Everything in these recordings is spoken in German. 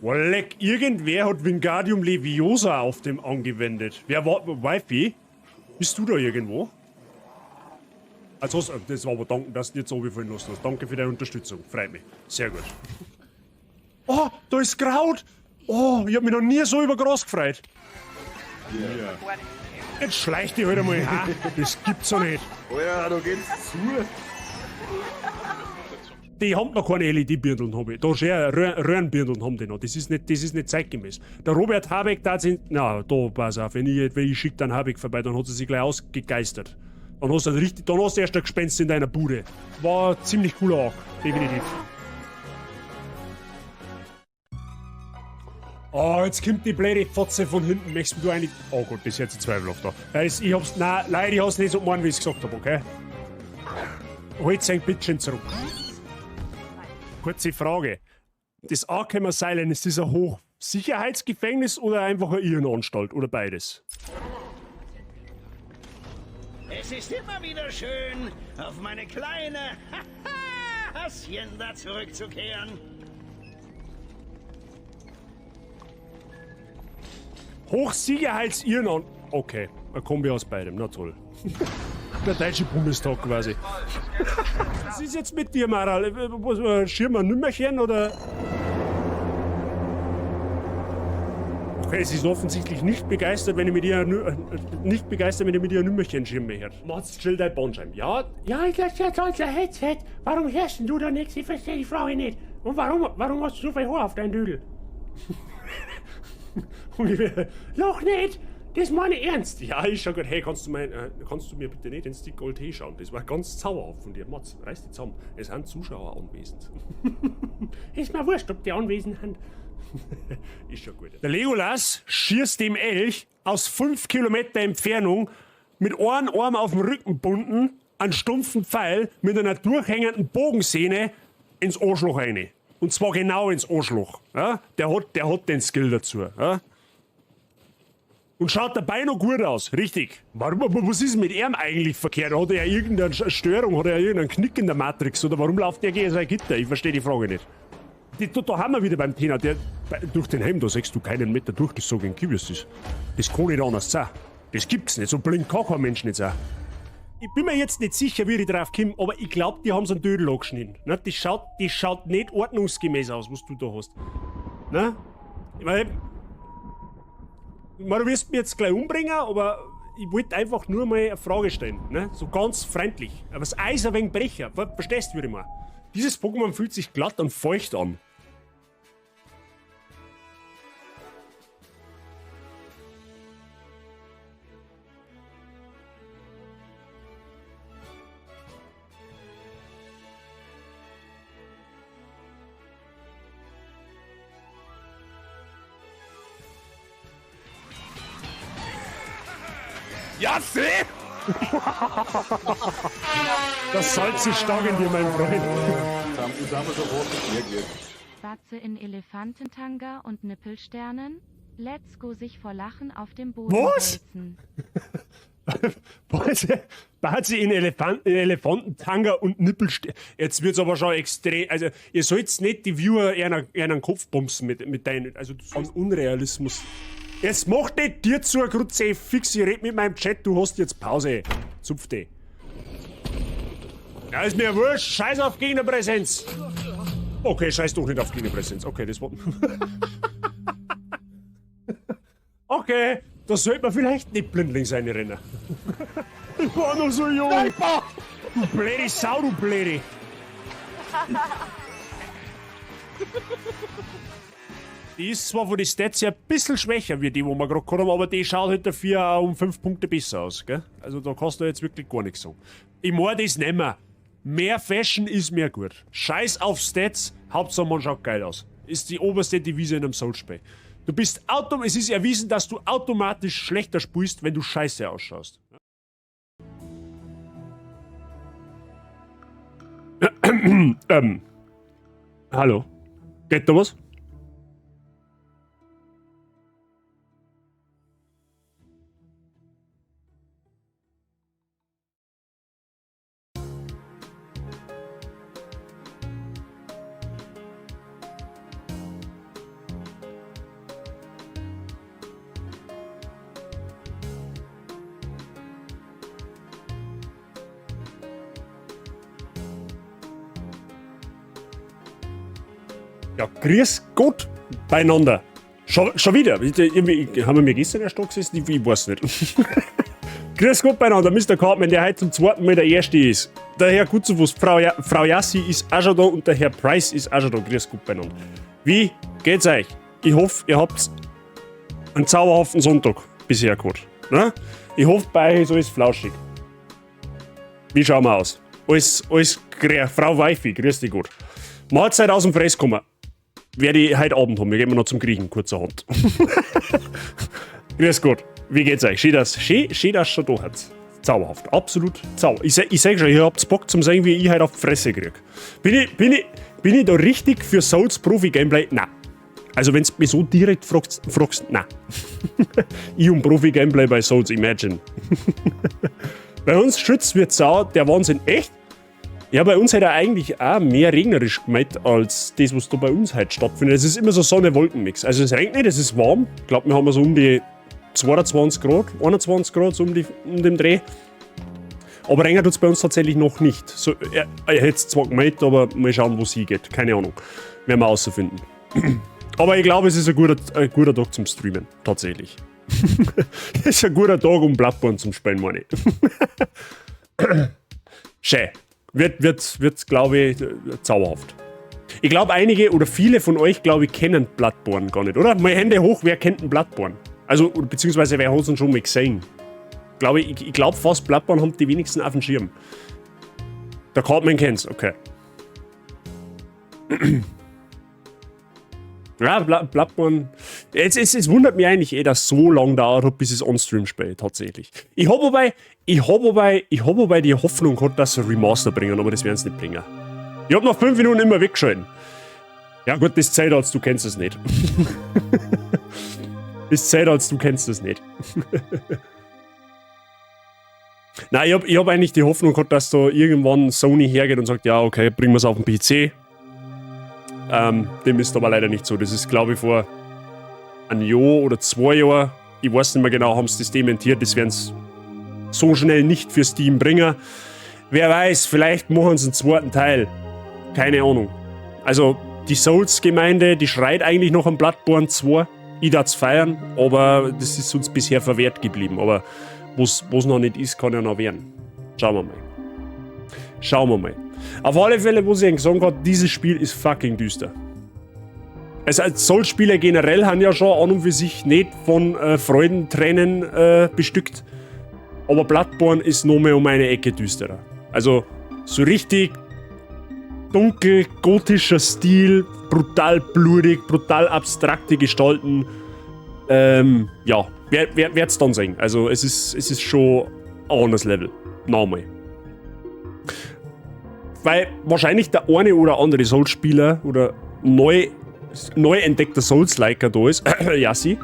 Leck, irgendwer hat Wingardium Leviosa auf dem angewendet. Wer war, Wifi? Bist du da irgendwo? Also, das war aber danken, dass du jetzt runterfallen lassen hast. Danke für deine Unterstützung. Freut mich. Sehr gut. Oh, da ist Kraut. Oh, ich hab mich noch nie so über Gras gefreut. Ja. Jetzt schleicht die halt einmal ha. Das gibt's doch nicht. Oh ja, da geht's zu. Die haben noch keine LED-Birndeln, habe ich. Da schon Röhrenbirndeln haben die noch. Das ist nicht zeitgemäß. Der Robert Habeck, da sind. Na, da, pass auf, wenn ich schicke dann Habeck vorbei, dann hat sie sich gleich ausgegeistert. Dann hast du erst ein Gespenst in deiner Bude. War ein ziemlich cooler Arc, definitiv. Oh, jetzt kommt die blöde Fotze von hinten. Möchtest du eigentlich. Oh Gott, das ist jetzt zweifelhaft da. Ich hab's. Nein, leider, ich hab's nicht so gemeint, wie ich es gesagt habe, okay? Halt sein Bittchen zurück. Kurze Frage. Das Arkham Asylum, ist das ein Hochsicherheitsgefängnis oder einfach eine Irrenanstalt? Oder beides? Es ist immer wieder schön, auf meine kleine Hacienda zurückzukehren. Hochsicherheits-Irrenanstalt. Okay, ein Kombi aus beidem, na toll. Der deutsche Bundestag quasi. Was ist jetzt mit dir, Maral? Schirm ein Nümmerchen oder? Okay, sie ist offensichtlich nicht begeistert, wenn ich mit ihr ein Nümmerchen schirme her. Mats, chill dein Bandscheiben. Ja? Ja, das ist unser Headset. Warum hörst denn du da nichts? Ich verstehe die Frage nicht. Und warum hast du so viel Haar auf deinem Dödel? Noch nicht! Das meine ich ernst! Ja, ich schau grad, hey, kannst du mir bitte nicht den Stick Gold Tee schauen? Das war ganz zauberhaft von dir. Mats, reiß dich zusammen. Es sind Zuschauer anwesend. Ist mir wurscht, ob die anwesend sind. Ist schon gut. Der Legolas schießt dem Elch aus 5 Kilometer Entfernung mit einem Arm auf dem Rücken gebunden, einen stumpfen Pfeil mit einer durchhängenden Bogensehne ins Arschloch rein. Und zwar genau ins Arschloch. Ja? Der hat den Skill dazu. Ja? Und schaut dabei noch gut aus, richtig. Warum, aber was ist mit ihm eigentlich verkehrt? Hat er irgendeine Störung, hat er irgendeinen Knick in der Matrix? Oder warum läuft der gegen sein Gitter? Ich verstehe die Frage nicht. Da haben wir wieder beim Thema. Durch den Helm, da siehst du keinen Meter durchgesogen Kibius ist. Das kann nicht anders sein. Das gibt's nicht. So blind kann kein Mensch nicht sein. Ich bin mir jetzt nicht sicher, wie ich drauf komme, aber ich glaube, die haben so einen Dödel angeschnitten. Ne? Das schaut nicht ordnungsgemäß aus, was du da hast. Ne? Weil, du wirst mich jetzt gleich umbringen, aber ich wollte einfach nur mal eine Frage stellen. Ne? So ganz freundlich. Aber das Eis ein wenig brecher. Verstehst du, wie ich meine? Dieses Pokémon fühlt sich glatt und feucht an. Ja, seh! Das Salz ist stark in dir, mein Freund. Das haben wir sofort reagiert. Batze in Elefantentanga und Nippelsternen. Let's go sich vor Lachen auf dem Boden wälzen. Batze in Elefantentanga und Nippelsternen. Jetzt wird's aber schon extrem. Also, ihr sollt's nicht die Viewer eher einen Kopf bumsen mit deinen. Also, so ein Unrealismus. Jetzt mach nicht dir zu, Grutze, fix, ich red mit meinem Chat, du hast jetzt Pause. Zupf dich. Ja, ist mir wurscht, scheiß auf Gegnerpräsenz. Okay, scheiß doch nicht auf Gegnerpräsenz. Okay, das war... Okay, da sollte man vielleicht nicht blindlings reinrennen. Ich war noch so jung. Du blöde Sau, du blöde. Die ist zwar von den Stats her ein bisschen schwächer wie die, wo wir gerade gehabt haben, aber die schaut halt dafür auch um 5 Punkte besser aus, gell? Also da kannst du jetzt wirklich gar nichts sagen. Ich mag das nicht mehr. Mehr Fashion ist mehr gut. Scheiß auf Stats, Hauptsache man schaut geil aus. Ist die oberste Devise in einem Soulspiel. Du bist es ist erwiesen, dass du automatisch schlechter spielst, wenn du scheiße ausschaust. Hallo? Geht da was? Ja, grüß Gott beieinander. Schon wieder. Irgendwie, haben wir gestern erst da gesessen? Ich weiß nicht. Grüß Gott beieinander, Mr. Cartman, der heute zum zweiten Mal der Erste ist. Der Herr Kutzewus, Frau Jassi ist auch schon da und der Herr Price ist auch schon da. Grüß Gott beieinander. Wie geht's euch? Ich hoffe, ihr habt einen zauberhaften Sonntag bisher gehabt. Ne? Ich hoffe, bei euch ist alles flauschig. Wie schauen wir aus? Alles Frau Weifi, grüß dich gut. Mahlzeit aus dem Fress kommen. Werde ich heute Abend haben. Wir gehen noch zum Griechen, kurzerhand. Grüß Gott. Wie geht's euch? Schön, dass schon da hat. Zauberhaft. Absolut zauberhaft. Ich sag schon, ihr habt Bock zum sagen, wie ich heute auf die Fresse krieg. Bin ich da richtig für Souls Profi-Gameplay? Nein. Also wenn du mich so direkt fragst, nein. Ich und Profi-Gameplay bei Souls, imagine. Bei uns schützt wird sau der Wahnsinn. Echt? Ja, bei uns hat er eigentlich auch mehr regnerisch gemeint, als das, was da bei uns heute stattfindet. Es ist immer so Sonne-Wolken-Mix. Also es regnet nicht, es ist warm. Ich glaube, wir haben so um die 22 Grad, 21 Grad, so um den Dreh. Aber regnet tut es bei uns tatsächlich noch nicht. So, er hätte es zwar gemeint, aber mal schauen, wo es hingeht. Keine Ahnung. Werden wir herausfinden. Aber ich glaube, es ist ein guter Tag zum Streamen. Tatsächlich. Es ist ein guter Tag, um Bloodborne zum Spielen, meine ich. Schön. Wird, glaube ich, zauberhaft. Ich glaube, einige oder viele von euch, glaube ich, kennen Bloodborne gar nicht, oder? Mal Hände hoch, wer kennt denn Bloodborne? Also, beziehungsweise wer hat es denn schon mal gesehen? Ich glaube fast, Bloodborne haben die wenigsten auf dem Schirm. Der Cartman kennt's, okay. Ja, Bloodborne. Es wundert mich eigentlich dass es so lange dauert hat, bis es on-stream spielt, tatsächlich. Ich hab wobei die Hoffnung gehabt, dass sie ein Remaster bringen, aber das werden sie nicht bringen. Ich hab nach 5 Minuten immer weggeschalten. Ja gut, das zählt als du kennst es nicht. Das zählt als du kennst es nicht. Nein, ich hab eigentlich die Hoffnung gehabt, dass da irgendwann Sony hergeht und sagt, ja okay, bringen wir es auf den PC. Dem ist aber leider nicht so. Das ist, glaube ich, vor einem Jahr oder 2 Jahren, ich weiß nicht mehr genau, haben sie das dementiert. Das werden sie so schnell nicht für Steam bringen. Wer weiß, vielleicht machen sie einen zweiten Teil. Keine Ahnung. Also, die Souls-Gemeinde, die schreit eigentlich noch am Bloodborne 2. Ich darf es feiern, aber das ist uns bisher verwehrt geblieben. Aber was noch nicht ist, kann ja noch werden. Schauen wir mal. Auf alle Fälle, wo ich sagen kann, dieses Spiel ist fucking düster. Also Souls-Spiele generell haben ja schon an und für sich nicht von Freudentränen bestückt. Aber Bloodborne ist noch mehr um eine Ecke düsterer. Also so richtig dunkel, gotischer Stil, brutal blutig, brutal abstrakte Gestalten. Ja, werd's dann sehen. Also es ist schon ein anderes Level. Nochmal. Weil wahrscheinlich der eine oder andere Souls-Spieler oder neu entdeckter Souls-Liker da ist, Jassi.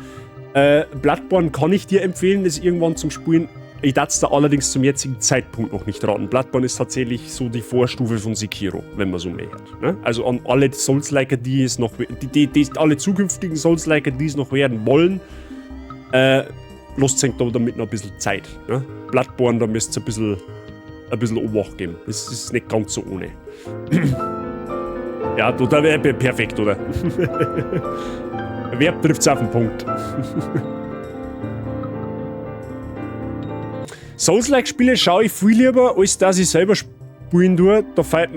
Bloodborne kann ich dir empfehlen, das irgendwann zum Spielen. Ich darf es da allerdings zum jetzigen Zeitpunkt noch nicht raten. Bloodborne ist tatsächlich so die Vorstufe von Sekiro, wenn man so merkt. Ne? Also an alle Souls-Liker, die es noch, alle zukünftigen Souls-Liker, die es noch werden wollen, lasst euch da damit noch ein bisschen Zeit. Ne? Bloodborne, da müsst ihr ein bisschen Obacht geben. Das ist nicht ganz so ohne. Ja, da wäre perfekt, oder? Verb trifft's auf den Punkt. Souls-like-Spiele schaue ich viel lieber, als dass ich selber spielen tue. Da fehlt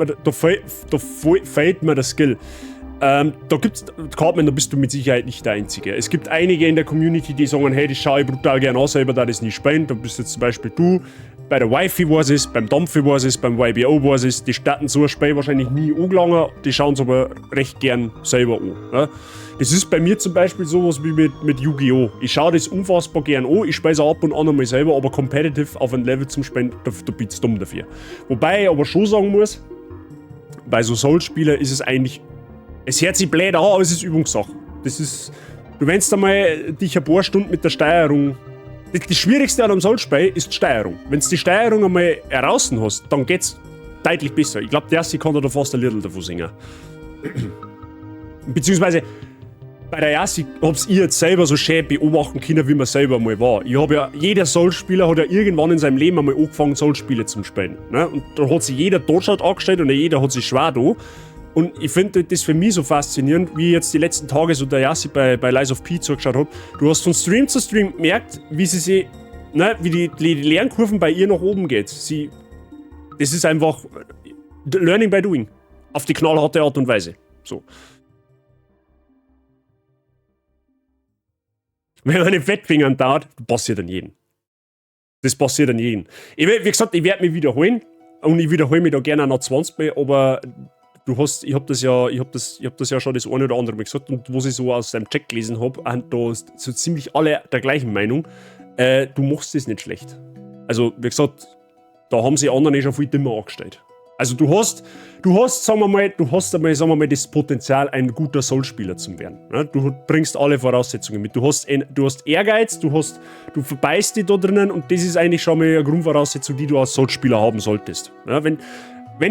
mir der Skill. Da gibt's, Cartman, da bist du mit Sicherheit nicht der Einzige. Es gibt einige in der Community, die sagen, hey, das schaue ich brutal gerne an, selber da das nicht spielen. Da bist jetzt zum Beispiel du. Bei der Wifi was ist, beim Dampfi was ist, beim YBO was ist. Die starten so ein Spiel wahrscheinlich nie angelangen, die schauen es aber recht gern selber an. Ja? Das ist bei mir zum Beispiel sowas wie mit Yu-Gi-Oh! Ich schaue das unfassbar gern an, ich spiele es ab und an einmal selber, aber competitive auf ein Level zum Spielen, da bin ich dumm dafür. Wobei ich aber schon sagen muss, bei so Souls-Spielen ist es eigentlich, es hört sich blöd an, aber es ist Übungssache. Das ist, du wennst einmal dich ein paar Stunden mit der Steuerung. Das Schwierigste an einem Souls-Spiel ist die Steuerung. Wenn du die Steuerung einmal heraus hast, dann geht's deutlich besser. Ich glaube, der erste kann da fast ein Liedl davon singen. Beziehungsweise, bei der Yassi hab's ich jetzt selber so schön beobachten können, wie man selber mal war. Ich hab ja, jeder Souls-Spieler hat ja irgendwann in seinem Leben einmal angefangen, Souls-Spiele zu spielen. Ne? Und da hat sich jeder Totschalt angestellt und jeder hat sich schwer da. Und ich finde das für mich so faszinierend, wie ich jetzt die letzten Tage so der Yassi bei Lies of P zugeschaut habe. Du hast von Stream zu Stream gemerkt, wie sie sich, wie die Lernkurven bei ihr nach oben geht. Das ist einfach Learning by Doing. Auf die knallharte Art und Weise. So. Wenn man den Fettfingern dauert, passiert an jedem. Das passiert an jedem. Wie gesagt, ich werde mich wiederholen. Und ich wiederhole mich da gerne noch 20 Mal, aber ich hab das ja schon das eine oder andere Mal gesagt, und was ich so aus deinem Chat gelesen habe, haben da so ziemlich alle der gleichen Meinung. Du machst das nicht schlecht. Also, wie gesagt, da haben sie anderen schon viel dümmer angestellt. Also du hast einmal das Potenzial, ein guter Soul-Spieler zu werden. Ne? Du bringst alle Voraussetzungen mit. Du hast Ehrgeiz, du verbeißt dich da drinnen, und das ist eigentlich schon mal eine Grundvoraussetzung, die du als Soul-Spieler haben solltest. Ja, wenn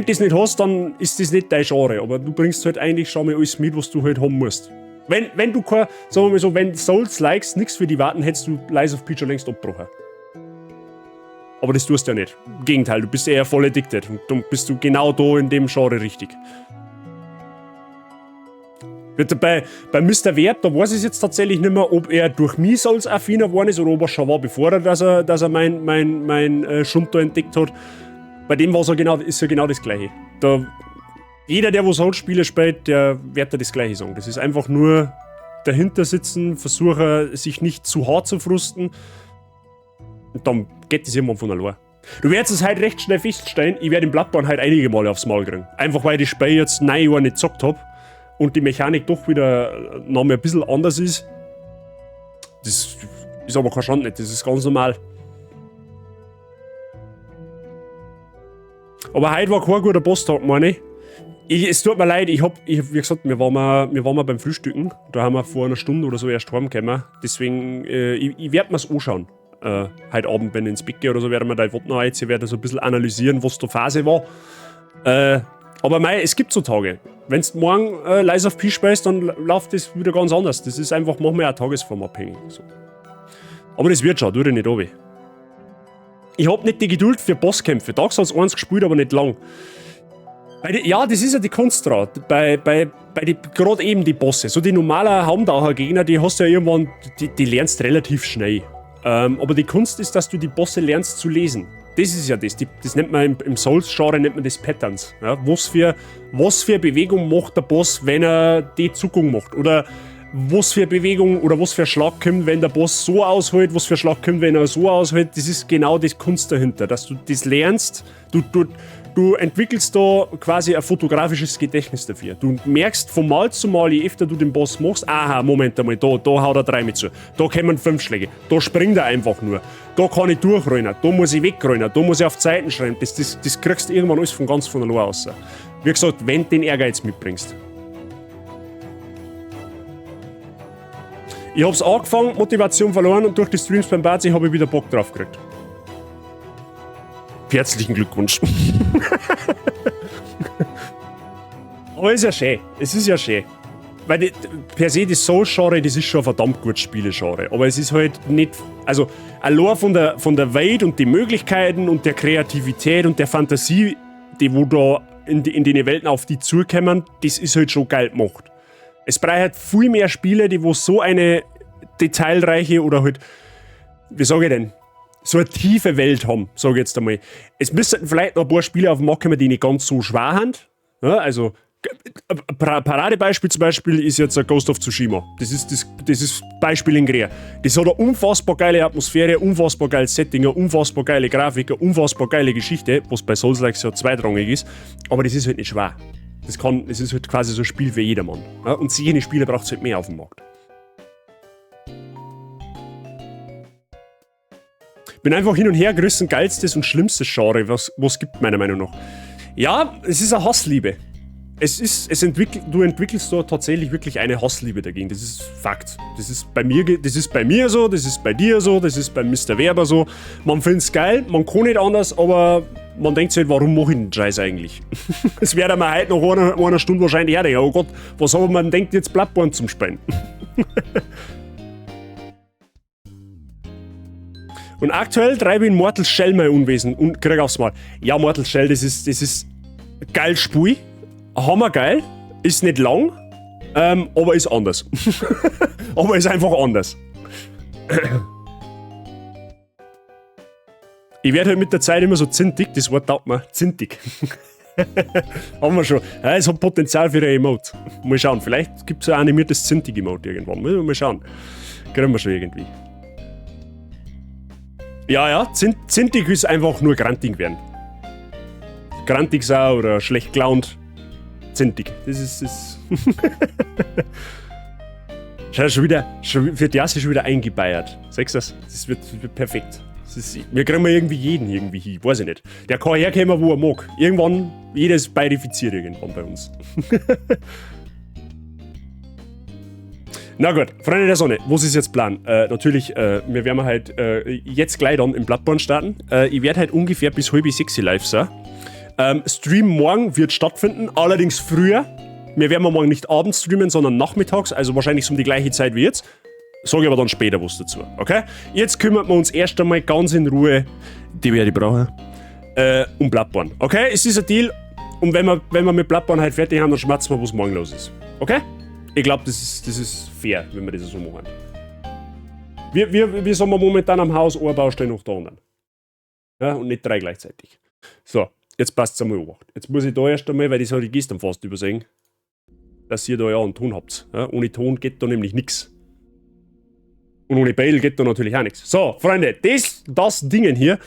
du das nicht hast, dann ist das nicht dein Genre, aber du bringst halt eigentlich schon mal alles mit, was du halt haben musst. Wenn du kein, sagen wir mal so, wenn Souls-Likes nichts für die warten, hättest du Lies of P schon längst abgebrochen. Aber das tust du ja nicht. Im Gegenteil, du bist eher voll addicted. Und dann bist du genau da in dem Genre richtig. Bei Mr. Wert, da weiß ich jetzt tatsächlich nicht mehr, ob er durch mich Souls-affiner geworden ist oder ob er schon war, bevor er mein Schund da entdeckt hat. Bei dem ist ja genau das Gleiche. Jeder, der Souls-Spiele spielt, der wird da das Gleiche sagen. Das ist einfach nur dahinter sitzen, versuchen, sich nicht zu hart zu frusten. Und dann geht das irgendwann von allein. Du wirst es halt recht schnell feststellen, ich werde im Bloodborne halt einige Male aufs Maul kriegen. Einfach weil ich das Spiel jetzt 9 Jahre nicht gezockt habe und die Mechanik doch wieder noch mal ein bisschen anders ist. Das ist aber kein Schand nicht, das ist ganz normal. Aber heute war kein guter Boss-Tag, meine ich. Es tut mir leid, wie gesagt, wir waren mal beim Frühstücken. Da haben wir vor einer Stunde oder so erst heimgekommen. Deswegen, ich werde mir es anschauen. Heute Abend, wenn ich ins Bett gehe oder so, werden wir da noch jetzt, ich werde so ein bisschen analysieren, was da Phase war. Aber es gibt so Tage. Wenn du morgen Lies of P spielst, dann läuft das wieder ganz anders. Das ist einfach manchmal auch tagesformabhängig. So. Aber das wird schon, tu dir nicht runter. Ich hab nicht die Geduld für Bosskämpfe. Dark Souls 1 gespielt, aber nicht lang. Ja, das ist ja die Kunst dran. Gerade eben die Bosse. So die normalen Haumtaucher-Gegner, die hast du ja irgendwann, die lernst relativ schnell. Aber die Kunst ist, dass du die Bosse lernst zu lesen. Das ist ja das. Das nennt man im Souls-Genre nennt man das Patterns. Ja? Was für Bewegung macht der Boss, wenn er die Zuckung macht? Oder was für Bewegung oder was für Schlag kommt, wenn der Boss so aushält, was für Schlag kommt, wenn er so aushält. Das ist genau die Kunst dahinter, dass du das lernst. Du entwickelst da quasi ein fotografisches Gedächtnis dafür. Du merkst von Mal zu Mal, je öfter du den Boss machst, aha, Moment einmal, da haut er 3 mit zu. Da kommen 5 Schläge. Da springt er einfach nur. Da kann ich durchrennen. Da muss ich wegrennen. Da muss ich auf die Seiten schreiben. Das kriegst du irgendwann alles ganz von allein raus. Wie gesagt, wenn du den Ehrgeiz mitbringst. Ich hab's angefangen, Motivation verloren, und durch die Streams beim Bazi habe ich wieder Bock drauf gekriegt. Herzlichen Glückwunsch. Aber es ist ja schön. Es ist ja schön. Weil per se das Soul-Genre, das ist schon ein verdammt gutes Spiele-Genre. Aber es ist halt nicht. Also, allein von der Welt und den Möglichkeiten und der Kreativität und der Fantasie, die wo da in den Welten auf die zukommen, das ist halt schon geil gemacht. Es braucht halt viel mehr Spiele, die wo so eine detailreiche oder halt. Wie sage ich denn? So eine tiefe Welt haben, sage ich jetzt einmal. Es müssten vielleicht noch ein paar Spiele auf dem Markt kommen, die nicht ganz so schwer sind. Ja, also, Paradebeispiel zum Beispiel ist jetzt ein Ghost of Tsushima. Das ist Beispiel in Grea. Das hat eine unfassbar geile Atmosphäre, unfassbar geiles Setting, eine unfassbar geile Grafik, eine unfassbar geile Geschichte, was bei Souls-Likes ja zweitrangig ist. Aber das ist halt nicht schwer. Das ist halt quasi so ein Spiel für jedermann. Ja, und solche Spiele braucht es halt mehr auf dem Markt. Bin einfach hin und her gerissen, geilstes und schlimmstes Genre, was gibt, meiner Meinung nach. Ja, es ist eine Hassliebe. Du entwickelst da tatsächlich wirklich eine Hassliebe dagegen. Das ist Fakt. Das ist bei mir so, das ist bei dir so, das ist beim Mr. Werber so. Man findet es geil, man kann nicht anders, aber man denkt sich halt, warum mache ich den Scheiß eigentlich? Es wäre mir heute nach einer Stunde wahrscheinlich herdenken. Oh Gott, was aber man denkt jetzt Bloodborne zum Spielen. Und aktuell treibe ich in Mortal Shell mein Unwesen und krieg aufs Mal. Ja, Mortal Shell, das ist geil Spiel. Hammergeil. Ist nicht lang, aber ist anders. Aber ist einfach anders. Ich werde halt mit der Zeit immer so zintig, das Wort taugt mir, zintig. Haben wir schon. Ja, es hat Potenzial für ein Emote. Mal schauen, vielleicht gibt es ein animiertes Zintig-Emote irgendwann. Mal schauen. Kriegen wir schon irgendwie. Ja, zintig ist einfach nur grantig werden. Grantig sau oder schlecht gelaunt. Zintig. Das ist. Schau, schon wieder eingebeiert. Sagst du das? Das wird perfekt. Wir kriegen irgendwie jeden irgendwie hin, weiß ich nicht. Der kann herkommen, wo er mag. Irgendwann, jedes beirifiziert irgendwann bei uns. Na gut, Freunde der Sonne, was ist jetzt Plan? Natürlich, wir werden halt jetzt gleich dann im Bloodborne starten. Ich werde halt ungefähr bis 5:30 live sein. Stream morgen wird stattfinden, allerdings früher. Wir werden morgen nicht abends streamen, sondern nachmittags, also wahrscheinlich so um die gleiche Zeit wie jetzt. Sage ich aber dann später was dazu, okay? Jetzt kümmern wir uns erst einmal ganz in Ruhe, die werde ich brauchen, um Bloodborne, okay? Es ist ein Deal und wenn wir mit Bloodborne halt fertig haben, dann schmerzen wir, was morgen los ist, okay? Ich glaube, das ist fair, wenn wir das so machen. Wir sind wir momentan am Haus, eine Baustelle nach der anderen. Ja, und nicht 3 gleichzeitig. So, jetzt passt es einmal an. Jetzt muss ich da erst einmal, weil das habe ich gestern fast übersehen, dass ihr da ja einen Ton habt. Ja, ohne Ton geht da nämlich nichts. Und ohne Bail geht da natürlich auch nichts. So, Freunde, das Dingen hier,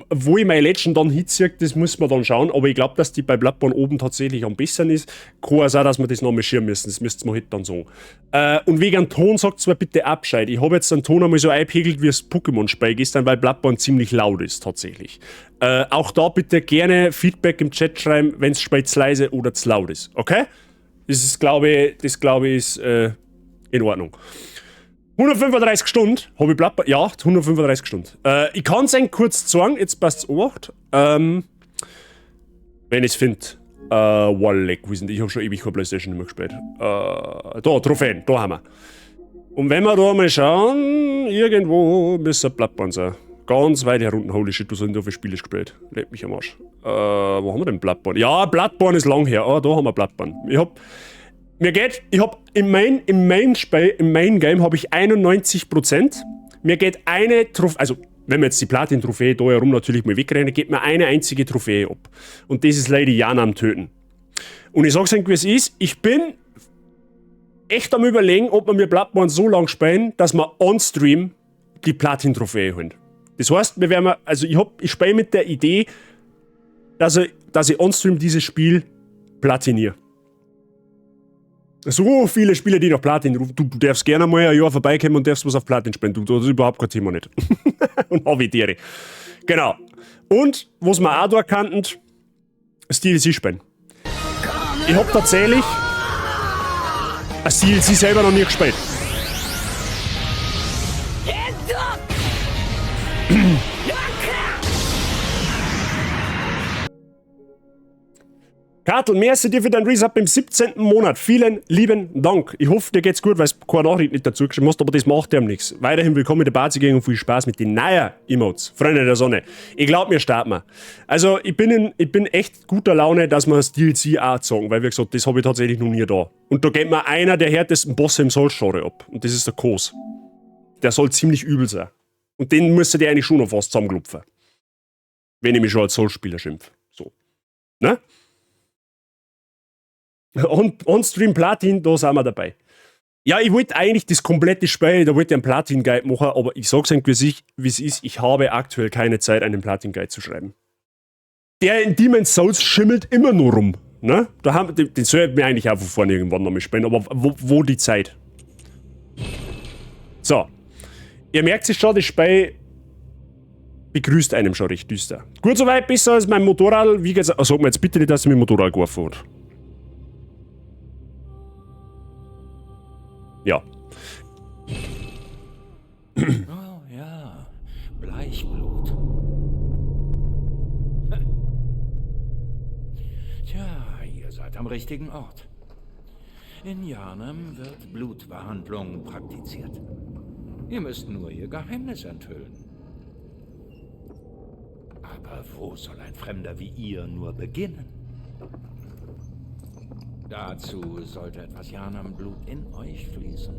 wo ich meine Legend dann hinziehe, das muss man dann schauen. Aber ich glaube, dass die bei Bloodborne oben tatsächlich am besten ist. Kann auch sein, dass wir das noch marschieren müssen. Das müsst ihr mir heute dann sagen. Und wegen dem Ton sagt zwar bitte Abscheid. Ich habe jetzt den Ton einmal so eingepegelt, wie es Pokémon-Spiel gestern, weil Bloodborne ziemlich laut ist, tatsächlich. Auch da bitte gerne Feedback im Chat schreiben, wenn es Spiel zu leise oder zu laut ist. Okay? Das glaube ich, ist in Ordnung. 135 Stunden habe ich Bloodborne. Ja, 135 Stunden. Ich kann es euch kurz sagen, jetzt passt es an. Wenn ich es finde. Walleck, ich habe schon ewig keine Playstation nicht mehr gespielt. Da, Trophäen, da haben wir. Und wenn wir da mal schauen, irgendwo müsste Bloodborne sein. Ganz weit herunten, holy shit, du hast so viele Spiele gespielt. Lebt mich am Arsch. Wo haben wir denn Bloodborne? Ja, Bloodborne ist lang her. Da haben wir Bloodborne. Ich hab im Main Game habe ich 91%. Mir geht eine Trophäe, also wenn wir jetzt die Platin-Trophäe da herum natürlich mal wegrechnen, geht mir eine einzige Trophäe ab. Und das ist Lady Jana am Töten. Und ich sag's euch, wie es ist, ich bin echt am Überlegen, ob wir mir Bloodborne so lang spielen, dass wir on-stream die Platin-Trophäe holen. Das heißt, ich spiele mit der Idee, dass ich on-stream dieses Spiel platiniere. So viele Spiele, die noch Platin rufen. Du darfst gerne mal ein Jahr vorbeikommen und darfst was auf Platin spielen. Das ist überhaupt kein Thema nicht. Und Hobby-Tiere. Genau. Und, was wir auch da kannten, das DLC spielen. Ich hab tatsächlich das DLC selber noch nie gespielt. Kartel, merci dir für dein Resub im 17. Monat. Vielen lieben Dank. Ich hoffe, dir geht's gut, weil es keine Nachricht nicht dazu geschrieben hast, aber das macht dem nichts. Weiterhin willkommen in der Bazi und viel Spaß mit den neuen Emotes. Freunde der Sonne. Ich glaube, wir starten mal. Also, ich bin echt guter Laune, dass wir das DLC auch sagen, weil wie gesagt, das habe ich tatsächlich noch nie da. Und da geht mir einer der härtesten Bosse im Souls-Genre ab. Und das ist der Kos. Der soll ziemlich übel sein. Und den müsste der eigentlich schon noch fast zusammenklopfen. Wenn ich mich schon als Souls-Spieler schimpfe. So. Ne? On-Stream Platin, da sind wir dabei. Ja, ich wollte eigentlich das komplette Spiel, da wollte ich einen Platin-Guide machen, aber ich sag's euch, wie es ist, ich habe aktuell keine Zeit, einen Platin-Guide zu schreiben. Der in Demon's Souls schimmelt immer nur rum. Ne? Den sollte mir eigentlich auch von vorne irgendwann noch mal spielen, aber wo die Zeit? So. Ihr merkt sich schon, das Spiel begrüßt einem schon recht düster. Gut soweit, besser als mein Motorrad. Wie geht's? Sag mir jetzt bitte nicht, dass ich mit dem Motorrad geworfen hat. Ja. Oh ja, Bleichblut. Tja, ihr seid am richtigen Ort. In Yharnam wird Blutbehandlung praktiziert. Ihr müsst nur ihr Geheimnis enthüllen. Aber wo soll ein Fremder wie ihr nur beginnen? Dazu sollte etwas Janam-Blut in euch fließen.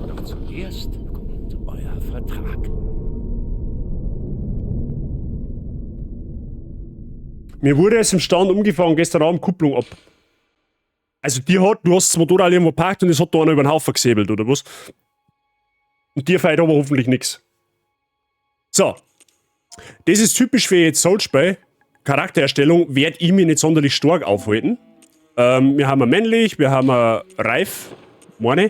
Doch zuerst kommt euer Vertrag. Mir wurde es im Stand umgefahren, gestern Abend Kupplung ab. Also du hast das Motorrad irgendwo geparkt und es hat da einer über den Haufen gesäbelt, oder was? Und dir feiert aber hoffentlich nichts. So. Das ist typisch für jetzt Soulspiel. Charaktererstellung werde ich mir nicht sonderlich stark aufhalten. Wir haben ein männlich, wir haben ein Reif, meine.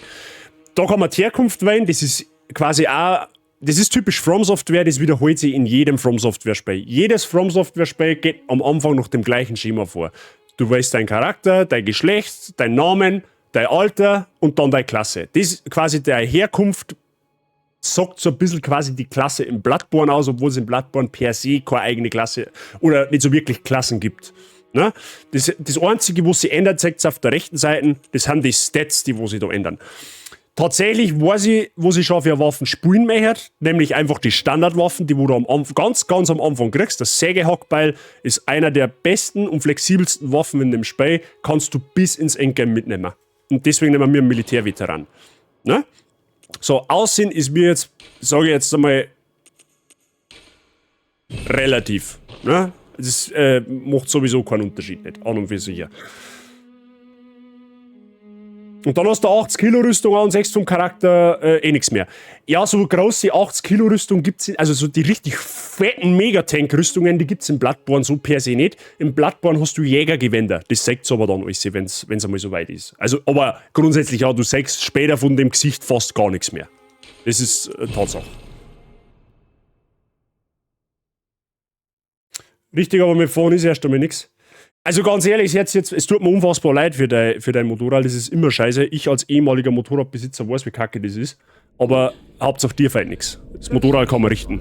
Da kann man die Herkunft wählen, das ist quasi auch, das ist typisch From Software, das wiederholt sich in jedem From Software Spiel. Jedes From Software Spiel geht am Anfang nach dem gleichen Schema vor. Du wählst deinen Charakter, dein Geschlecht, deinen Namen, dein Alter und dann deine Klasse. Das ist quasi der Herkunft, sagt so ein bisschen quasi die Klasse im Bloodborne aus, obwohl es im Bloodborne per se keine eigene Klasse oder nicht so wirklich Klassen gibt. Ne? Das Einzige, was sich ändert, zeigt es auf der rechten Seite, das sind die Stats, die sich da ändern. Tatsächlich weiß ich, was ich schon für Waffen spielen möchte, nämlich einfach die Standardwaffen, die du ganz am Anfang kriegst. Das Sägehackbeil ist einer der besten und flexibelsten Waffen in dem Spiel, kannst du bis ins Endgame mitnehmen. Und deswegen nehmen wir einen Militärveteran. Ne? So, Aussehen ist mir jetzt, sage ich jetzt einmal, relativ. Ne? Das macht sowieso keinen Unterschied, nicht an und für sich. Und dann hast du 80 Kilo Rüstung an und sagst vom Charakter nichts mehr. Ja, so große 80 Kilo Rüstung gibt's, also so die richtig fetten Megatank-Rüstungen, die gibt's im Bloodborne so per se nicht. Im Bloodborne hast du Jägergewänder. Das sagt's aber dann alles, wenn's einmal so weit ist. Also, aber grundsätzlich ja, du sagst später von dem Gesicht fast gar nichts mehr. Das ist Tatsache. Richtig, aber mit vorne ist erst einmal nichts. Also ganz ehrlich, es tut mir unfassbar leid für dein Motorrad, das ist immer scheiße. Ich als ehemaliger Motorradbesitzer weiß, wie kacke das ist. Aber Hauptsache dir fällt nichts. Das Motorrad kann man richten.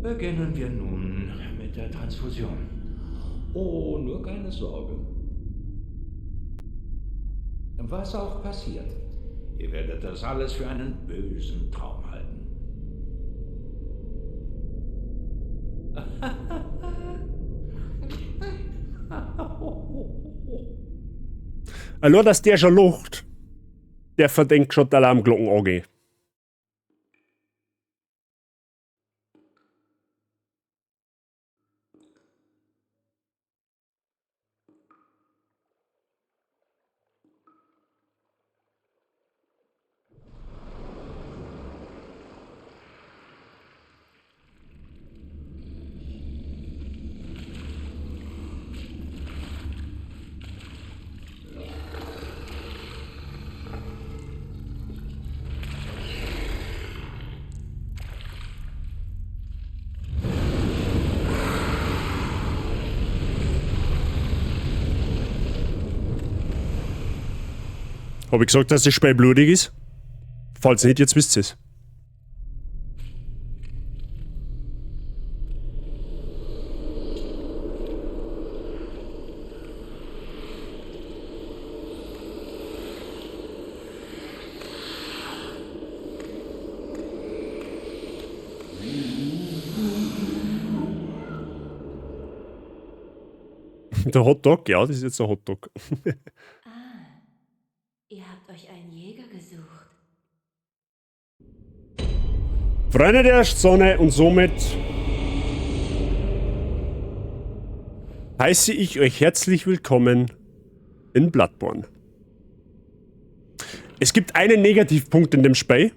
Beginnen wir nun mit der Transfusion. Oh, nur keine Sorge. Was auch passiert, ihr werdet das alles für einen bösen Traum halten. Nur, dass der schon lacht, der verdenkt schon die Alarmglocken angehen. Habe ich gesagt, dass das Spiel blutig ist? Falls nicht, jetzt wisst ihr es. Der Hotdog, ja, das ist jetzt ein Hotdog. Ihr habt euch einen Jäger gesucht. Freunde der Sonne und somit heiße ich euch herzlich willkommen in Bloodborne. Es gibt einen Negativpunkt in dem Spiel,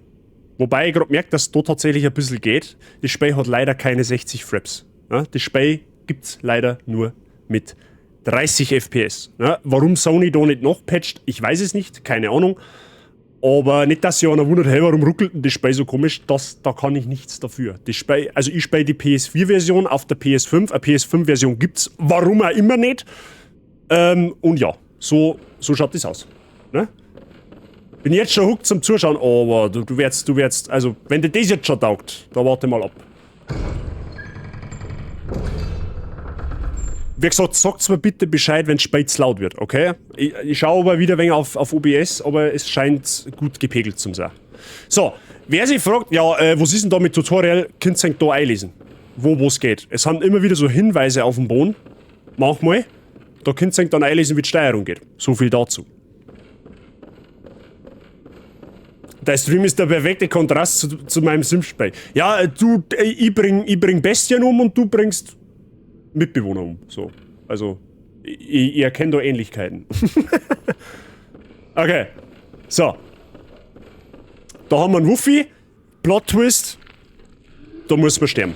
wobei ich gerade merke, dass es da tatsächlich ein bisschen geht. Das Spiel hat leider keine 60 Frames. Ja, das Spiel gibt es leider nur mit 30 FPS. Ja, warum Sony da nicht noch patcht, ich weiß es nicht, keine Ahnung. Aber nicht, dass sich einer wundert, hey, warum ruckelt denn das Spiel so komisch? Da kann ich nichts dafür. Das Spiel, also ich spiele die PS4-Version auf der PS5. Eine PS5-Version gibt's, warum auch immer nicht. Und ja, so schaut das aus. Ne? Bin jetzt schon hooked zum Zuschauen, aber du werdest, also wenn dir das jetzt schon taugt, da warte mal ab. Wie gesagt, sagt mir bitte Bescheid, wenn es Spiel zu laut wird, okay? Ich schaue aber wieder ein wenig auf OBS, aber es scheint gut gepegelt zu sein. So, wer sich fragt, ja, was ist denn da mit Tutorial, könnt ihr da einlesen, wo es geht. Es haben immer wieder so Hinweise auf dem Boden, manchmal. Da könnt ihr dann einlesen, wie die Steuerung geht. So viel dazu. Der Stream ist der perfekte Kontrast zu meinem Sims-Spiel. Ja, ich bring Bestien um und du bringst Mitbewohner um. So. Also, ich erkenne da Ähnlichkeiten. Okay. So. Da haben wir einen Wuffi. Plot-Twist. Da muss man sterben.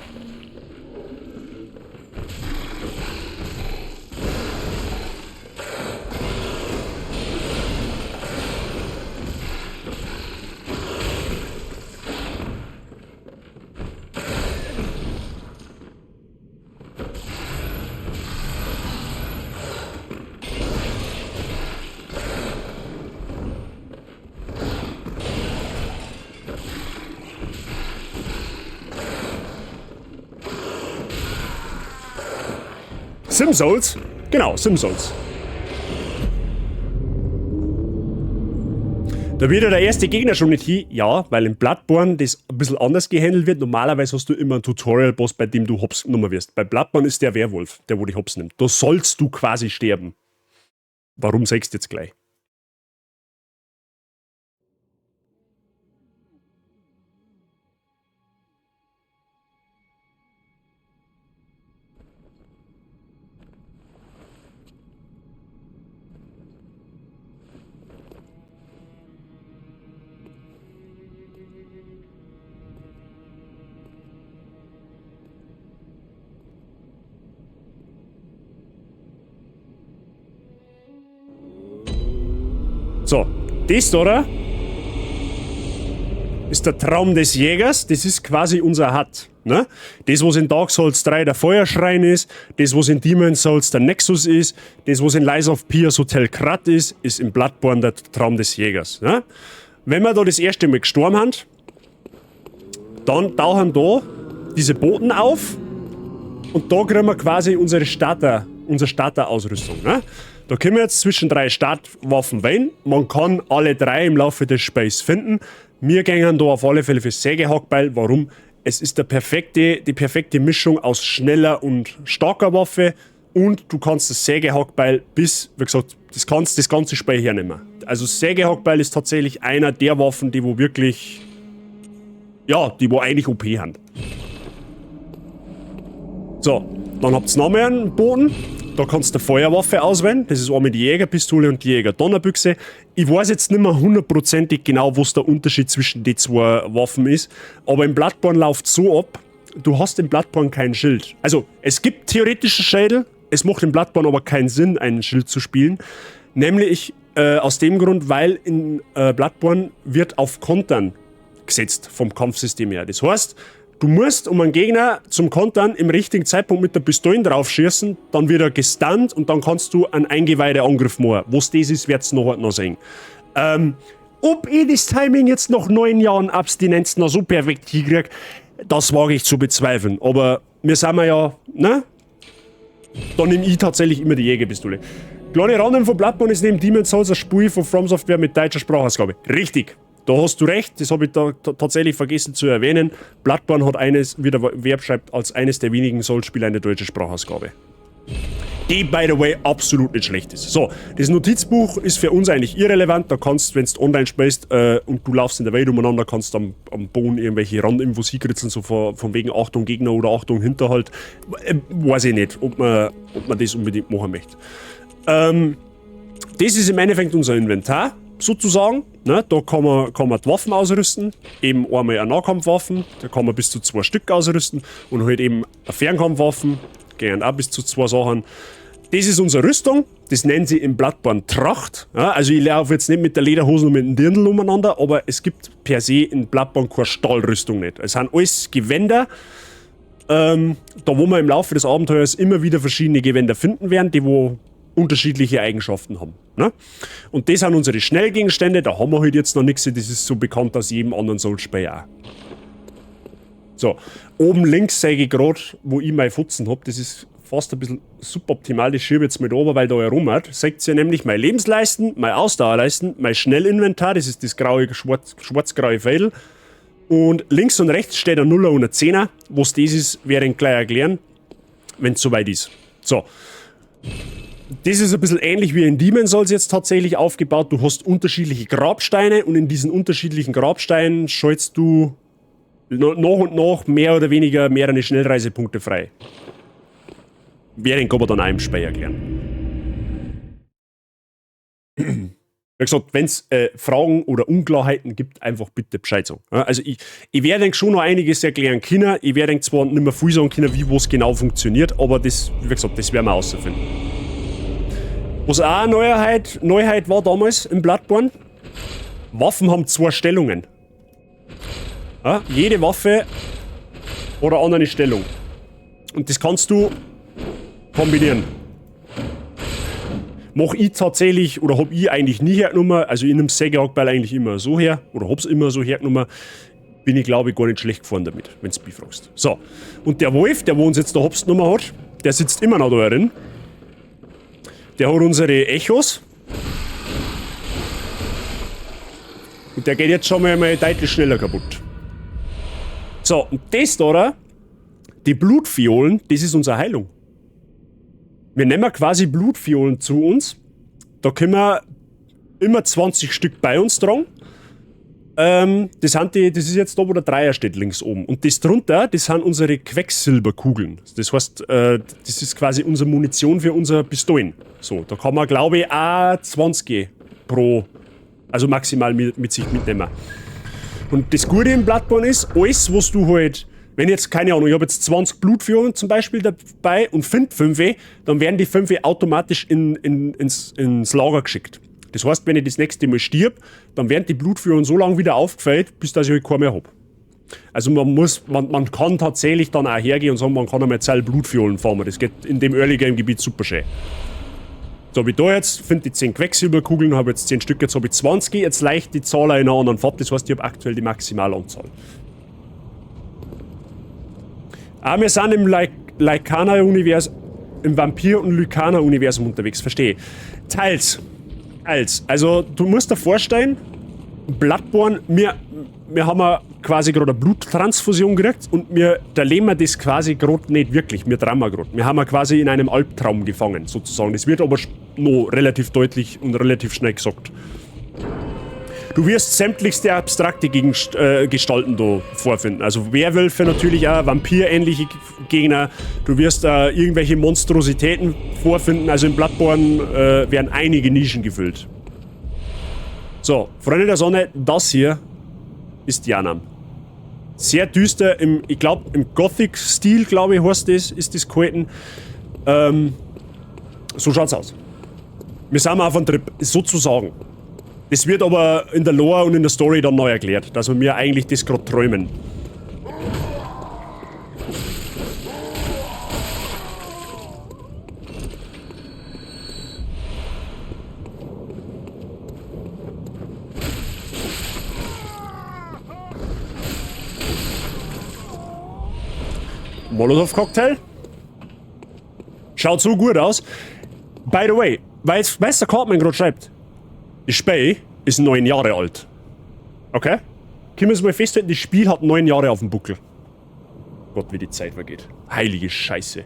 Sim-Souls? Genau, Sim-Souls. Da wird ja der erste Gegner schon nicht hin. Ja, weil in Bloodborne das ein bisschen anders gehandelt wird. Normalerweise hast du immer einen Tutorial-Boss, bei dem du hops genommen wirst. Bei Bloodborne ist der Werwolf, der wo dich hops nimmt. Da sollst du quasi sterben. Warum sagst du jetzt gleich? So, das da ist der Traum des Jägers, das ist quasi unser Hut. Ne? Das, was in Dark Souls 3 der Feuerschrein ist, das, was in Demon's Souls der Nexus ist, das, was in Lies of P das Hotel Krat ist in Bloodborne der Traum des Jägers. Ne? Wenn wir da das erste Mal gestorben haben, dann tauchen da diese Boten auf und da kriegen wir quasi unsere Starter-Ausrüstung. Ne? Da können wir jetzt zwischen 3 Startwaffen wählen. Man kann alle 3 im Laufe des Spiels finden. Wir gehen da auf alle Fälle für Sägehackbeil. Warum? Es ist die perfekte Mischung aus schneller und starker Waffe. Und du kannst das Sägehackbeil bis, wie gesagt, das ganze Spiel hernehmen. Also Sägehackbeil ist tatsächlich einer der Waffen, die wo wirklich, ja, die wo eigentlich OP haben. So, dann habt ihr noch mehr einen Boden. Da kannst du eine Feuerwaffe auswählen. Das ist einmal die Jägerpistole und die Jägerdonnerbüchse. Ich weiß jetzt nicht mehr hundertprozentig genau, was der Unterschied zwischen den 2 Waffen ist. Aber im Bloodborne läuft so ab, du hast im Bloodborne kein Schild. Also, es gibt theoretische Schädel. Es macht im Bloodborne aber keinen Sinn, einen Schild zu spielen. Nämlich aus dem Grund, weil in Bloodborne wird auf Kontern gesetzt vom Kampfsystem her. Das heißt, du musst, um einen Gegner zum Kontern im richtigen Zeitpunkt mit der Pistole drauf schießen, dann wird er gestunt und dann kannst du einen Eingeweide-Angriff machen. Was das ist, wird's noch sehen. Ob ich das Timing jetzt nach 9 Jahren Abstinenz noch so perfekt hinkriege, das wage ich zu bezweifeln. Aber wir sind ja, ne? Dann nehme ich tatsächlich immer die Jägerpistole. Kleine Random von Bloodborne ist neben Demon's Souls ein Spiel von From Software mit deutscher Sprachausgabe. Richtig. Da hast du recht, das habe ich da tatsächlich vergessen zu erwähnen. Bloodborne hat wie der Verb schreibt, als eines der wenigen Souls-Spiele eine deutsche Sprachausgabe. Die, by the way, absolut nicht schlecht ist. So, das Notizbuch ist für uns eigentlich irrelevant. Da kannst, wenn du online spielst und du laufst in der Welt umeinander, kannst du am Boden irgendwelche Randinfos hinkritzeln, so von wegen Achtung Gegner oder Achtung Hinterhalt. Weiß ich nicht, ob man das unbedingt machen möchte. Das ist im Endeffekt unser Inventar. Sozusagen, ne? Da kann man die Waffen ausrüsten, eben einmal eine Nahkampfwaffen, da kann man bis zu 2 Stück ausrüsten und halt eben eine Fernkampfwaffen, gehen auch bis zu 2 Sachen. Das ist unsere Rüstung, das nennen sie im Bloodborne Tracht. Ja, also ich laufe jetzt nicht mit der Lederhose und mit dem Dirndl umeinander, aber es gibt per se in Bloodborne keine Stahlrüstung nicht. Es sind alles Gewänder, da wo wir im Laufe des Abenteuers immer wieder verschiedene Gewänder finden werden, die wo unterschiedliche Eigenschaften haben. Ne? Und das sind unsere Schnellgegenstände, da haben wir halt jetzt noch nichts, das ist so bekannt aus jedem anderen Souls-Spiel auch. So, oben links sehe ich gerade, wo ich mein Futzen habe, das ist fast ein bisschen suboptimal, das schiebe ich jetzt mit oben, weil da herum hat. Seht ihr nämlich mein Lebensleisten, mein Ausdauerleisten, mein Schnellinventar, das ist das graue, schwarz-graue Fädel. Und links und rechts steht ein 0er und ein 10er. Was das ist, werde ich gleich erklären, wenn es soweit ist. So. Das ist ein bisschen ähnlich wie in Demon's Souls jetzt tatsächlich aufgebaut. Du hast unterschiedliche Grabsteine und in diesen unterschiedlichen Grabsteinen schaltest du nach und nach mehr oder weniger mehrere Schnellreisepunkte frei. Den kann man dann auch im Spiel erklären. Wie gesagt, wenn es Fragen oder Unklarheiten gibt, einfach bitte Bescheid sagen. Ja, also ich werde schon noch einiges erklären können. Ich werde zwar nicht mehr viel sagen können, wie was genau funktioniert, aber das, wie gesagt, das werden wir herausfinden. Was auch eine Neuheit war damals im Bloodborne, Waffen haben 2 Stellungen. Ja, jede Waffe oder andere Stellung. Und das kannst du kombinieren. Mach ich tatsächlich, oder hab ich eigentlich nie hergenommen, also ich nehme Sägehackbeil eigentlich immer so her, oder hab's immer so hergenommen, bin ich glaube ich gar nicht schlecht gefahren damit, wenn du mich fragst. So, und der Wolf, der wo uns jetzt da hops genommen hat, der sitzt immer noch da drin. Der hat unsere Echos. Und der geht jetzt schon mal deutlich schneller kaputt. So, und das da, die Blutviolen, das ist unsere Heilung. Wir nehmen quasi Blutviolen zu uns. Da können wir immer 20 Stück bei uns tragen. Das ist jetzt da, wo der Dreier steht, links oben. Und das drunter, das sind unsere Quecksilberkugeln. Das heißt, das ist quasi unsere Munition für unsere Pistolen. So, da kann man, glaube ich, auch 20 pro, also maximal mit sich mitnehmen. Und das Gute im Bloodborne ist, alles, was du halt, wenn jetzt, keine Ahnung, ich habe jetzt 20 Blutviolen zum Beispiel dabei und finde 5, dann werden die 5 automatisch ins Lager geschickt. Das heißt, wenn ich das nächste Mal stirb, dann werden die Blutviolen so lange wieder aufgefüllt, bis dass ich halt keine mehr habe. Also man kann tatsächlich dann auch hergehen und sagen, man kann einmal 2 Blutviolen farmen. Das geht in dem Early Game Gebiet super schön. So, habe ich da jetzt, finde ich 10 Quecksilberkugeln, habe jetzt 10 Stück, jetzt habe ich 20, jetzt leicht die Zahl in einer anderen Farbe, das heißt, ich habe aktuell die Maximalanzahl. Aber wir sind im Lycana-Universum, im Vampir- und Lycana-Universum unterwegs, verstehe. Teils. Also, du musst dir vorstellen, Bloodborne, wir haben quasi gerade eine Bluttransfusion gekriegt und da leben wir das quasi gerade nicht wirklich, wir trauen gerade. Wir haben quasi in einem Albtraum gefangen, sozusagen. Das wird aber noch relativ deutlich und relativ schnell gesagt. Du wirst sämtlichste abstrakte Gestalten da vorfinden. Also Werwölfe natürlich auch, vampirähnliche Gegner. Du wirst irgendwelche Monstrositäten vorfinden. Also in Bloodborne werden einige Nischen gefüllt. So, Freunde der Sonne, das hier ist Yharnam. Sehr düster, ich glaube im Gothic-Stil, glaube ich, heißt das, ist das gehalten. So schaut's aus. Wir sind auf einem Trip, sozusagen. Das wird aber in der Lore und in der Story dann neu erklärt, dass wir eigentlich das gerade träumen. Molotov-Cocktail? Schaut so gut aus. By the way, weißt du, der Cartman gerade schreibt? Das Spiel ist 9 Jahre alt. Okay? Können wir es mal festhalten, das Spiel hat 9 Jahre auf dem Buckel. Gott, wie die Zeit vergeht. Heilige Scheiße.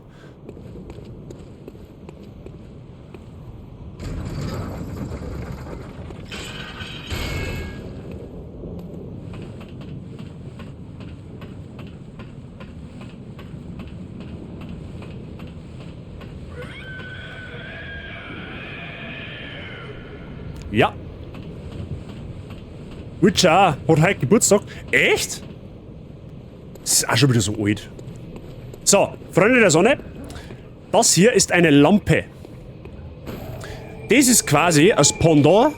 Ja. Witcher hat heute Geburtstag. Echt? Das ist auch schon wieder so alt. So, Freunde der Sonne. Das hier ist eine Lampe. Das ist quasi als Pendant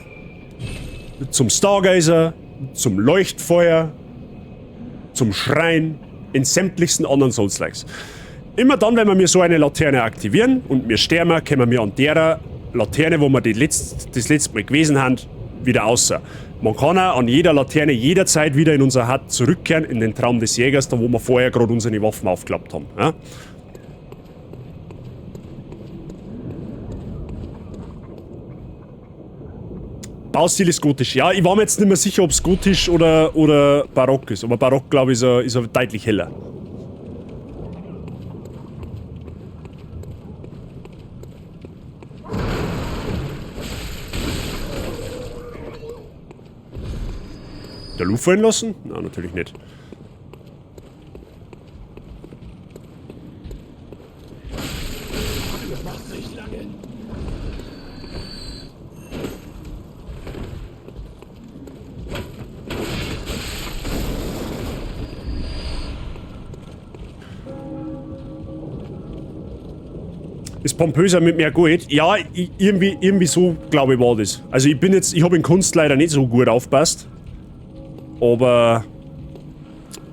zum Stargazer, zum Leuchtfeuer, zum Schrein, in sämtlichsten anderen Souls-Likes. Immer dann, wenn wir so eine Laterne aktivieren und wir sterben, können wir an derer Laterne, wo wir das letzte Mal gewesen haben, wieder außer. Man kann auch an jeder Laterne jederzeit wieder in unser Hut zurückkehren, in den Traum des Jägers, da wo wir vorher gerade unsere Waffen aufgeklappt haben. Ja? Baustil ist gotisch. Ja, ich war mir jetzt nicht mehr sicher, ob es gotisch oder barock ist. Aber barock, glaube ich, ist er deutlich heller. Der Luft fallen lassen? Nein, natürlich nicht. Ist pompöser mit mehr Gold? Ja, irgendwie so, glaube ich, war das. Also ich habe in Kunst leider nicht so gut aufgepasst. Aber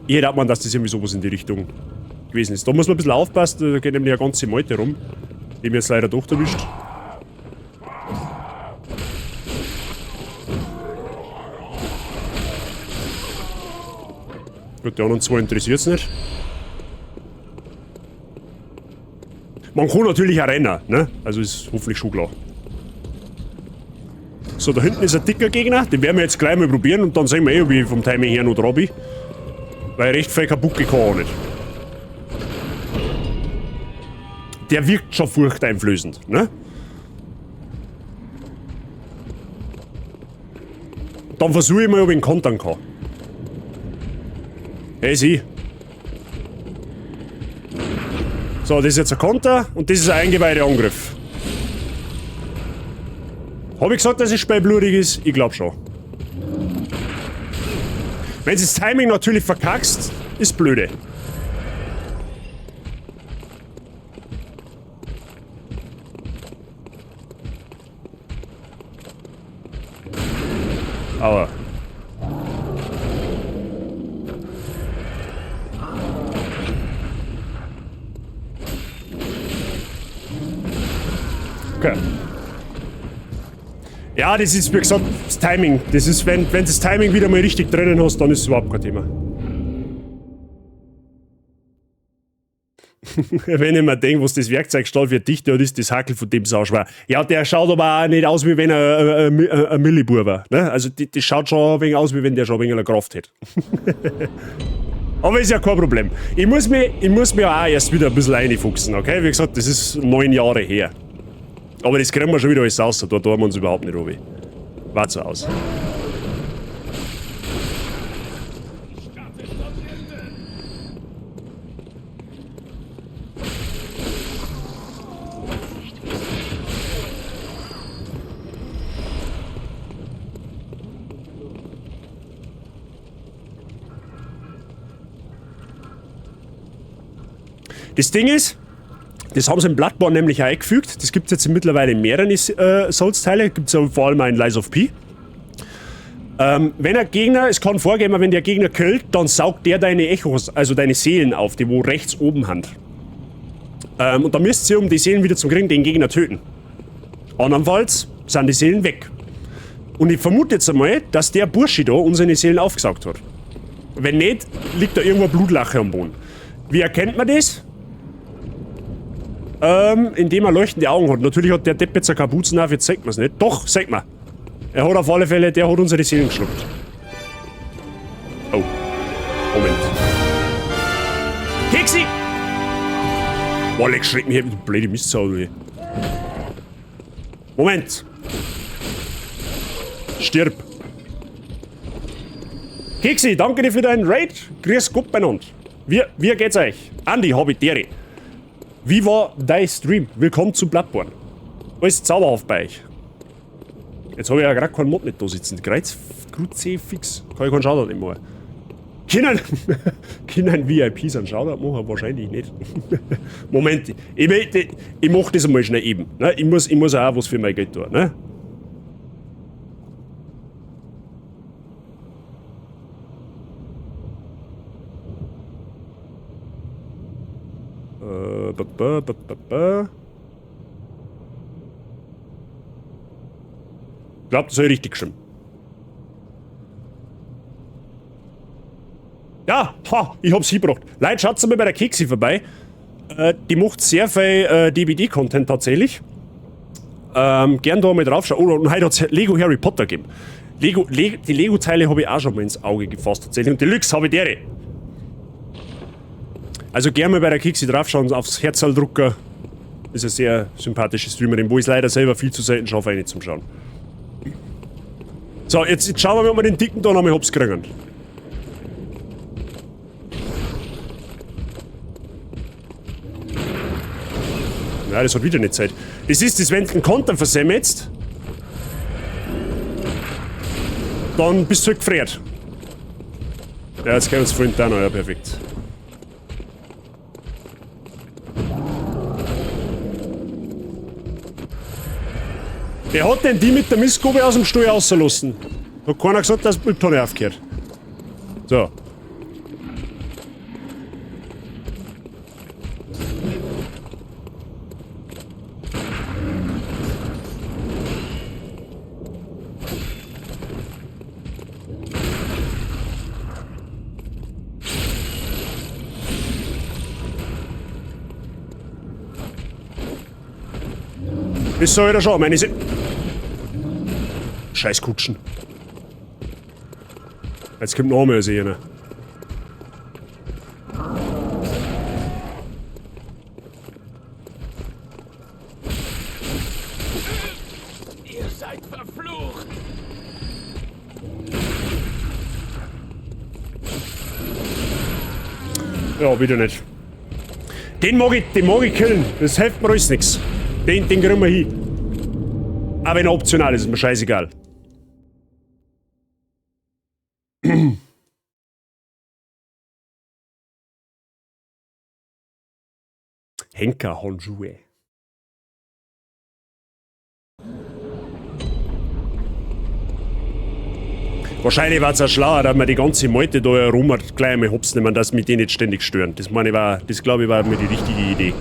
ich hätte auch gemeint, dass das irgendwie sowas in die Richtung gewesen ist. Da muss man ein bisschen aufpassen, da geht nämlich eine ganze Meute rum. Die mir jetzt leider doch erwischt. Gut, die anderen zwei interessiert es nicht. Man kann natürlich auch rennen, ne? Also ist hoffentlich schon klar. So, da hinten ist ein dicker Gegner. Den werden wir jetzt gleich mal probieren und dann sehen wir ob ich vom Timing her noch dran bin. Weil recht viel kaputt kann auch nicht. Der wirkt schon furchteinflößend, ne? Dann versuche ich mal, ob ich ihn kontern kann. Hey, sie. So, das ist jetzt ein Konter und das ist ein eingeweihter Angriff. Habe ich gesagt, dass es speilblutig ist? Ich glaube schon. Wenn du das Timing natürlich verkackst, ist blöde. Aua. Okay. Ja, das ist, wie gesagt, das Timing. Das ist, wenn du das Timing wieder mal richtig drinnen hast, dann ist es überhaupt kein Thema. Wenn ich mir denke, was das Werkzeugstahl für dicht hat, ist das Hackel von dem sauschwer. Ja, der schaut aber auch nicht aus, wie wenn er ein Millibur war. Ne? Also, das schaut schon ein wenig aus, wie wenn der schon ein wenig eine Kraft hätte. Aber ist ja kein Problem. Ich muss mich auch erst wieder ein bisschen reinfuchsen, okay? Wie gesagt, das ist 9 Jahre her. Aber das kriegen wir schon wieder alles raus, da tun wir uns überhaupt nicht runter. Wart so aus. Das Ding ist, das haben sie in Bloodborne nämlich auch eingefügt. Das gibt es jetzt mittlerweile in mehreren Souls-Teile. Gibt es vor allem auch in Lies of P. Wenn ein Gegner, es kann vorgehen, wenn der Gegner killt, dann saugt der deine Echos, also deine Seelen auf, die wo rechts oben haben. Und dann müsst ihr, um die Seelen wieder zu kriegen, den Gegner töten. Andernfalls sind die Seelen weg. Und ich vermute jetzt einmal, dass der Bursche da unsere Seelen aufgesaugt hat. Wenn nicht, liegt da irgendwo Blutlache am Boden. Wie erkennt man das? Indem er leuchtende Augen hat. Natürlich hat der Depp jetzt eine Kapuzen auf, jetzt sagt man es nicht. Doch, sagt man. Er hat auf alle Fälle, der hat unsere Seelen geschluckt. Oh. Moment. Keksi! Boah, leck, schreck mich, du blöde Mistsau, du. Moment. Stirb. Keksi, danke dir für deinen Raid. Grüß Gott beieinander. Wie geht's euch? Andi, Habitäre. Wie war dein Stream? Willkommen zu Bloodborne. Alles zauberhaft bei euch. Jetzt habe ich ja gerade keinen Mod nicht da sitzen. Kreuz, C fix. Kann ich keinen Shoutout nicht machen. Können VIPs einen Shoutout machen? Wahrscheinlich nicht. Moment, ich mach das einmal schnell eben. Ne? Ich muss auch was für mein Geld tun. Ne? Ich glaube, das habe ich richtig geschrieben. Ja, ich hab's hingebracht. Leute, schaut mal bei der Keksi vorbei. Die macht sehr viel DBD-Content tatsächlich. Gern da mal draufschauen. Oh, und heute hat's Lego Harry Potter gegeben. Die Lego-Teile habe ich auch schon mal ins Auge gefasst tatsächlich. Und Deluxe habe ich dere. Also gerne mal bei der Kixi draufschauen, aufs Herzl drucken. Ist eine sehr sympathische Streamerin, wo ich leider selber viel zu selten schaffe, eine zum Schauen. So, jetzt schauen wir mal, ob wir den Dicken da nochmal hops kriegen. Ja, das hat wieder nicht Zeit. Das ist das, wenn du einen Konter versemmelst, dann bist du halt gefriert. Ja, jetzt können wir uns vorhin da noch, ja, perfekt. Wer hat denn die mit der Mistgabel aus dem Stall rausgelassen? Hat keiner gesagt, dass die Mülltonne aufgehört. So. Das soll ich da schon, meine Scheiß Kutschen. Jetzt kommt noch mehr als einer. Ihr seid verflucht! Ja, wieder nicht. Den mag ich killen. Das hilft mir alles nichts. Den kriegen wir hin. Aber wenn er optional ist, ist mir scheißegal. Henkerhandschuhe. Wahrscheinlich war es auch schlauer, dass man die ganze Meute da herum gleich einmal hops nehmen, dass mich die nicht ständig stören. Das meine ich das glaube ich war mir die richtige Idee.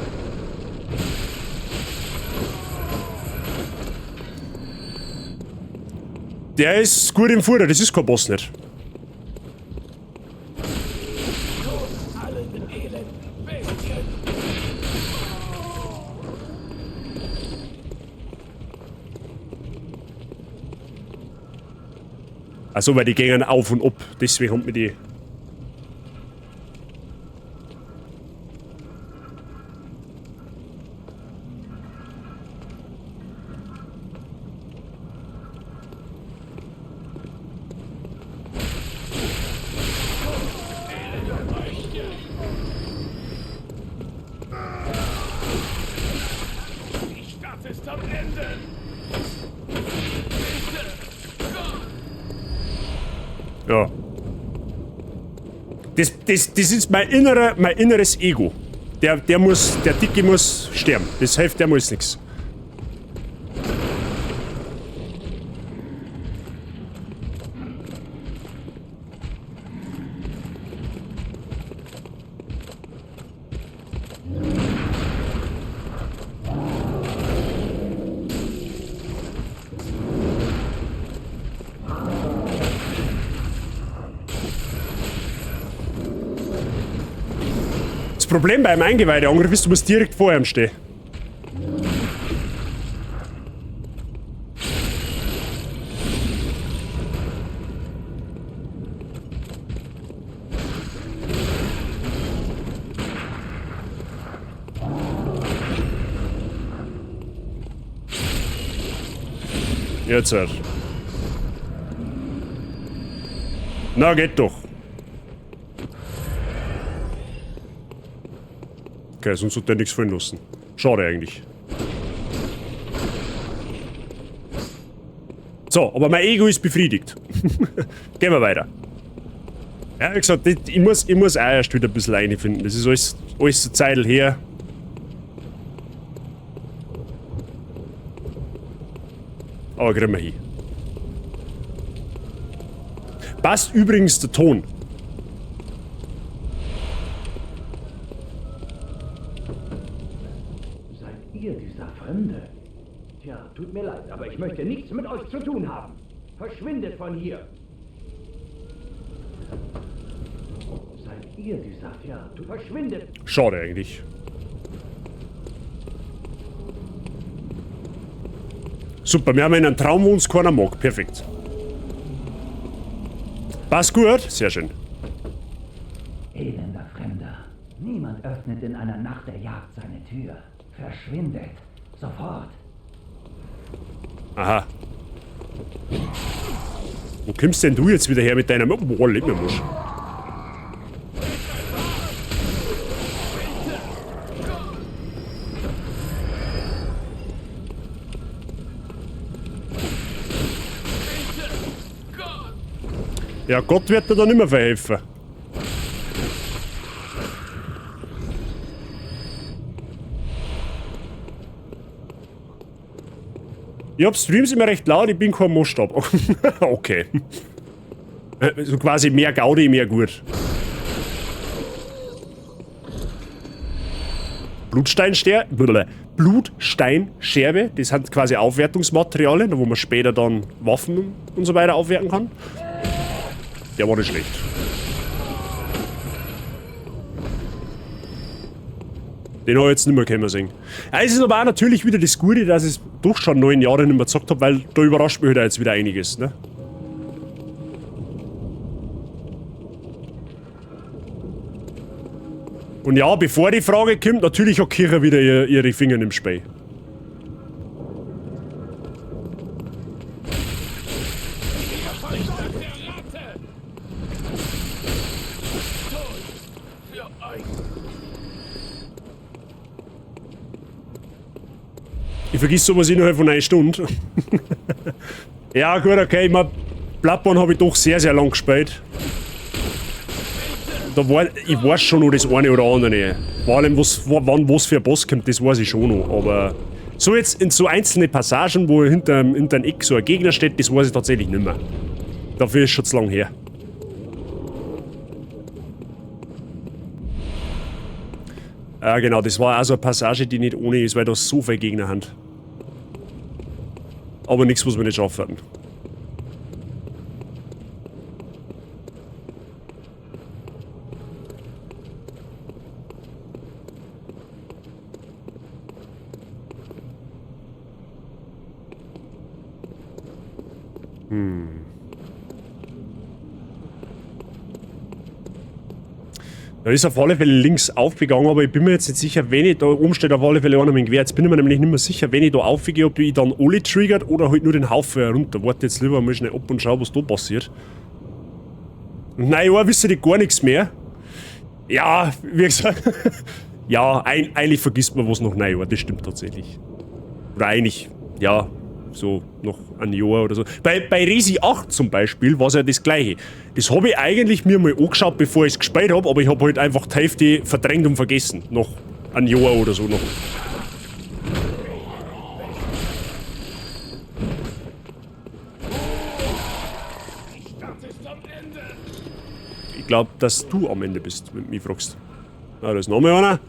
Der ist gut im Futter, das ist kein Boss nicht. Also, weil die gehen auf und ab, deswegen haben wir die. Ja. Das ist mein inneres Ego. Der Dicke muss sterben. Das hilft der muss nichts. Das Problem beim Eingeweideangriff ist, du musst direkt vor ihm stehen. Jetzt halt. Na, geht doch. Okay, sonst hat der nichts fallen lassen. Schade eigentlich. So, aber mein Ego ist befriedigt. Gehen wir weiter. Ja, wie gesagt, ich muss auch erst wieder ein bisschen reinfinden. Das ist alles so Zeitl her. Aber kriegen wir hin. Passt übrigens der Ton. Ihr, dieser Fremde? Tja, tut mir leid, aber ich möchte nichts mit euch zu tun haben. Verschwindet von hier! Seid ihr dieser? Ja, du verschwindet! Schade eigentlich. Super, wir haben einen Traum, wo uns keiner mag. Perfekt. Passt gut? Sehr schön. Elender Fremder. Niemand öffnet in einer Nacht der Jagd seine Tür. Verschwindet. Sofort. Aha. Wo kommst denn du jetzt wieder her mit deinem... Boah, leg mir Musch. Ja, Gott wird dir da nicht mehr verhelfen. Ich hab Streams immer recht laut, ich bin kein Maßstab. Okay. So quasi mehr Gaudi, mehr gut. Blutsteinscherbe, das sind quasi Aufwertungsmaterialien, wo man später dann Waffen und so weiter aufwerten kann. Der war nicht schlecht. Den habe ich jetzt nicht mehr können sehen. Ja, es ist aber auch natürlich wieder das Gute, dass ich es doch schon 9 Jahre nicht mehr gezockt habe, weil da überrascht mich halt jetzt wieder einiges, ne? Und ja, bevor die Frage kommt, natürlich hat Kirche wieder ihre Finger im Spiel. Ich vergiss sowas innerhalb von 1 Stunde. Ja gut, okay, ich mein, Bloodborne habe ich doch sehr, sehr lang gespielt. Ich weiß schon noch das eine oder andere. Vor allem, wann was für ein Boss kommt, das weiß ich schon noch. Aber so jetzt in so einzelne Passagen, wo hinter einem Eck so ein Gegner steht, das weiß ich tatsächlich nicht mehr. Dafür ist schon zu lang her. Ja genau, das war auch so eine Passage, die nicht ohne ist, weil da so viele Gegner haben. Aber nichts, was wir nicht schaffen werden. Da ist auf alle Fälle links aufgegangen, aber ich bin mir jetzt nicht sicher, wenn ich da oben steht auf alle Fälle einer mit dem Gewehr. Jetzt bin ich mir nämlich nicht mehr sicher, wenn ich da aufgehe, ob ich dann alle triggert oder halt nur den Haufen herunter. Warte jetzt lieber mal schnell ab und schau, was da passiert. Nein, ja, wisst ihr gar nichts mehr. Ja, wie gesagt. Ja, eigentlich vergisst man was noch neu war, das stimmt tatsächlich. Oder eigentlich, ja, so noch ein Jahr oder so. Bei Resi 8 zum Beispiel war es ja das gleiche. Das habe ich eigentlich mir mal angeschaut, bevor ich es gespielt habe, aber ich habe halt einfach die Hälfte verdrängt und vergessen. Noch ein Jahr oder so noch. Ich glaube, dass du am Ende bist, wenn du mich fragst. Ah, da ist noch mal einer.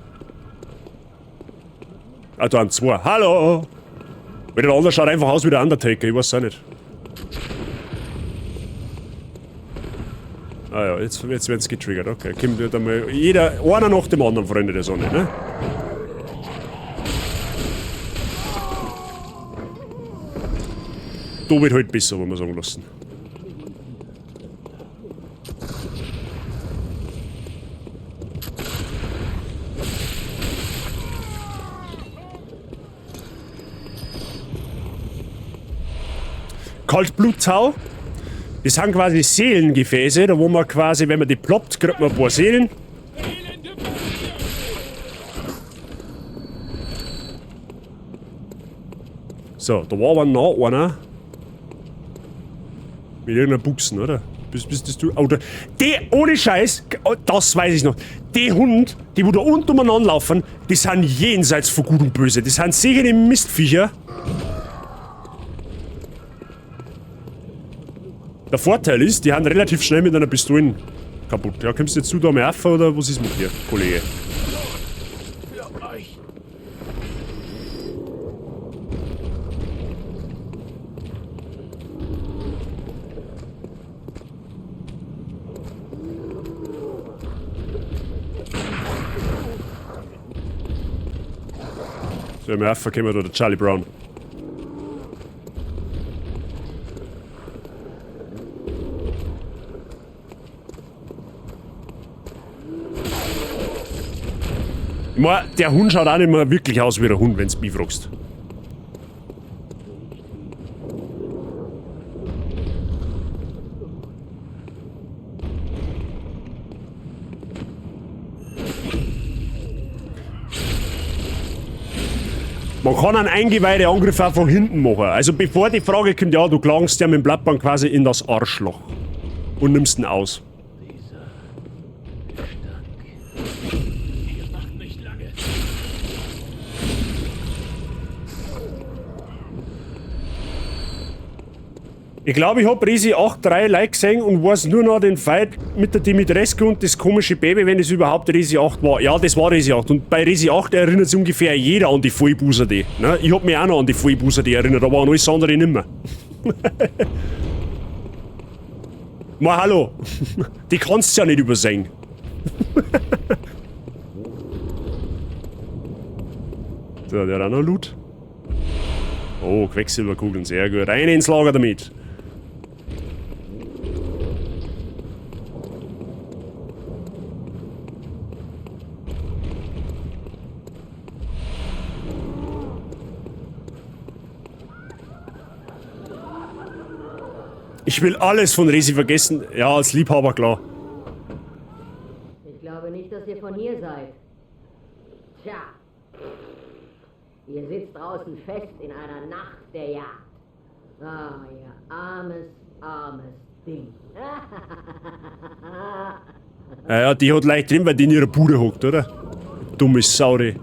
Ah, da haben 2. Hallo! Weil der andere schaut einfach aus wie der Undertaker, ich weiß auch nicht. Ah ja, jetzt werden sie getriggert, okay. Kommt wieder mal einer nach dem anderen, Freunde der Sonne, ne? Da wird halt besser, wenn wir sagen lassen. Kaltbluttau. Das sind quasi Seelengefäße, da wo man quasi, wenn man die ploppt, kriegt man ein paar Seelen. So, da war aber noch einer. Mit irgendeiner Buchsen, oder? Bist das du? Oh, ohne Scheiß, das weiß ich noch. Die Hunde, die wo da unten umeinander laufen, die sind jenseits von Gut und Böse. Das sind sicher die Mistviecher. Der Vorteil ist, die haben relativ schnell mit einer Pistole kaputt. Ja, kommst du jetzt zu da am Erfer oder was ist mit dir, Kollege? So, am Erfer kommen wir da, der Charlie Brown. Ich mein, der Hund schaut auch nicht mehr wirklich aus wie der Hund, wenn du mich fragst. Man kann einen Eingeweideangriff auch von hinten machen. Also bevor die Frage kommt, ja, du klangst ja mit dem Blattband quasi in das Arschloch. Und nimmst ihn aus. Ihr macht nicht lange. Ich glaube, ich habe Resi 8.3 Like gesehen und weiß nur noch den Fight mit der Dimitrescu und das komische Baby, wenn es überhaupt Resi 8 war. Ja, das war Resi 8. Und bei Resi 8 erinnert sich ungefähr jeder an die Vollbuser-D. Ne? Ich habe mich auch noch an die Vollbuser-D erinnert, aber an alles andere nicht mehr. Mal hallo. Die kannst du ja nicht übersehen. So, der hat auch noch Loot. Oh, Quecksilberkugeln, sehr gut. Rein ins Lager damit. Ich will alles von Resi vergessen. Ja, als Liebhaber, klar. Ich glaube nicht, dass ihr von hier seid. Tja. Ihr sitzt draußen fest in einer Nacht der Jagd. Ah, ihr armes, armes Ding. Ja, die hat leicht drin, weil die in ihrer Bude hockt, oder? Dummes Saure.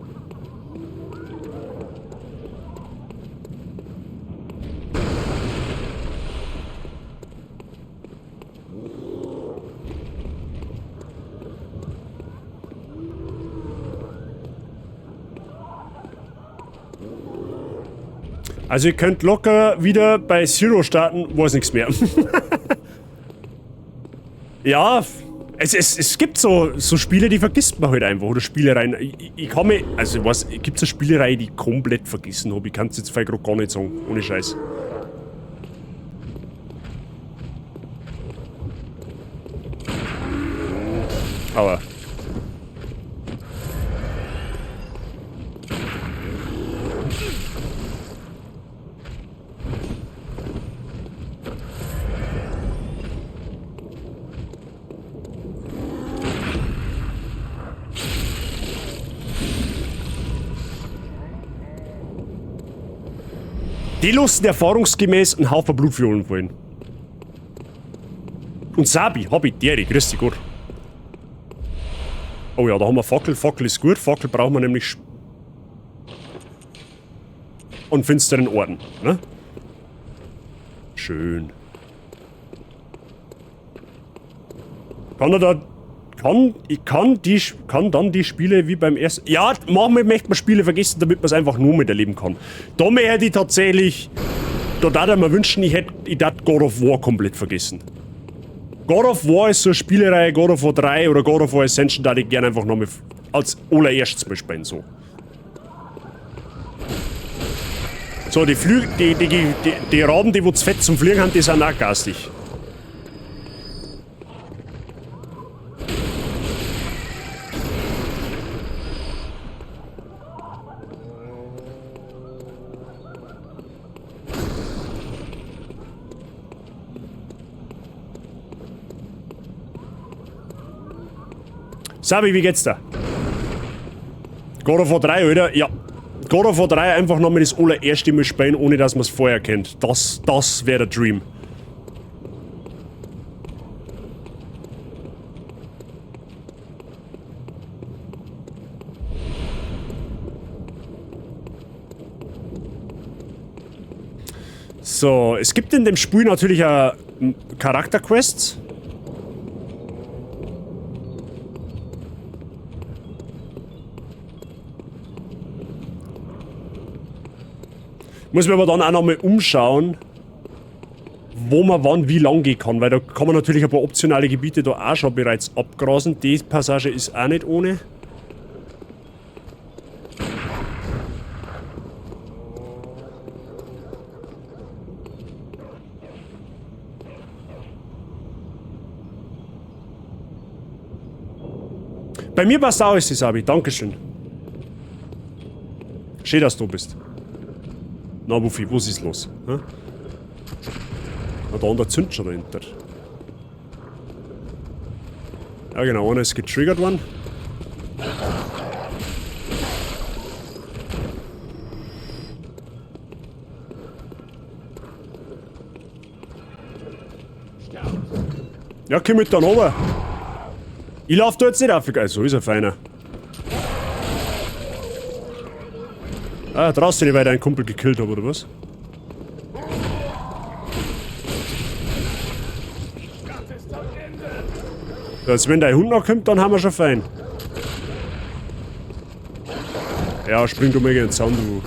Also ihr könnt locker wieder bei Zero starten, weiß nichts mehr. Ja, es gibt so Spiele, die vergisst man halt einfach, oder Spielereien. Ich kann mir, also was, gibt es eine Spielerei, die ich komplett vergessen habe? Ich kann es jetzt vielleicht gerade gar nicht sagen, ohne Scheiß. Aber... Die lassen erfahrungsgemäß einen Haufen Blutviolen fallen. Und Sabi, hab ich, Deri, grüß dich gut. Oh ja, da haben wir Fackel. Fackel ist gut. Fackel brauchen wir nämlich. Und finsteren Orden, ne? Schön. Kann er da. Kann dann die Spiele wie beim ersten. Ja, manchmal möchte man Spiele vergessen, damit man es einfach nur miterleben kann. Da hätte ich tatsächlich. Da würde ich mir wünschen, ich hätte God of War komplett vergessen. God of War ist so eine Spielereihe, God of War 3 oder God of War Ascension, da ich gerne einfach noch mal als allererstes mal spielen, so. So, die Raben, die wo zu fett zum Fliegen haben, die sind auch garstig. Sabi, wie geht's da? God of War 3, oder? Ja. God of War 3 einfach nochmal das allererste Mal spielen, ohne dass man es vorher kennt. Das wäre der Dream. So, es gibt in dem Spiel natürlich auch Charakterquests. Muss mir aber dann auch nochmal umschauen, wo man wann wie lang gehen kann, weil da kann man natürlich ein paar optionale Gebiete da auch schon bereits abgrasen. Die Passage ist auch nicht ohne. Bei mir passt auch, Sabi. Dankeschön. Schön, dass du bist. Na, Wuffi, was ist los? Hm? Na, da der zündet schon dahinter. Ja, genau, einer ist getriggert worden. Ja, komm mit dann runter. Ich lauf da jetzt nicht auf. So ist er feiner. Ah, draußen nicht, weil ich deinen Kumpel gekillt habe, oder was? Also wenn dein Hund noch kommt, dann haben wir schon fein. Ja, spring du mal in den Zaun, du.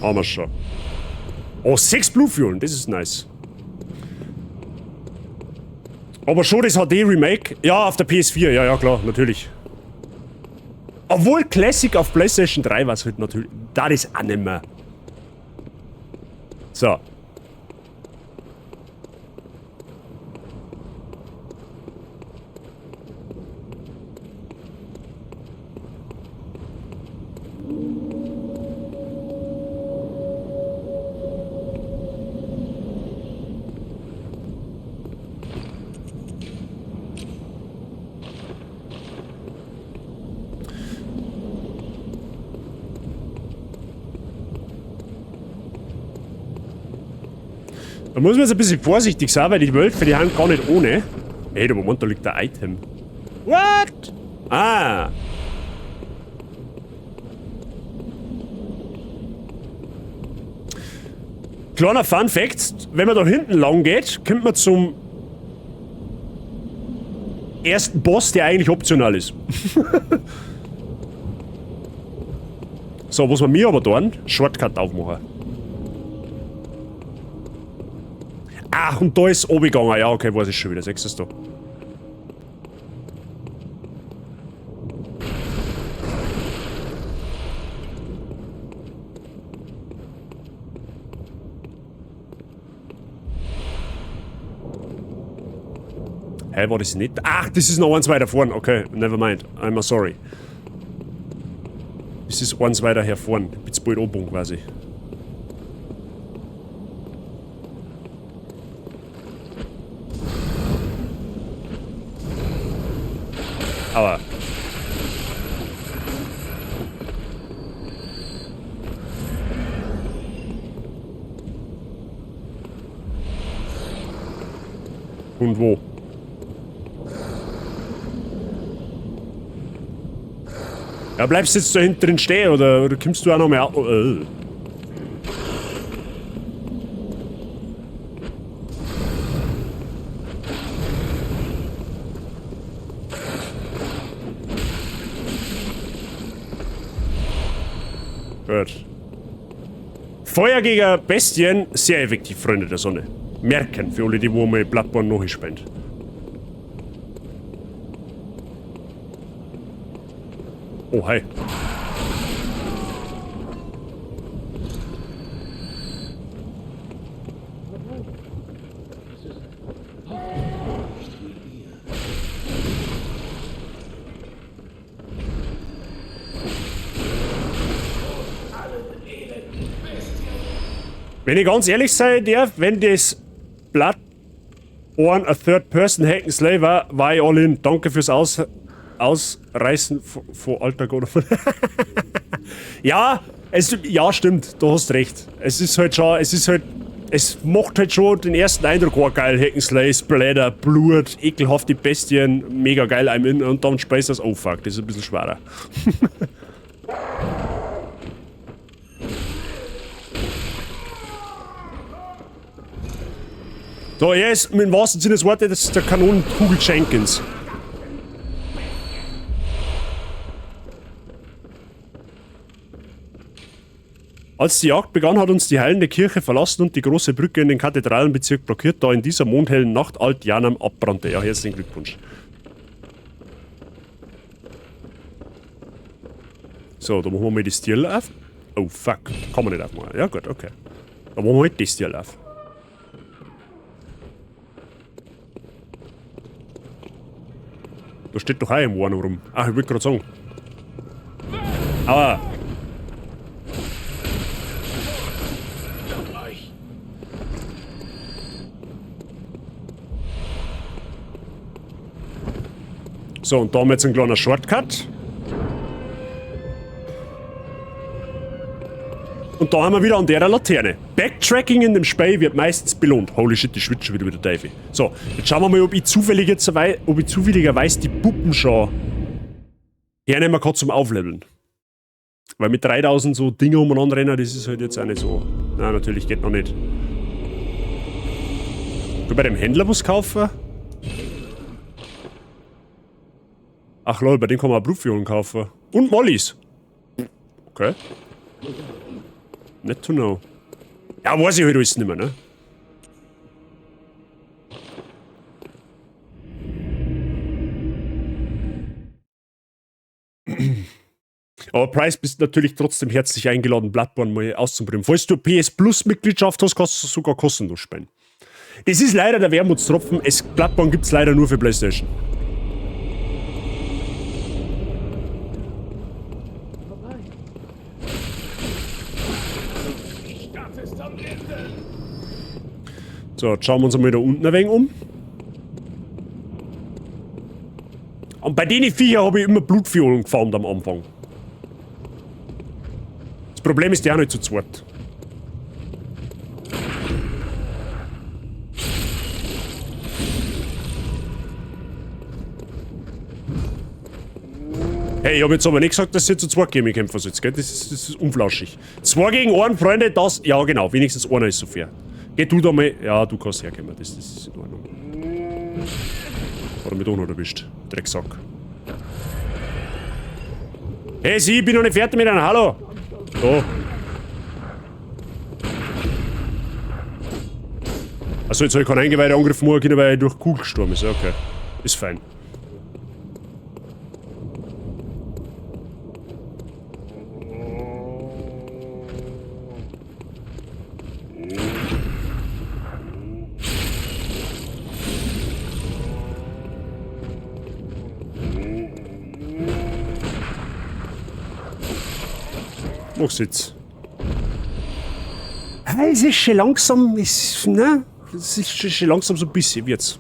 Haben wir schon. Oh, 6 Blue Fuel, das ist nice. Aber schon das HD-Remake? Ja, auf der PS4, ja klar, natürlich. Obwohl Classic auf PlayStation 3 war es halt natürlich. Da ist auch nicht mehr. So. Da muss man jetzt ein bisschen vorsichtig sein, weil die Wölfe, die haben gar nicht ohne. Ey, der Moment, da liegt ein Item. What? Ah. Kleiner Fun Fact, wenn man da hinten lang geht, kommt man zum ersten Boss, der eigentlich optional ist. So, was wir mir aber tun, Shortcut aufmachen. Ah, und da ist oben gegangen. Ja, okay, weiß ich schon wieder. Sechstes da. Hä, war das nicht? Ach, das ist noch eins weiter vorn. Okay, never mind. I'm sorry. Das ist eins weiter her vorn. Ich bin jetzt bald oben quasi. Aber. Und wo? Ja, bleibst du jetzt da hinten drin stehen oder kommst du auch noch mehr? Gut. Feuer gegen Bestien, sehr effektiv, Freunde der Sonne. Merken für alle, die wo mal Bloodborne noch spielen. Oh, hi. Wenn ich ganz ehrlich sein darf, wenn das Bloodborne a Third-Person Hack-and-Slay war ich all in. Danke fürs Ausreißen von alter Gott. Ja, ja, stimmt, du hast recht. Es ist halt schon, es macht halt schon den ersten Eindruck, oh geil, Hack-and-Slay, Splatter, Blut, ekelhafte Bestien, mega geil I'm in und dann späßt das, oh fuck, das ist ein bisschen schwerer. So, er ist mit dem wahrsten Sinne des Wortes, das ist der Kanonenkugel Jenkins. Als die Jagd begann, hat uns die heilende Kirche verlassen und die große Brücke in den Kathedralenbezirk blockiert, da in dieser mondhellen Nacht Alt-Janam abbrannte. Ja, herzlichen Glückwunsch. So, da machen wir mal die Stirl auf. Oh, fuck. Kann man nicht aufmachen. Ja, gut, okay. Da machen wir halt die Stirl auf. Da steht doch auch im Warner rum. Ach, ich wollte gerade sagen. Aber. So, und da haben wir jetzt einen kleinen Shortcut. Und da haben wir wieder an der Laterne. Backtracking in dem Spiel wird meistens belohnt. Holy shit, die schwitzt schon wieder Teufel. So, jetzt schauen wir mal, ob ich zufälligerweise die Puppen schon hernehmen kann zum Aufleveln. Weil mit 3000 so Dinge umeinander rennen, das ist halt jetzt auch nicht so. Nein, natürlich geht noch nicht. Kann ich bei dem Händler was kaufen? Ach lol, bei dem kann man auch Blutfiolen kaufen. Und Mollys. Okay. Net to know. Ja, weiß ich halt alles nicht mehr, ne? Aber Price, bist natürlich trotzdem herzlich eingeladen, Bloodborne mal auszuprobieren. Falls du PS Plus Mitgliedschaft hast, kannst du sogar kostenlos spielen. Das ist leider der Wermutstropfen. Bloodborne gibt es leider nur für PlayStation. So, jetzt schauen wir uns einmal da unten ein wenig um. Und bei den Viecher habe ich immer Blutviolen gefarmt am Anfang. Das Problem ist, die auch nicht zu zweit. Hey, ich habe jetzt aber nicht gesagt, dass ihr zu zweit gegen mich kämpfen sollt, gell? Das ist unflauschig. 2 gegen 1, Freunde, das... Ja, genau, wenigstens einer ist so fair. Geh du da mal... Ja, du kannst herkommen, das ist in Ordnung. Oder mit unten bist, Drecksack. Hey, Sie, ich bin noch nicht fertig mit einem Hallo. So. Achso, jetzt habe ich keinen eingeweihten Angriff machen können, weil ich durch Kugel gestorben ist. Okay, ist fein. Mach's jetzt. Es ist schon langsam, ne? Es ist schon langsam so ein bisschen, wird's.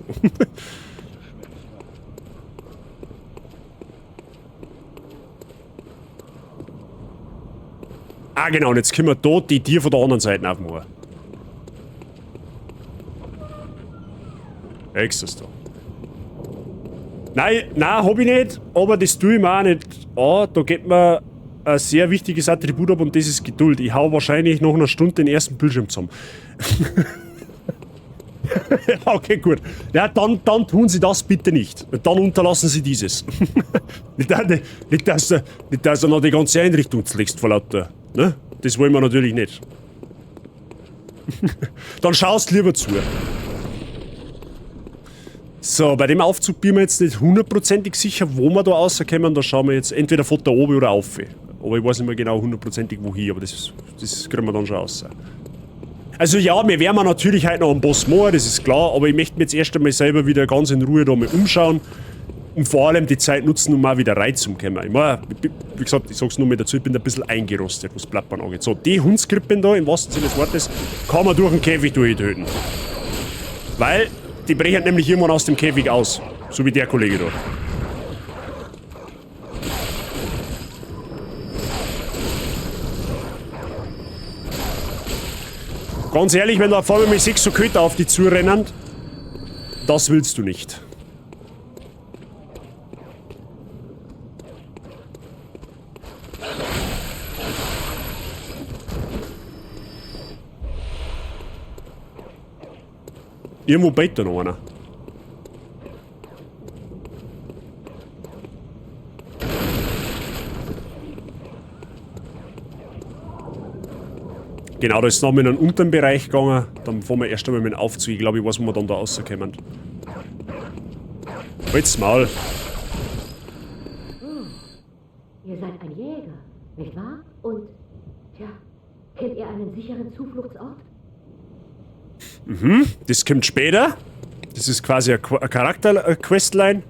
Ah genau, und jetzt können wir dort die Tiere von der anderen Seite aufmachen. Extras da. Nein, hab ich nicht, aber das tue ich mir auch nicht an. Da geht mir ein sehr wichtiges Attribut ab und das ist Geduld. Ich hau wahrscheinlich nach einer Stunde den ersten Bildschirm zusammen. Okay, gut. Ja, dann tun Sie das bitte nicht. Dann unterlassen Sie dieses. nicht, dass du noch die ganze Einrichtung zerlegst vor lauter. Ne? Das wollen wir natürlich nicht. Dann schaust lieber zu. So, bei dem Aufzug bin ich mir jetzt nicht hundertprozentig sicher, wo wir da rauskommen. Da schauen wir jetzt entweder von da oben oder auf. Aber ich weiß nicht mehr genau hundertprozentig wohin, aber das kriegen wir dann schon raus. Also ja, wir werden natürlich heute noch einen Boss machen, das ist klar, aber ich möchte mir jetzt erst einmal selber wieder ganz in Ruhe da mal umschauen und vor allem die Zeit nutzen, um mal wieder reinzukommen. Ich meine, wie gesagt, ich sag's nur mal dazu, ich bin ein bisschen eingerostet, was Bloodborne angeht. So, die Hundskrippen da, im wahrsten Sinne des Wortes, kann man durch den Käfig durchtöten. Weil, die brechen nämlich irgendwann aus dem Käfig aus. So wie der Kollege da. Ganz ehrlich, wenn du auf einmal mit 6 so Köter auf die zurennen, das willst du nicht. Irgendwo beitet da noch einer. Genau, da ist es noch in einen unteren Bereich gegangen. Dann fahren wir erst einmal mit dem Aufzug. Ich glaube, ich weiß, wo wir dann da rauskommen. Halt's Maul. Ihr seid ein Jäger, nicht wahr? Und, tja, kennt ihr einen sicheren Zufluchtsort? Mhm, das kommt später. Das ist quasi eine Charakter-Questline.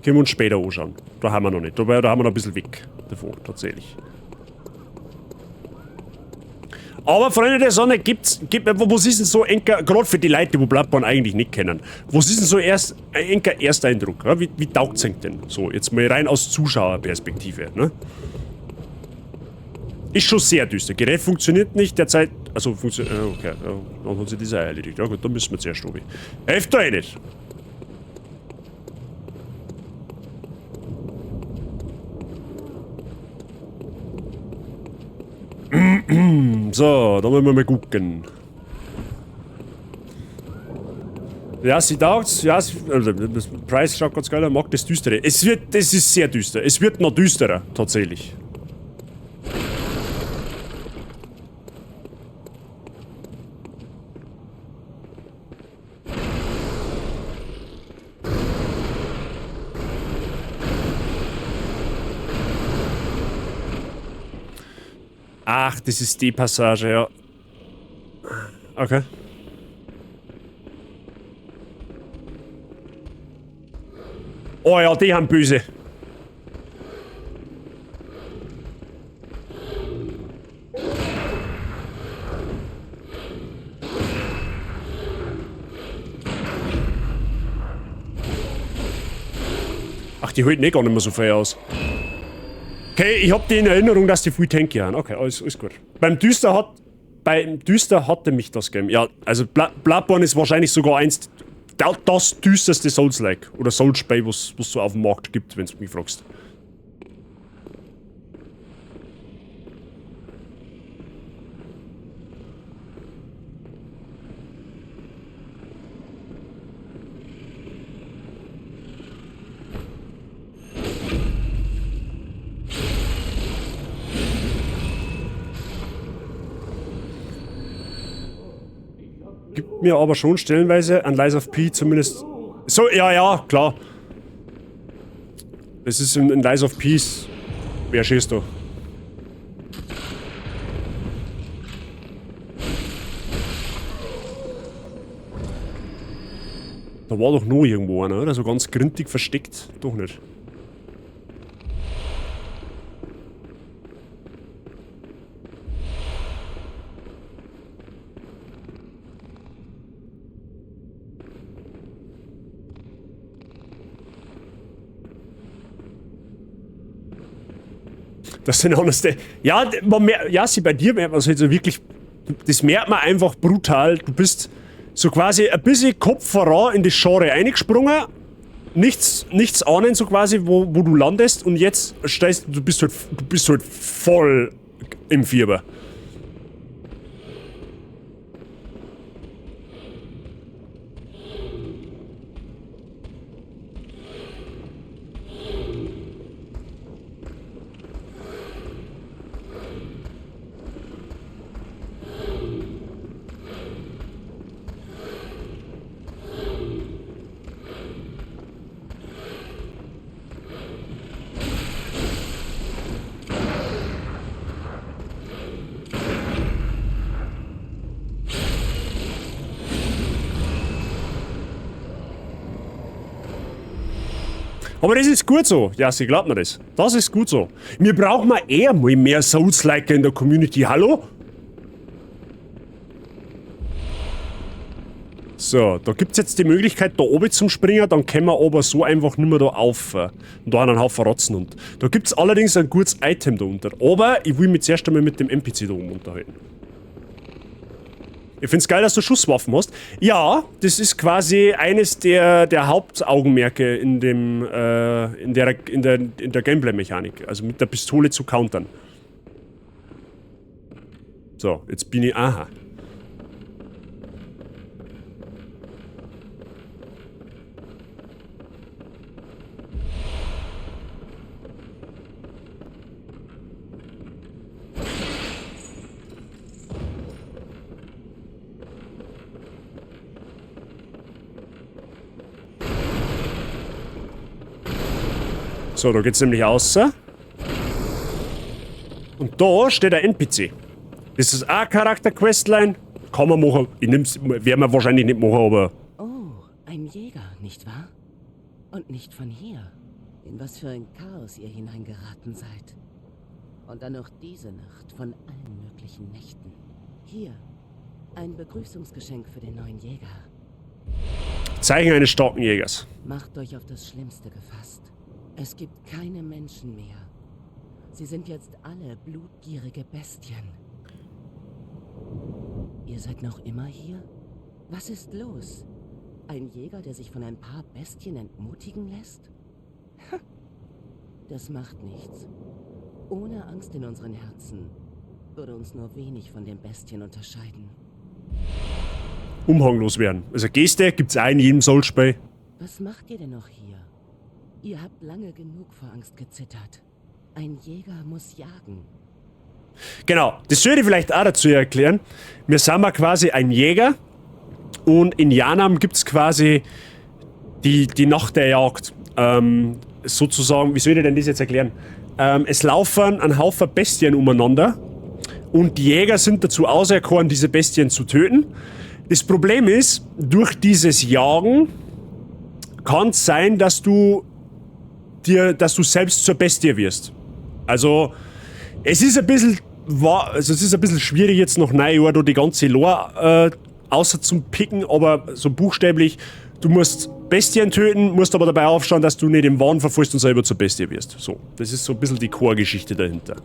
Können wir uns später anschauen. Da haben wir noch nicht. Da haben wir noch ein bisschen weg davon, tatsächlich. Aber Freunde der Sonne, was ist denn so gerade für die Leute, die Bloodborne eigentlich nicht kennen, was ist denn so erster Eindruck? Ja? Wie taugt's denn so? Jetzt mal rein aus Zuschauerperspektive, ne? Ist schon sehr düster. Gerät funktioniert nicht, derzeit. Also funktioniert. Okay, ja, dann hat sich das auch erledigt. Ja gut, dann müssen wir zuerst oben. Hilft doch eh nicht. So, da wollen wir mal gucken. Ja, sie taugt's. Ja, also, das Preis schaut ganz geil, mag das Düstere. Das ist sehr düster. Es wird noch düsterer, tatsächlich. Ach, das ist die Passage, ja. Okay. Oh ja, die haben böse. Ach, die halten eh gar nicht mehr so viel aus. Okay, ich hab die in Erinnerung, dass die viel tanky haben. Okay, alles gut. Beim Düster hatte mich das Game. Ja, also Bloodborne ist wahrscheinlich sogar das düsterste Souls-like. Oder Souls-Spiel, was es so auf dem Markt gibt, wenn du mich fragst. Gibt mir aber schon stellenweise an Lies of P zumindest... So, ja, klar. Das ist in Lies of Peace. Wer schießt du? Da war doch noch irgendwo einer, oder? So ganz gründig versteckt. Doch nicht. Das sind honeste. Ja, sie bei dir merkt man es halt so wirklich. Das merkt man einfach brutal. Du bist so quasi ein bisschen Kopf voran in das Genre eingesprungen. Nichts ahnen, so quasi, wo du landest. Und jetzt stehst du bist halt voll im Fieber. Aber das ist gut so. Ja, sie glaubt mir das. Das ist gut so. Wir brauchen mal eher mal mehr Souls-Liker in der Community. Hallo? So, da gibt es jetzt die Möglichkeit, da oben zum Springen, dann können wir aber so einfach nicht mehr da auf. Und da haben einen Haufen Rotzen. Und da gibt es allerdings ein gutes Item da unten. Aber ich will mich zuerst einmal mit dem NPC da oben unterhalten. Ich find's geil, dass du Schusswaffen hast. Ja, das ist quasi eines der Hauptaugenmerke in der Gameplay-Mechanik. Also mit der Pistole zu countern. So, jetzt bin ich... Aha. So, da geht's nämlich raus. Und da steht ein NPC. Das ist auch Charakter-Questline. Kann man machen. Ich nehm's, werden wir wahrscheinlich nicht machen, aber... Oh, ein Jäger, nicht wahr? Und nicht von hier. In was für ein Chaos ihr hineingeraten seid. Und dann noch diese Nacht von allen möglichen Nächten. Hier, ein Begrüßungsgeschenk für den neuen Jäger. Zeichen eines starken Jägers. Macht euch auf das Schlimmste gefasst. Es gibt keine Menschen mehr. Sie sind jetzt alle blutgierige Bestien. Ihr seid noch immer hier? Was ist los? Ein Jäger, der sich von ein paar Bestien entmutigen lässt? Das macht nichts. Ohne Angst in unseren Herzen würde uns nur wenig von den Bestien unterscheiden. Umhanglos werden. Also Geste gibt's auch in jedem Soulspiel. Was macht ihr denn noch hier? Ihr habt lange genug vor Angst gezittert. Ein Jäger muss jagen. Genau, das sollte ich vielleicht auch dazu erklären. Wir sind mal quasi ein Jäger und in Janam gibt's quasi die Nacht der Jagd. Sozusagen, wie soll ich denn das jetzt erklären? Es laufen ein Haufen Bestien umeinander und die Jäger sind dazu auserkoren, diese Bestien zu töten. Das Problem ist, durch dieses Jagen kann es sein, dass du selbst zur Bestie wirst. Also, es ist ein bisschen schwierig jetzt nach 9 Jahren da die ganze Lore außer zum Picken, aber so buchstäblich, du musst Bestien töten, musst aber dabei aufschauen, dass du nicht im Wahn verfallst und selber zur Bestie wirst. So, das ist so ein bisschen die Core-Geschichte dahinter.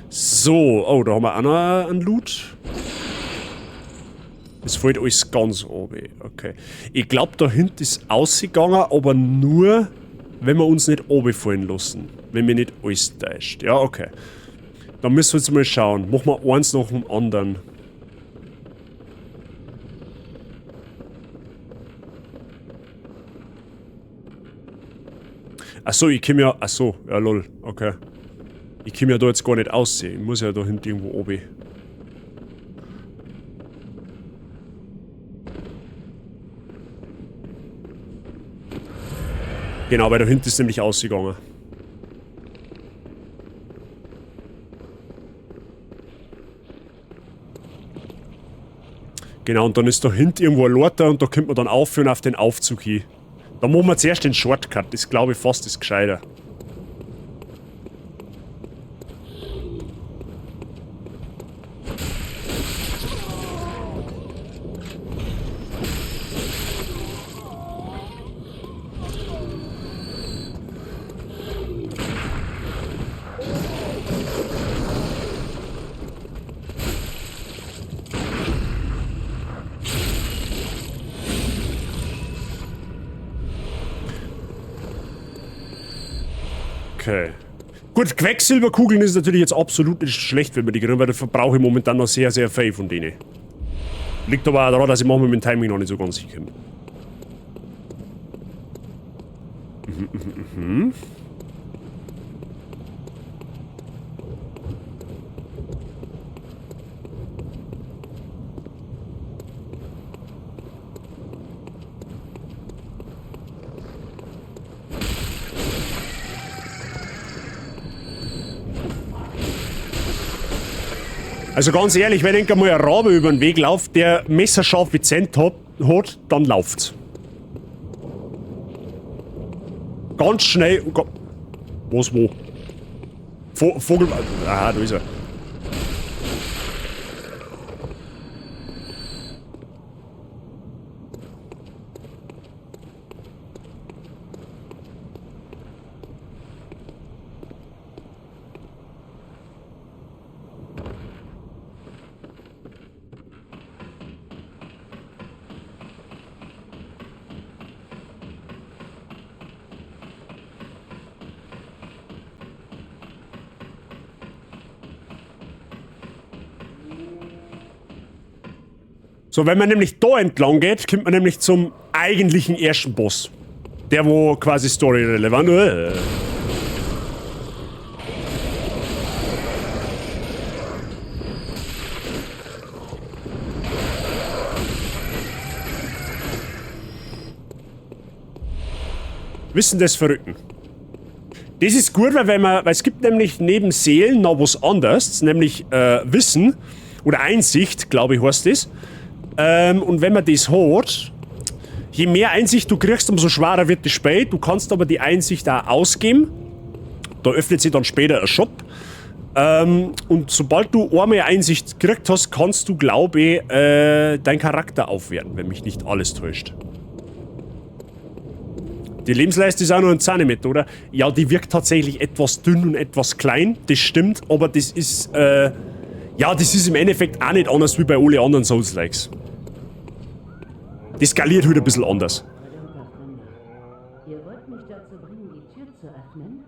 So, oh, da haben wir auch noch einen Loot. Das fällt alles ganz oben. Okay. Ich glaube, da hinten ist ausgegangen, aber nur, wenn wir uns nicht runterfallen lassen. Wenn mir nicht alles täuscht. Ja, okay. Dann müssen wir jetzt mal schauen. Machen wir eins nach dem anderen. Achso, ich komme ja... Achso, ja lol. Okay. Ich komme ja da jetzt gar nicht aussehen. Ich muss ja da hinten irgendwo oben. Genau, weil da hinten ist nämlich ausgegangen. Genau, und dann ist da hinten irgendwo ein Lorter und da kommt man dann aufhören auf den Aufzug hin. Da machen wir zuerst den Shortcut, das glaube ich fast ist gescheiter. Okay. Gut, Quecksilberkugeln ist natürlich jetzt absolut nicht schlecht, wenn wir die kriegen, weil da verbrauche ich momentan noch sehr, sehr viel von denen. Liegt aber auch daran, dass ich manchmal mit dem Timing noch nicht so ganz hinkomme. Also ganz ehrlich, wenn ich einmal ein Rabe über den Weg lauft, der messerscharfe Zent hat, dann lauft's. Ganz schnell. Was, wo? Vogel. Ah, da ist er. So, wenn man nämlich da entlang geht, kommt man nämlich zum eigentlichen ersten Boss. Der, wo quasi storyrelevant ist. Wissen des Verrückten. Das ist gut, weil es gibt nämlich neben Seelen noch was anderes, nämlich Wissen oder Einsicht, glaube ich, heißt das. Und wenn man das hat, je mehr Einsicht du kriegst, umso schwerer wird das Spiel. Du kannst aber die Einsicht auch ausgeben. Da öffnet sich dann später ein Shop. Und sobald du einmal Einsicht gekriegt hast, kannst du, glaube ich, deinen Charakter aufwerten, wenn mich nicht alles täuscht. Die Lebensleiste ist auch nur ein Zentimeter, oder? Ja, die wirkt tatsächlich etwas dünn und etwas klein, das stimmt, aber das ist, ja, das ist im Endeffekt auch nicht anders wie bei alle anderen Souls-Likes. Das skaliert halt ein bisschen anders. Verdammter Fremder. Ihr wollt mich dazu bringen, die Tür zu öffnen?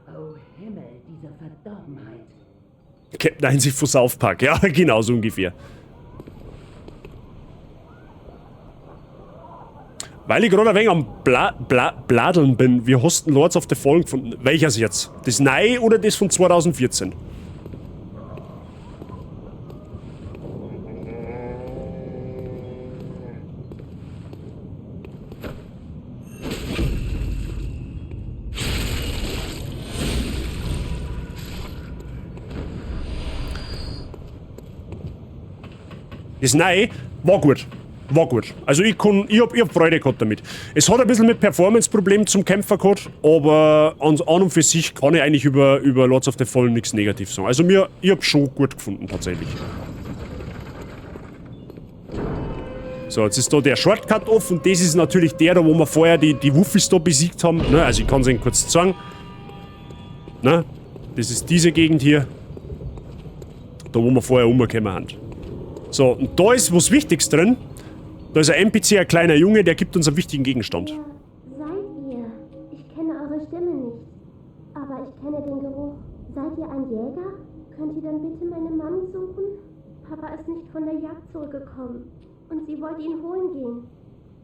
Oh Himmel, diese Verdorbenheit. Captain Einsicht von South Park, ja, genau so ungefähr. Weil ich gerade ein wenig am Bladeln bin, wir hast den Lords of the Fallen gefunden. Welches jetzt? Das neue oder das von 2014? Das neue war gut. War gut. Also ich hab Freude gehabt damit. Es hat ein bisschen mit Performance-Problemen zum Kämpfer gehabt, aber an und für sich kann ich eigentlich über Lords of the Fallen nichts negativ sagen. Also ich hab schon gut gefunden, tatsächlich. So, jetzt ist da der Shortcut off und das ist natürlich der, da wo wir vorher die Wuffis da besiegt haben. Ne? Also ich kann es Ihnen kurz zeigen. Ne? Das ist diese Gegend hier. Da wo wir vorher umgekommen sind. So, und da ist was Wichtiges drin. Da ist ein NPC, ein kleiner Junge, der gibt uns einen wichtigen Gegenstand. Wer seid ihr? Ich kenne eure Stimme nicht. Aber ich kenne den Geruch. Seid ihr ein Jäger? Könnt ihr dann bitte meine Mami suchen? Papa ist nicht von der Jagd zurückgekommen. Und sie wollte ihn holen gehen.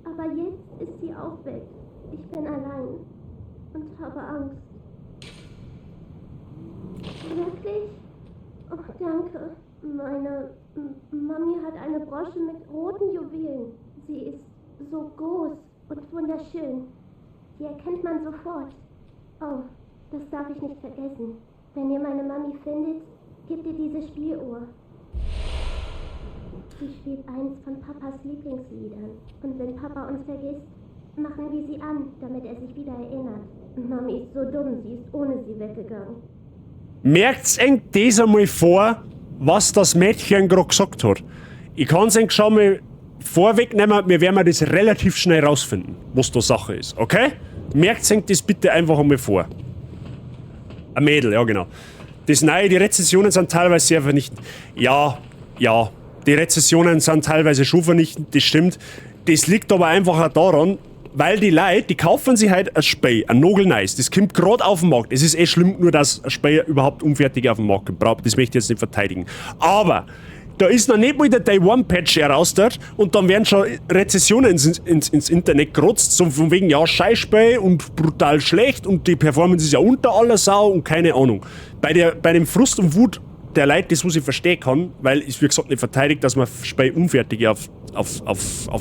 Aber jetzt ist sie auch weg. Ich bin allein. Und habe Angst. Wirklich? Oh, danke. Meine Mami hat eine Brosche mit roten Juwelen. Sie ist so groß und wunderschön. Die erkennt man sofort. Oh, das darf ich nicht vergessen. Wenn ihr meine Mami findet, gebt ihr diese Spieluhr. Sie spielt eins von Papas Lieblingsliedern. Und wenn Papa uns vergisst, machen wir sie an, damit er sich wieder erinnert. Mami ist so dumm, sie ist ohne sie weggegangen. Merkt's eng das einmal vor, was das Mädchen gerade gesagt hat. Ich kann's eng schon mal vorwegnehmen, wir werden das relativ schnell rausfinden, was da Sache ist, okay? Merkt's eng das bitte einfach einmal vor. Ein Mädel, ja genau. Das Neue, die Rezessionen sind teilweise sehr vernichtend. Ja, die Rezessionen sind teilweise schon vernichtend, das stimmt. Das liegt aber einfach auch daran, weil die Leute, die kaufen sich halt ein Spiel, ein Nogelnice, das kommt gerade auf den Markt. Es ist schlimm, nur dass ein Spiel überhaupt unfertig auf den Markt kommt. Das möchte ich jetzt nicht verteidigen. Aber da ist noch nicht mal der Day-One-Patch herausgestellt und dann werden schon Rezessionen ins Internet gerotzt, so von wegen, ja, Scheißspiel und brutal schlecht und die Performance ist ja unter aller Sau und keine Ahnung. Bei dem Frust und Wut der Leute, das was ich verstehen kann, weil es wie gesagt nicht verteidigt, dass man Spiel unfertig auf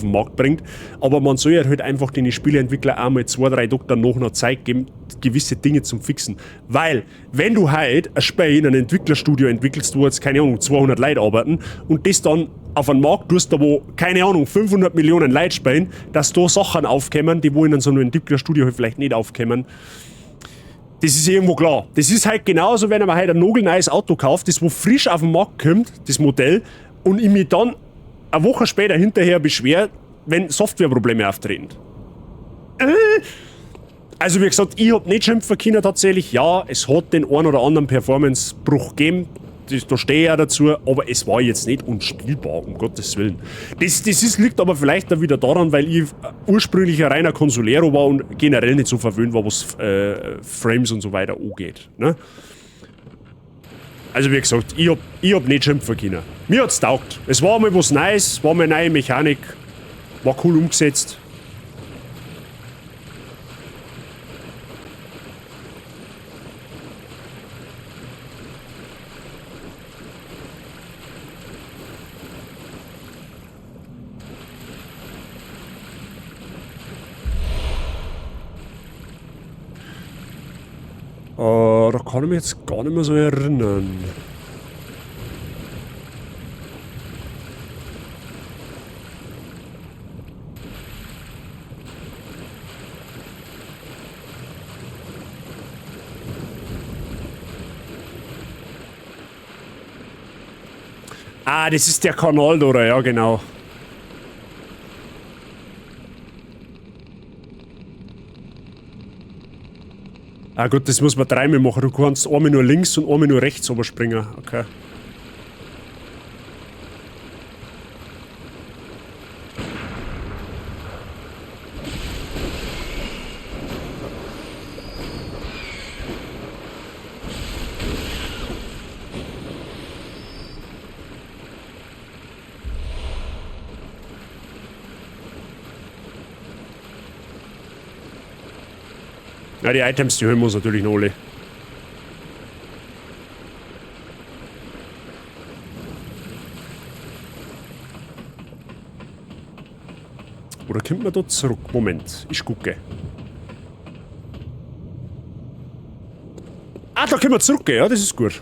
den Markt bringt, aber man soll ja halt einfach den Spieleentwickler einmal 2-3 Tage noch Zeit geben, gewisse Dinge zum Fixen. Weil, wenn du halt ein Spiel in einem Entwicklerstudio entwickelst, wo jetzt, keine Ahnung, 200 Leute arbeiten und das dann auf einen Markt tust, da wo, keine Ahnung, 500 Millionen Leute spielen, dass da Sachen aufkommen, die wo in so einem Entwicklerstudio halt vielleicht nicht aufkommen. Das ist irgendwo klar. Das ist halt genauso, wenn man halt ein nagelneues Auto kauft, das wo frisch auf den Markt kommt, das Modell, und ich mich dann eine Woche später hinterher beschwere, wenn Softwareprobleme auftreten. Also wie gesagt, ich hab nicht schimpfen können tatsächlich. Ja, es hat den einen oder anderen Performance-Bruch gegeben. Da stehe ich ja dazu, aber es war jetzt nicht unspielbar, um Gottes Willen. Das liegt aber vielleicht auch wieder daran, weil ich ursprünglich ein reiner Consolero war und generell nicht so verwöhnt war, was Frames und so weiter angeht. Ne? Also wie gesagt, ich hab nicht schimpfen können. Mir hat's taugt. Es war mal was Neues, war mal eine neue Mechanik, war cool umgesetzt. Da kann ich mich jetzt gar nicht mehr so erinnern. Ah, das ist der Kanal da, ja genau. Ah gut, das muss man dreimal machen. Du kannst einmal nur links und einmal nur rechts überspringen. Okay. Ja, die Items, die holen wir uns natürlich noch alle. Oder kommt man da zurück? Moment, ich gucke. Ah, da können wir zurück, ja, das ist gut.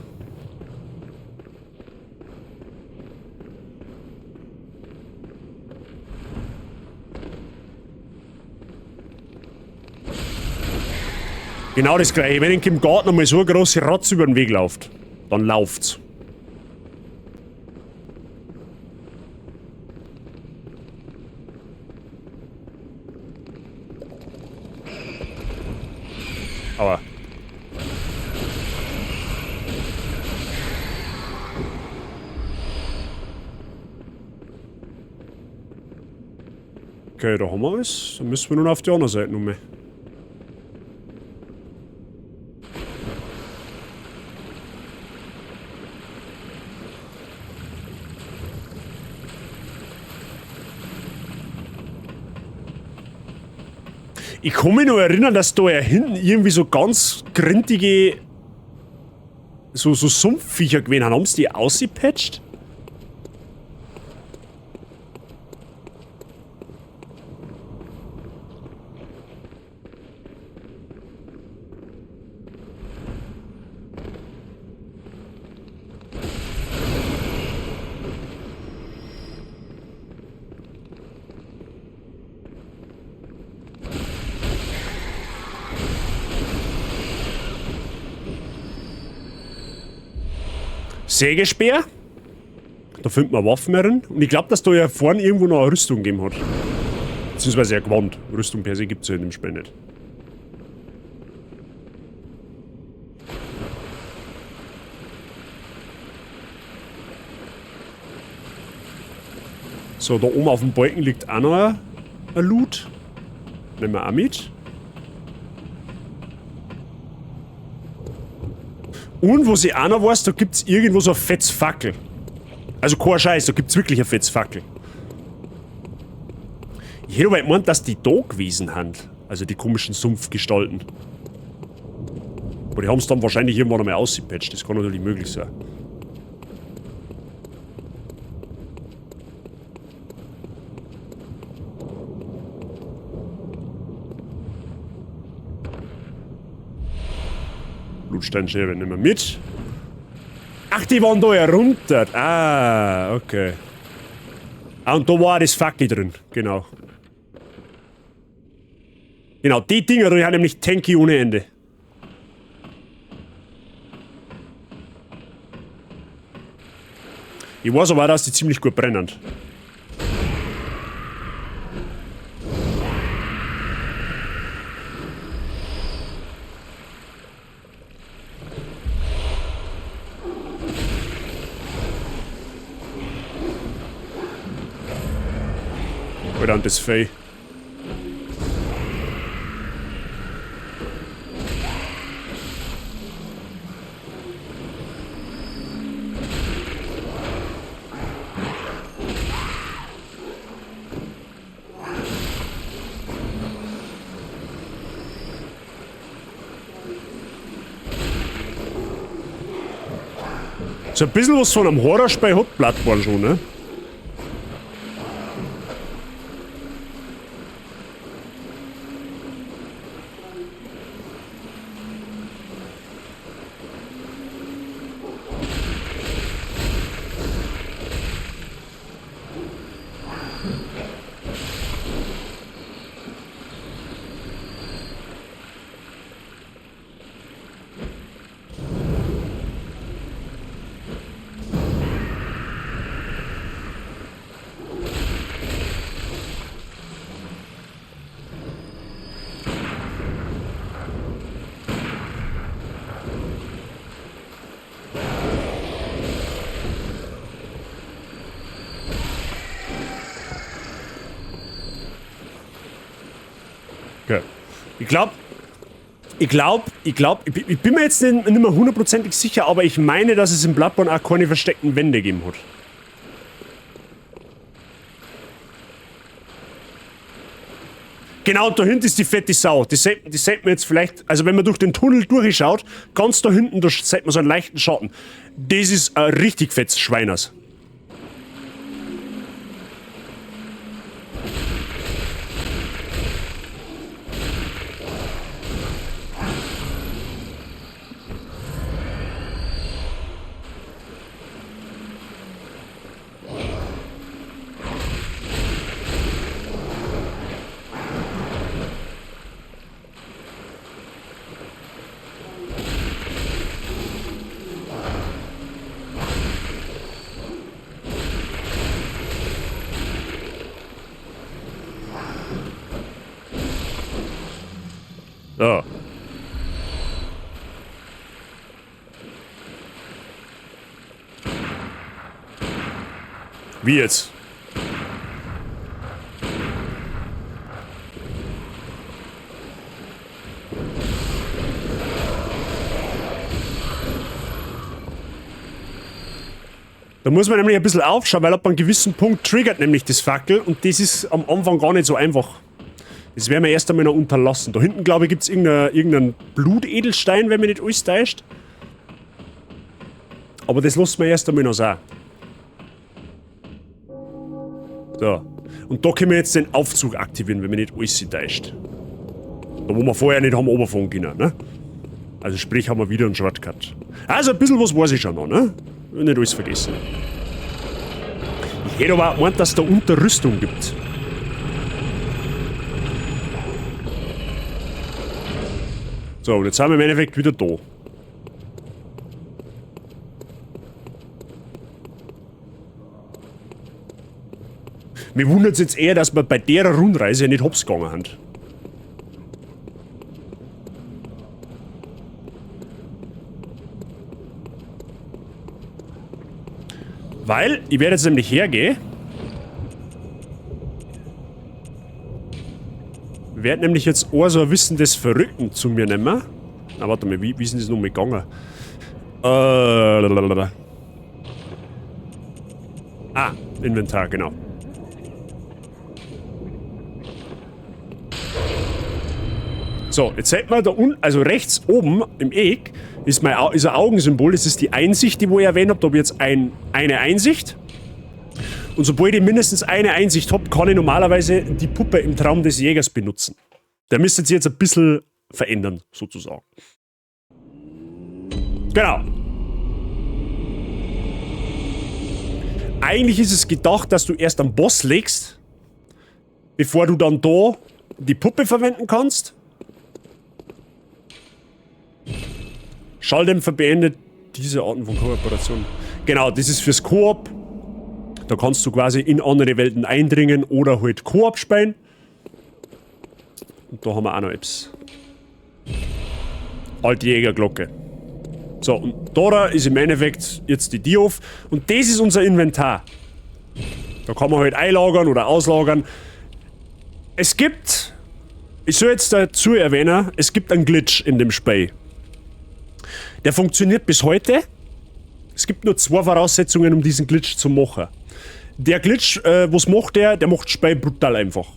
Genau das gleiche. Wenn im Garten einmal so eine große Ratz über den Weg läuft, dann lauft's. Aber. Okay, da haben wir es. Dann müssen wir nun auf die andere Seite noch mehr. Ich kann mich noch erinnern, dass da ja hinten irgendwie so ganz grintige so Sumpfviecher gewesen haben. Haben sie die ausgepatcht? Sägespeer. Da findet man Waffen drin. Und ich glaube, dass da ja vorne irgendwo noch eine Rüstung gegeben hat. Beziehungsweise ein Gewand. Rüstung per se gibt es ja in dem Spiel nicht. So, da oben auf dem Balken liegt auch noch ein Loot. Nehmen wir auch mit. Und was ich auch noch weiß, da gibt es irgendwo so eine Fetzfackel. Also kein Scheiß, da gibt es wirklich eine Fetzfackel. Ich hätte aber gemeint, dass die da gewesen sind. Also die komischen Sumpfgestalten. Aber die haben es dann wahrscheinlich irgendwann einmal ausgepatcht. Das kann natürlich möglich sein. Blutsteinschere nehmen wir mit. Ach, die waren da herunter. Ah, okay. Ah, und da war das Fackel drin. Genau. Genau, die Dinger, die haben nämlich Tanky ohne Ende. Ich weiß aber auch, dass die ziemlich gut brennen. Und das Vieh. So ein bisschen was von einem Horrorspiel hat Bloodborne schon, ne? Okay. Ich bin mir jetzt nicht mehr hundertprozentig sicher, aber ich meine, dass es in Bloodborne auch keine versteckten Wände gegeben hat. Genau, da hinten ist die fette Sau. Die sieht man jetzt vielleicht, also wenn man durch den Tunnel durchschaut, ganz da hinten, da sieht man so einen leichten Schatten. Das ist ein richtig fettes Schweiners. So. Wie jetzt? Da muss man nämlich ein bisschen aufschauen, weil ab einem gewissen Punkt triggert nämlich das Fackel und das ist am Anfang gar nicht so einfach. Das werden wir erst einmal noch unterlassen. Da hinten, glaube ich, gibt es irgendeinen Blutedelstein, wenn mich nicht alles täuscht. Aber das lassen wir erst einmal noch sein. So. Und da können wir jetzt den Aufzug aktivieren, wenn mich nicht alles täuscht. Da wo wir vorher nicht haben runterfahren können, ne? Also sprich, haben wir wieder einen Shortcut. Also ein bisschen was weiß ich schon noch, ne? Nicht alles vergessen. Ich hätte aber auch gemeint, dass es da unter Rüstung gibt. So, und jetzt sind wir im Endeffekt wieder da. Mir wundert es jetzt eher, dass wir bei der Rundreise nicht hops gegangen sind. Weil, ich werde jetzt nämlich hergehen. Werde nämlich jetzt auch so ein Wissen des Verrückten zu mir nehmen. Na, warte mal, wie ist denn das noch mal gegangen? Inventar, genau. So, jetzt seht man da unten, also rechts oben im Eck, ist ein Augensymbol. Das ist die Einsicht, die ich erwähnt habe. Da habe ich jetzt eine Einsicht. Und sobald ich mindestens eine Einsicht habe, kann ich normalerweise die Puppe im Traum des Jägers benutzen. Der müsste sich jetzt ein bisschen verändern, sozusagen. Genau. Eigentlich ist es gedacht, dass du erst am Boss legst, bevor du dann da die Puppe verwenden kannst. Schalldämpfer beendet diese Arten von Kooperation. Genau, das ist fürs Koop. Da kannst du quasi in andere Welten eindringen oder halt Koop spielen. Und da haben wir auch noch Apps. Alte Jägerglocke. So, und da ist im Endeffekt jetzt die Diof. Und das ist unser Inventar. Da kann man halt einlagern oder auslagern. Es gibt, ich soll jetzt dazu erwähnen, es gibt einen Glitch in dem Spiel. Der funktioniert bis heute. Es gibt nur 2 Voraussetzungen, um diesen Glitch zu machen. Der Glitch, was macht der? Der macht Spiel brutal einfach.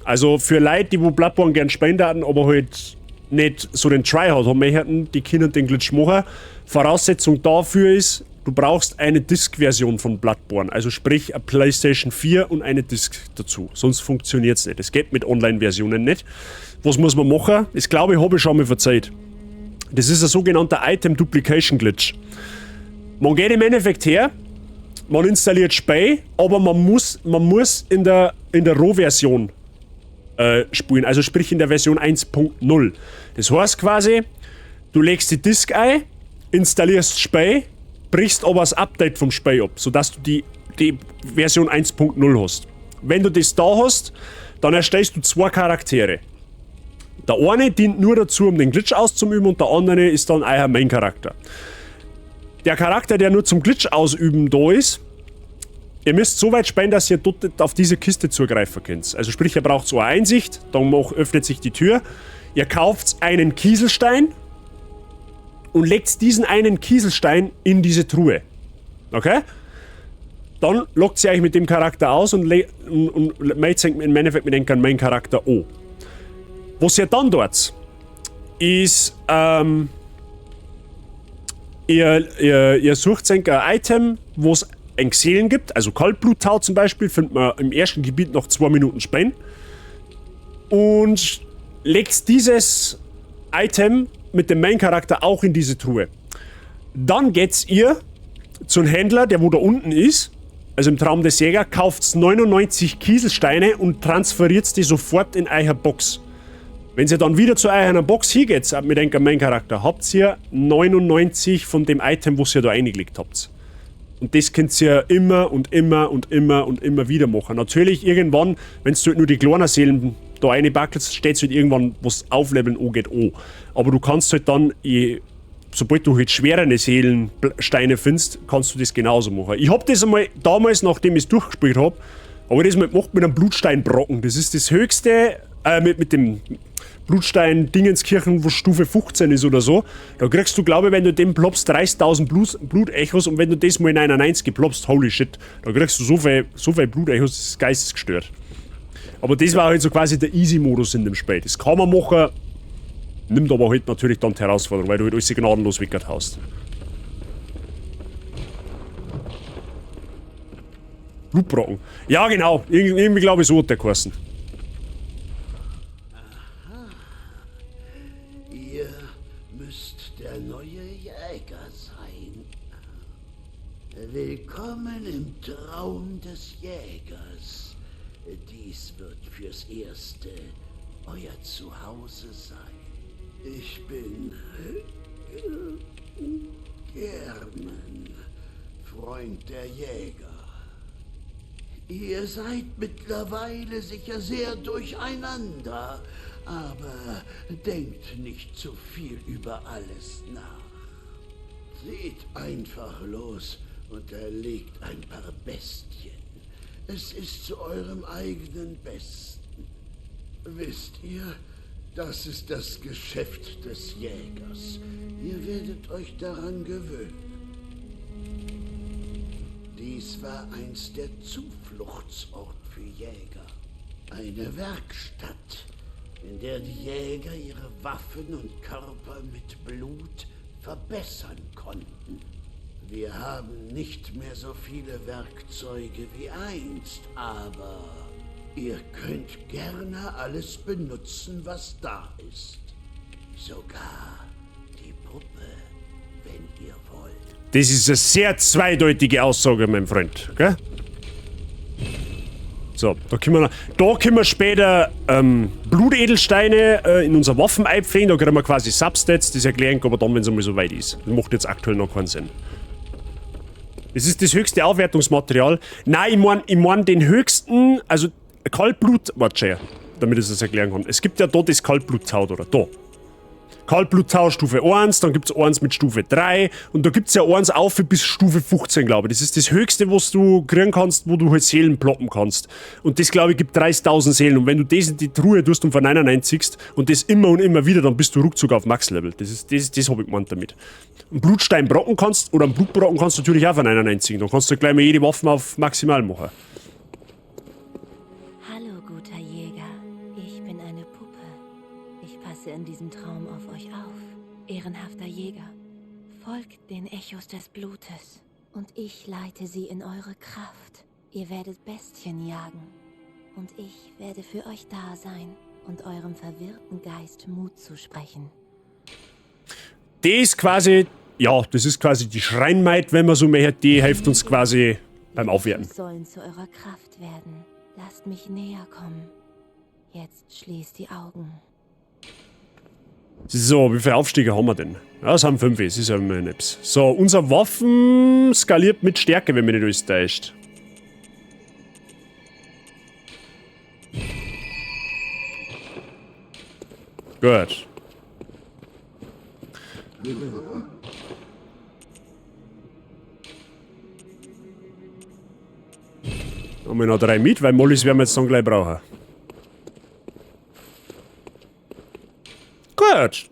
Also für Leute, die wo Bloodborne gern spielen hatten, aber halt nicht so den Tryhard haben möchten, die können den Glitch machen. Voraussetzung dafür ist, du brauchst eine Disk-Version von Bloodborne. Also sprich, eine PlayStation 4 und eine Disk dazu. Sonst funktioniert es nicht. Es geht mit Online-Versionen nicht. Was muss man machen? Das glaube ich, habe ich schon mal verzeiht. Das ist ein sogenannter Item Duplication Glitch. Man geht im Endeffekt her, man installiert Spiel, aber man muss in der Rohversion spielen, also sprich in der Version 1.0. Das heißt quasi, du legst die Disk ein, installierst Spiel, brichst aber das Update vom Spiel ab, sodass du die Version 1.0 hast. Wenn du das da hast, dann erstellst du 2 Charaktere. Der eine dient nur dazu, um den Glitch auszuüben, und der andere ist dann euer Main-Charakter. Der Charakter, der nur zum Glitch ausüben da ist ihr müsst so weit spähen, dass ihr dort auf diese Kiste zugreifen könnt. Also sprich, ihr braucht so eine Einsicht, dann öffnet sich die Tür. Ihr kauft einen Kieselstein und legt diesen einen Kieselstein in diese Truhe. Okay? Dann lockt sie euch mit dem Charakter aus und meldet sich im Endeffekt mit dem Main Charakter an. Was ihr dann dort ist, ihr sucht ein Item, wo es ein Seelen gibt, also Kaltbluttau zum Beispiel, findet man im ersten Gebiet noch 2 Minuten Spähen. Und legt dieses Item mit dem Main-Charakter auch in diese Truhe. Dann geht's ihr zum Händler, der wo da unten ist, also im Traum des Jägers, kauft 99 Kieselsteine und transferiert die sofort in eure Box. Wenn ihr dann wieder zu eurer Box hingeht, mit einem Main-Charakter, habt ihr 99 von dem Item, was ihr da reingelegt habt. Und das könnt ihr immer und immer und immer und immer wieder machen. Natürlich irgendwann, wenn du halt nur die kleinen Seelen da reinbackelst, steht halt irgendwann, was aufleveln angeht, an. Aber du kannst halt dann, sobald du halt schwerere Seelensteine findest, kannst du das genauso machen. Ich hab das einmal damals, nachdem ich es durchgespielt habe, aber das mal gemacht mit einem Blutsteinbrocken. Das ist das höchste, mit dem Blutstein-Dingenskirchen, wo Stufe 15 ist oder so. Da kriegst du, glaube ich, wenn du den ploppst, 30.000 Blutechos und wenn du das mal in 91 ploppst, holy shit, da kriegst du so viel Blutechos, das ist geistesgestört. Aber das war halt so quasi der Easy-Modus in dem Spiel. Das kann man machen, nimmt aber halt natürlich dann die Herausforderung, weil du halt alles gnadenlos weggehaust. Blutbrocken. Ja, genau. Irgendwie glaube ich, so hat der geheißen. Ihr müsst der neue Jäger sein. Willkommen im Traum des Jägers. Dies wird fürs Erste euer Zuhause sein. Ich bin German, Freund der Jäger. Ihr seid mittlerweile sicher sehr durcheinander, aber denkt nicht zu viel über alles nach. Seht einfach los und erlegt ein paar Bestien. Es ist zu eurem eigenen Besten. Wisst ihr, das ist das Geschäft des Jägers. Ihr werdet euch daran gewöhnen. Dies war einst der Zufluchtsort für Jäger. Eine Werkstatt, in der die Jäger ihre Waffen und Körper mit Blut verbessern konnten. Wir haben nicht mehr so viele Werkzeuge wie einst, aber ihr könnt gerne alles benutzen, was da ist. Sogar die Puppe, wenn ihr wollt. Das ist eine sehr zweideutige Aussage, mein Freund, gell? So, da können wir später Blutedelsteine in unsere Waffen einpflegen, da kriegen wir quasi Substats, das erklären wir aber dann, wenn es einmal so weit ist. Das macht jetzt aktuell noch keinen Sinn. Das ist das höchste Aufwertungsmaterial. Nein, ich mein den höchsten, also Kaltblut, warte schon, damit ich das erklären kann. Es gibt ja da das Kaltbluttau, oder? Da. Kaltbluttau Stufe 1, dann gibt es eins mit Stufe 3 und da gibt es ja eins auf bis Stufe 15, glaube ich. Das ist das höchste, was du kriegen kannst, wo du halt Seelen ploppen kannst. Und das, glaube ich, gibt 30.000 Seelen. Und wenn du das in die Truhe tust und verneinerneinzigst und das immer und immer wieder, dann bist du ruckzuck auf Max-Level. Das habe ich gemeint damit. Einen Blutsteinbrocken kannst, oder einen Blutbrocken kannst du natürlich auch verneinerneinzigen. Dann kannst du gleich mal jede Waffe auf maximal machen. Hallo, guter Jäger. Ich bin eine Puppe. Ich passe in diesem Traum auf euch auf. Ehrenhafter Jäger, folgt den Echos des Blutes und ich leite sie in eure Kraft. Ihr werdet Bestien jagen und ich werde für euch da sein und eurem verwirrten Geist Mut zusprechen. Das ist quasi, ja, das ist quasi die Schreinmaid, wenn man so möchte, die hilft uns quasi beim Aufwerten. Sollen zu eurer Kraft werden. Lasst mich näher kommen. Jetzt schließt die Augen. So, wie viele Aufstiege haben wir denn? Ja, es haben 5, es ist ja immer nichts. So, unser Waffen skaliert mit Stärke, wenn mich nicht alles täuscht. Gut. Haben wir noch 3 mit, weil Mollys werden wir jetzt dann gleich brauchen. Gut.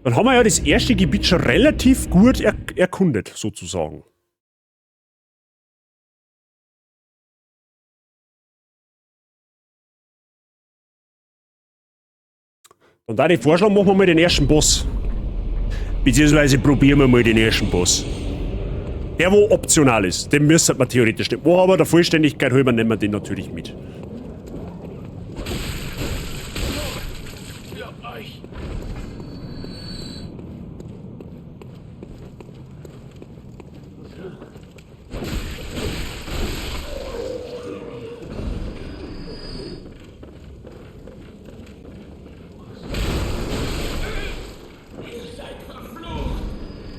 Dann haben wir ja das erste Gebiet schon relativ gut erkundet, sozusagen. Und da ich vorschlagen, machen wir mal den ersten Boss. Beziehungsweise probieren wir mal den ersten Boss. Der, wo optional ist. Den müsste man theoretisch nicht machen, aber der Vollständigkeit halber nehmen wir den natürlich mit. Für euch.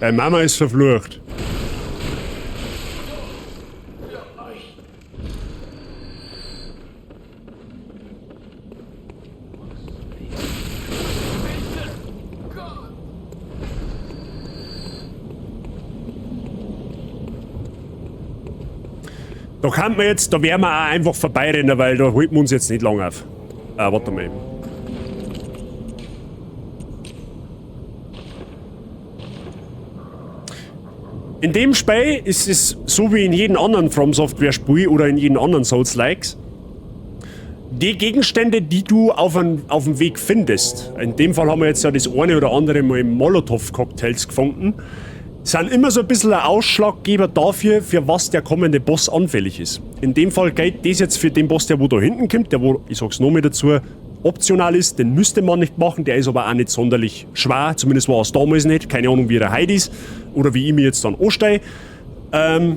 Deine Mama ist verflucht. Da kann man jetzt, da werden wir auch einfach vorbeirennen, weil da halten wir uns jetzt nicht lang auf. Warte mal eben. In dem Spiel ist es so wie in jedem anderen From Software Spiel oder in jedem anderen Souls-Likes. Die Gegenstände, die du auf dem Weg findest, in dem Fall haben wir jetzt ja das eine oder andere mal im Molotov-Cocktails gefunden, sind immer so ein bisschen ein Ausschlaggeber dafür, für was der kommende Boss anfällig ist. In dem Fall gilt das jetzt für den Boss, der wo da hinten kommt, der wo, ich sag's noch mal dazu, optional ist, den müsste man nicht machen, der ist aber auch nicht sonderlich schwer, zumindest war es damals nicht, keine Ahnung wie er heute ist, oder wie ich mir jetzt dann anstehe. Der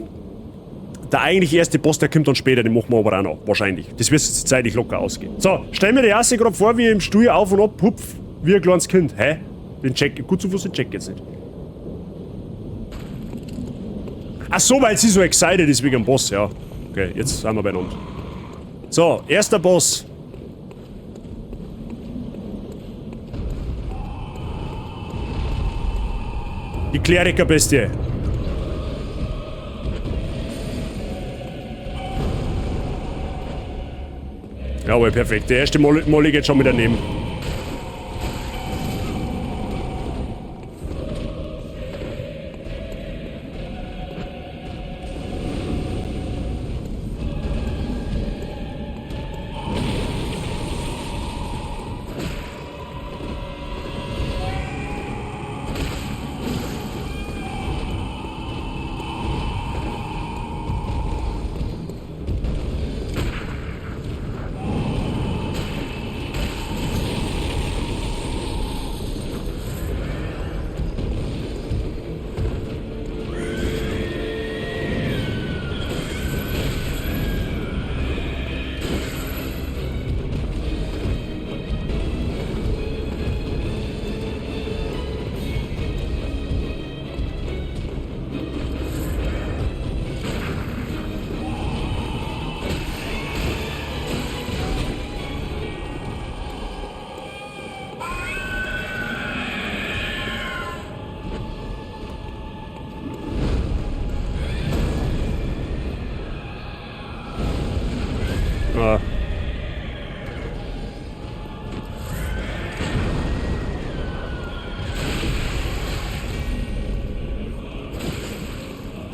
eigentlich erste Boss, der kommt dann später, den machen wir aber auch noch, wahrscheinlich. Das wird jetzt zeitlich locker ausgehen. So, stell mir die erste gerade vor, wie er im Stuhl auf und ab hupf, wie ein kleines Kind. Hä? Den check, gut zu wissen, den check jetzt nicht. Ach so, weil sie so excited ist wegen dem Boss, ja. Okay, jetzt sind wir beieinander. So, erster Boss. Die Kleriker-Bestie. Jawohl, perfekt. Der erste Molly geht schon mit daneben.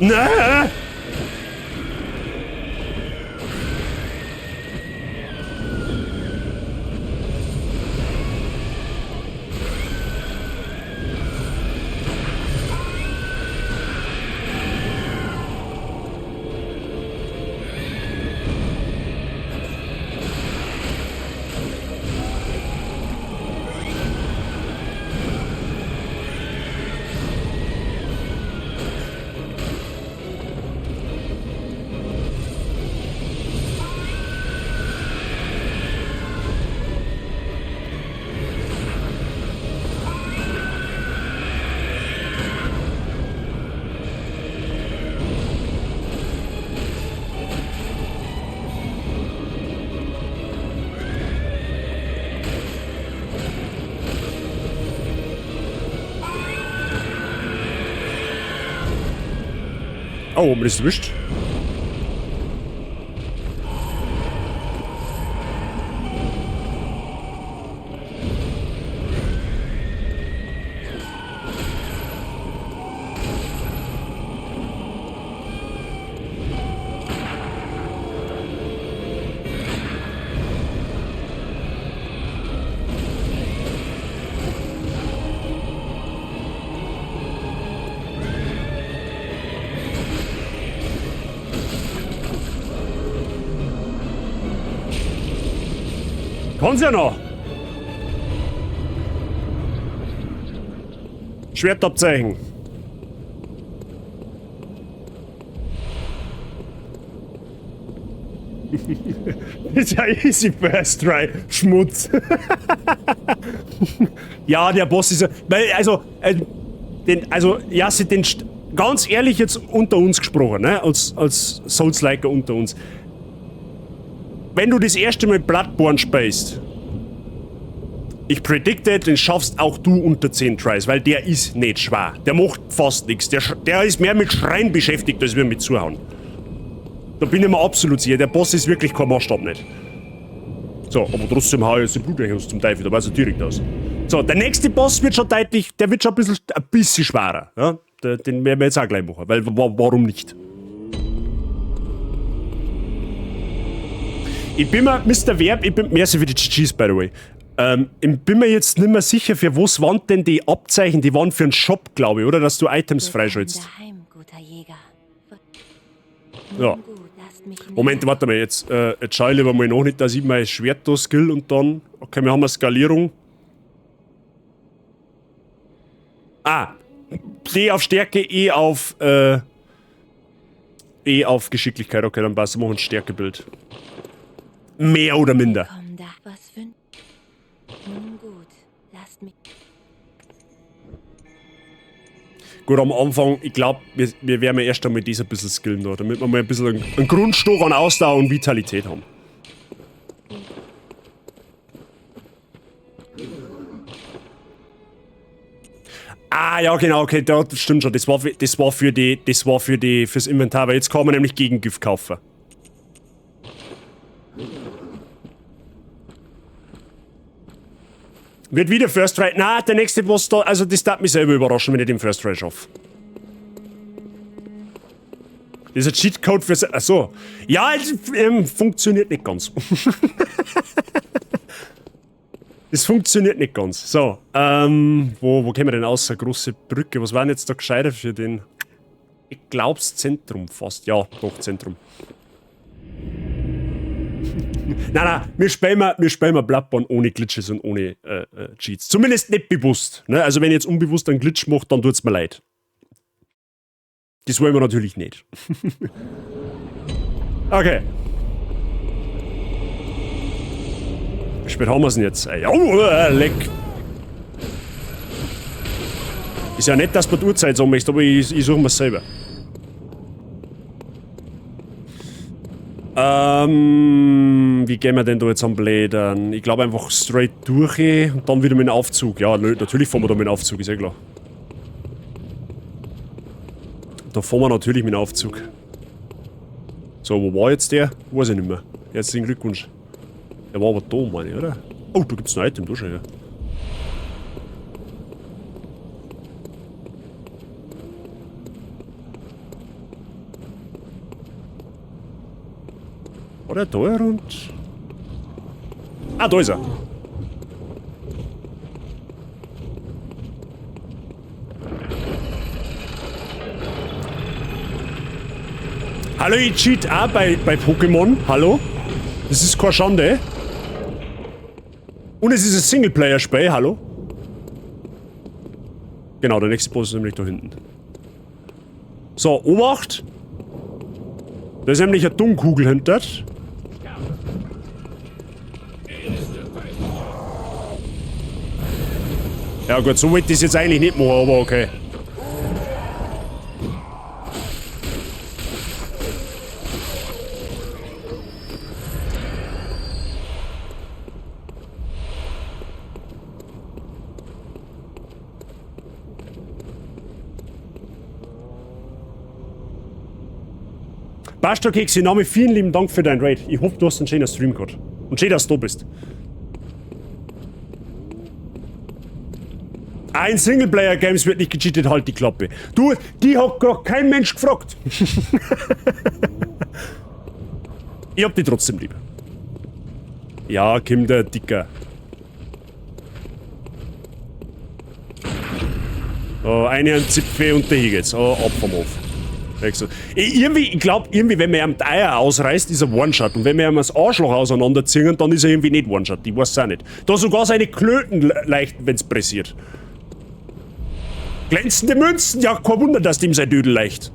Nee! Oh, haben wir das erwischt? Kann's ja noch. Schwertabzeichen. Das ist ja easy first try. Schmutz. Ja, der Boss ist ja... ganz ehrlich jetzt unter uns gesprochen, ne? Als Souls-Liker unter uns. Wenn du das erste Mal Bloodborne spielst, ich predikte, den schaffst auch du unter 10 Tries, weil der ist nicht schwer. Der macht fast nichts. Der ist mehr mit Schreien beschäftigt, als wir mit Zuhauen. Da bin ich mir absolut sicher. Der Boss ist wirklich kein Maßstab nicht. So, aber trotzdem hau ich jetzt die Blutlöcher aus zum Teufel, da weiß er direkt aus. So, der nächste Boss wird schon deutlich, der wird schon ein bisschen schwerer. Ja? Den werden wir jetzt auch gleich machen, weil warum nicht? Ich bin mir, Mr. Verb, merci für die GGs, by the way. Ich bin mir jetzt nicht mehr sicher, für was waren denn die Abzeichen, die waren für einen Shop, glaube ich, oder? Dass du Items freischaltest. Guter Jäger. Ja. Moment, warte mal, jetzt schaue ich lieber mal noch nicht, dass ich mein Schwert da skill und dann... Okay, wir haben eine Skalierung. D auf Stärke, E auf Geschicklichkeit. Okay, dann passt, wir machen ein Stärkebild. Mehr oder minder. Komm da, was für... Nun gut, lasst mich... Gut, am Anfang, ich glaube, wir werden erst einmal das ein bisschen skillen da, damit wir mal ein bisschen einen Grundstock an Ausdauer und Vitalität haben. Ja, genau, okay, das stimmt schon. Das war fürs Inventar, weil jetzt kann man nämlich Gegengift kaufen. Wird wieder First Try. Na, der nächste Boss da, also das darf mich selber überraschen, wenn ich den First Try schaffe. Das ist ein Cheatcode fürs... Achso. Ja, funktioniert nicht ganz. Das funktioniert nicht ganz. So, wo gehen wir denn aus? Eine große Brücke. Was war denn jetzt da gescheiter für den... Ich glaub's Zentrum fast. Ja, doch, Zentrum. Nein, wir spielen mal Bloodborne ohne Glitches und ohne Cheats. Zumindest nicht bewusst. Ne? Also wenn ich jetzt unbewusst einen Glitch mache, dann tut's mir leid. Das wollen wir natürlich nicht. Okay. Wie spät haben wir es denn jetzt? Ja, leck. Ist ja nett, dass man die Uhrzeit so möchte, aber ich suche mir selber. Wie gehen wir denn da jetzt am Blädern? Ich glaube einfach straight durch und dann wieder mit dem Aufzug. Ja, nö, natürlich fahren wir da mit dem Aufzug, ist ja klar. Da fahren wir natürlich mit dem Aufzug. So, wo war jetzt der? Weiß ich nicht mehr. Herzlichen Glückwunsch. Der war aber da, meine ich, oder? Oh, da gibt's ein Item, da schon, ja. War der da rund? Da ist er. Hallo, ich cheat auch bei Pokémon. Hallo? Das ist keine Schande. Und es ist ein Singleplayer-Spiel. Hallo? Genau, der nächste Boss ist nämlich da hinten. So, Obacht! Da ist nämlich eine Dunkkugel hinter. Ja gut, so wollte ich das jetzt eigentlich nicht machen, aber okay. Bastelkeks, Name, vielen lieben Dank für dein Raid. Ich hoffe, du hast einen schönen Stream gehabt. Und schön, dass du da bist. Ein Singleplayer-Games wird nicht gecheatet, halt die Klappe. Du, die hat gerade kein Mensch gefragt. Ich hab die trotzdem lieb. Ja, Kim, der Dicker. Oh, eine an Zipfel und der hier geht's. Oh, ab vom Hof. Ich glaube, wenn man ihm die Eier ausreißt, ist er One-Shot. Und wenn wir ihm das Arschloch auseinanderziehen, dann ist er irgendwie nicht One-Shot. Ich weiß es auch nicht. Da sogar seine Klöten leicht, wenn es pressiert. Glänzende Münzen, ja, kein Wunder, dass dem sein Dödel leicht.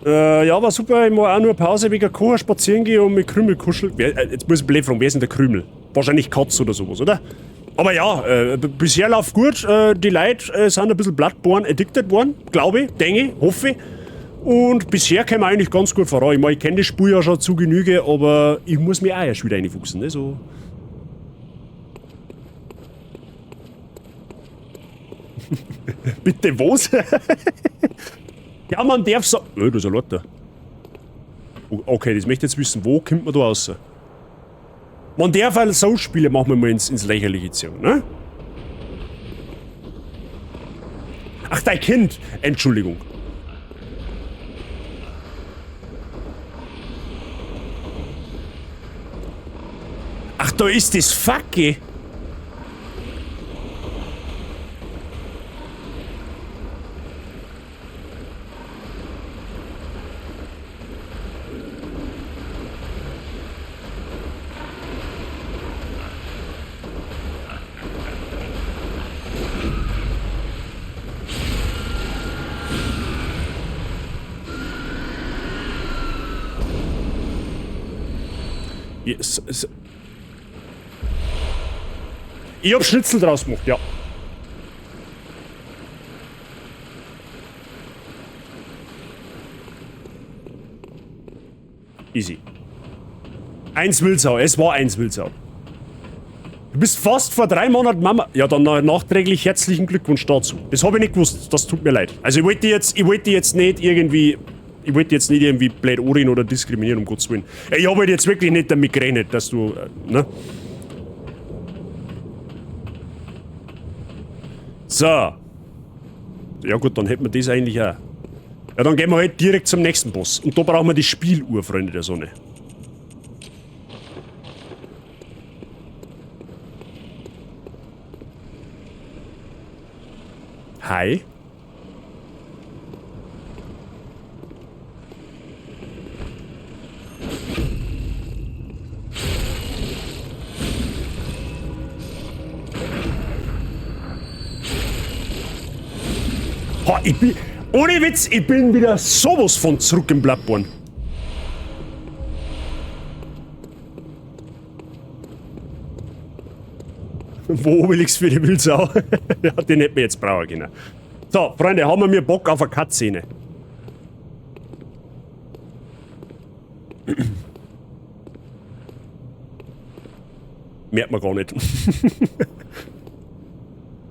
Ja, war super. Ich mache auch nur Pause wegen Kocher spazieren gehen und mit Krümel kuscheln. Jetzt muss ich blöd fragen, wer ist denn der Krümel? Wahrscheinlich Katz oder sowas, oder? Aber ja, bisher läuft gut. Die Leute sind ein bisschen Bloodborne addicted worden, glaube ich, denke, hoffe. Und bisher kommen wir eigentlich ganz gut voran. Ich meine, ich kenne das Spiel ja schon zu Genüge, aber ich muss mich auch erst wieder reinfuchsen, ne? So. Bitte was? Ja, man darf so. Oh, da ist ein Lotter. Okay, das möchte ich jetzt wissen. Wo kommt man da raus? Man darf halt so Spiele machen wir mal ins Lächerliche ziehen, ne? Ach, dein Kind! Entschuldigung. Ach, da ist das Facke! Yes. Ich hab Schnitzel draus gemacht, ja. Easy. 1 Wildsau, es war 1 Wildsau. Du bist fast vor 3 Monaten Mama. Ja, dann nachträglich herzlichen Glückwunsch dazu. Das habe ich nicht gewusst, das tut mir leid. Also ich wollte jetzt nicht irgendwie blöd anreden oder diskriminieren, um Gottes Willen. Ich habe halt jetzt wirklich nicht damit gerechnet, dass du, ne? So. Ja gut, dann hätten wir das eigentlich auch. Ja, dann gehen wir halt direkt zum nächsten Boss. Und da brauchen wir die Spieluhr, Freunde der Sonne. Hi. Boah, ohne Witz, ich bin wieder sowas von zurück im Bloodborne. Wo Obelix für die Wildsau? Ja, den hätten wir jetzt brauchen können. So, Freunde, haben wir Bock auf eine Cutscene? Merkt man gar nicht.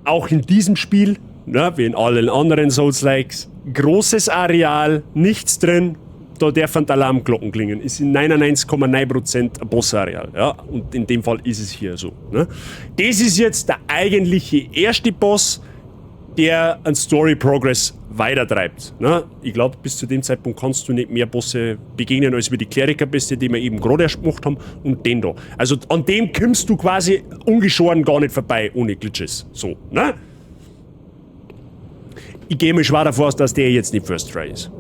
Auch in diesem Spiel, ne, wie in allen anderen Souls-Likes, großes Areal, nichts drin, da dürfen die Alarmglocken klingen. Ist in 99,9% ein Bossareal, ja, und in dem Fall ist es hier so, ne. Das ist jetzt der eigentliche erste Boss, der einen Story-Progress weitertreibt, ne. Ich glaube, bis zu dem Zeitpunkt kannst du nicht mehr Bosse begegnen, als wir die Kleriker-Beste, die wir eben gerade erst gemacht haben, und den da. Also an dem kommst du quasi ungeschoren gar nicht vorbei, ohne Glitches, so, ne. Ich gehe mal schwer davon aus, dass der jetzt nicht First Try ist.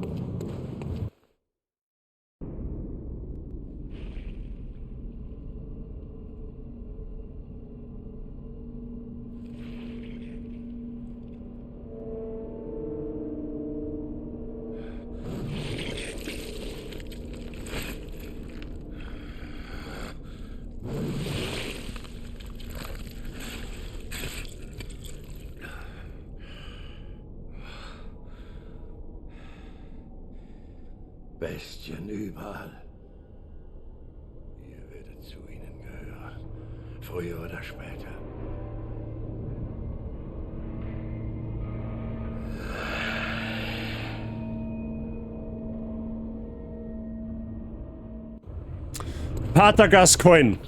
Bestien überall. Ihr werdet zu ihnen gehören. Früher oder später. Pater Gascoigne.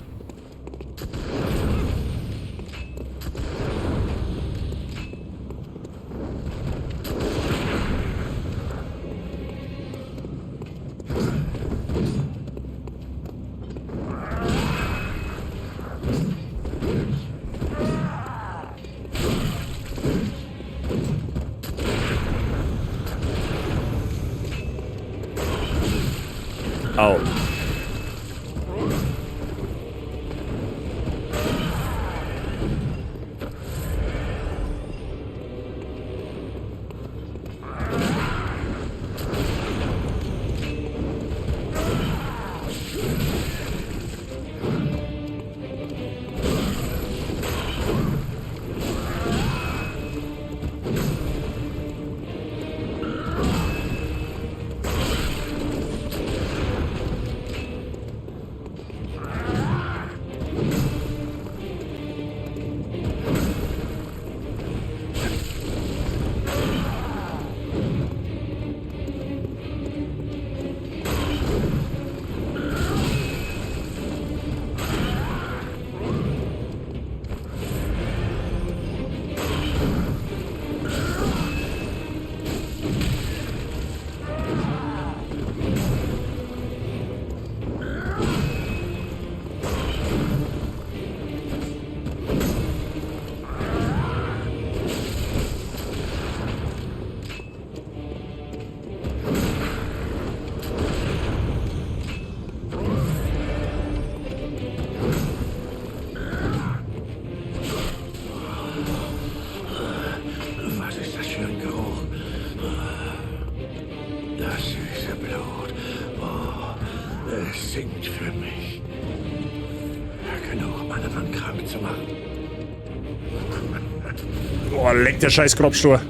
Au. Singt für mich. Genug, um einen Mann krank zu machen. Oh, leck der scheiß Grabstor.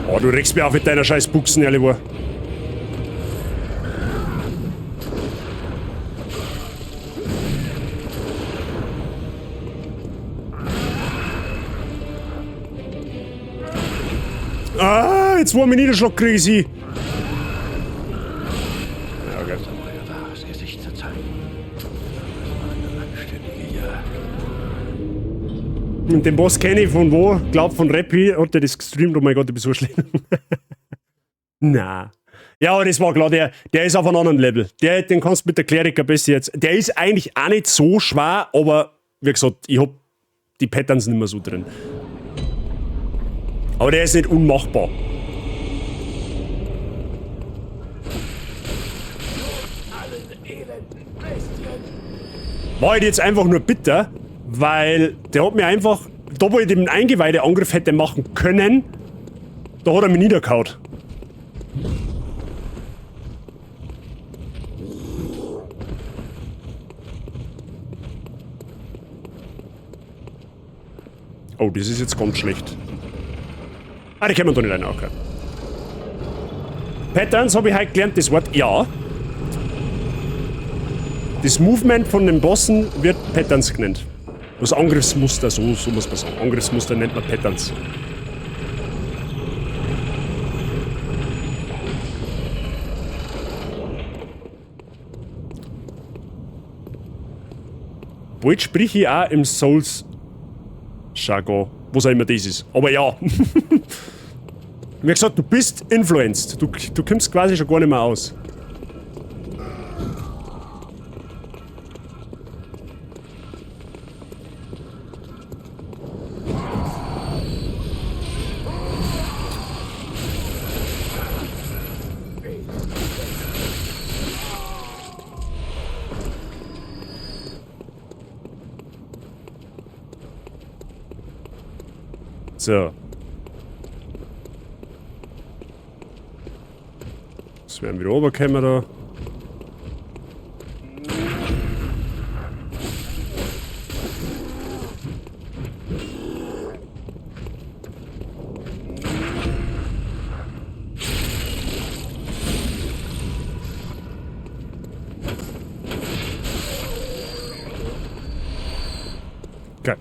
Oh, du regst mich auf mit deiner scheiß Buchsen, ehrlich wahr. Ah, jetzt wo er mich niederschlag, kriege ich sie. Ja, ganz euer wahres Gesicht zu zeigen. Das war eine anständige Jagd. Und den Boss kenne ich von wo? Glaub von Rappi. Hat der das gestreamt? Oh mein Gott, ich bin so schlimm. Na. Ja, aber das war klar, der ist auf einem anderen Level. Den kannst du mit der Kleriker besser jetzt. Der ist eigentlich auch nicht so schwer, aber wie gesagt, ich hab die Patterns nicht mehr so drin. Aber der ist nicht unmachbar. War halt jetzt einfach nur bitter, weil der hat mir einfach, da wo ich den Eingeweideangriff hätte machen können, da hat er mich niedergehauen. Oh, das ist jetzt ganz schlecht. Ah, die können wir da nicht rein, okay. Patterns habe ich halt gelernt, das Wort ja. Das Movement von den Bossen wird Patterns genannt. Das Angriffsmuster, so muss man sagen. Angriffsmuster nennt man Patterns. Bald sprich ich auch im Souls-Jargon, was auch immer das ist. Aber ja. Wie gesagt, du bist influenced. Du kommst quasi schon gar nicht mehr aus. So. Jetzt werden wir wieder runterkommen da. Okay.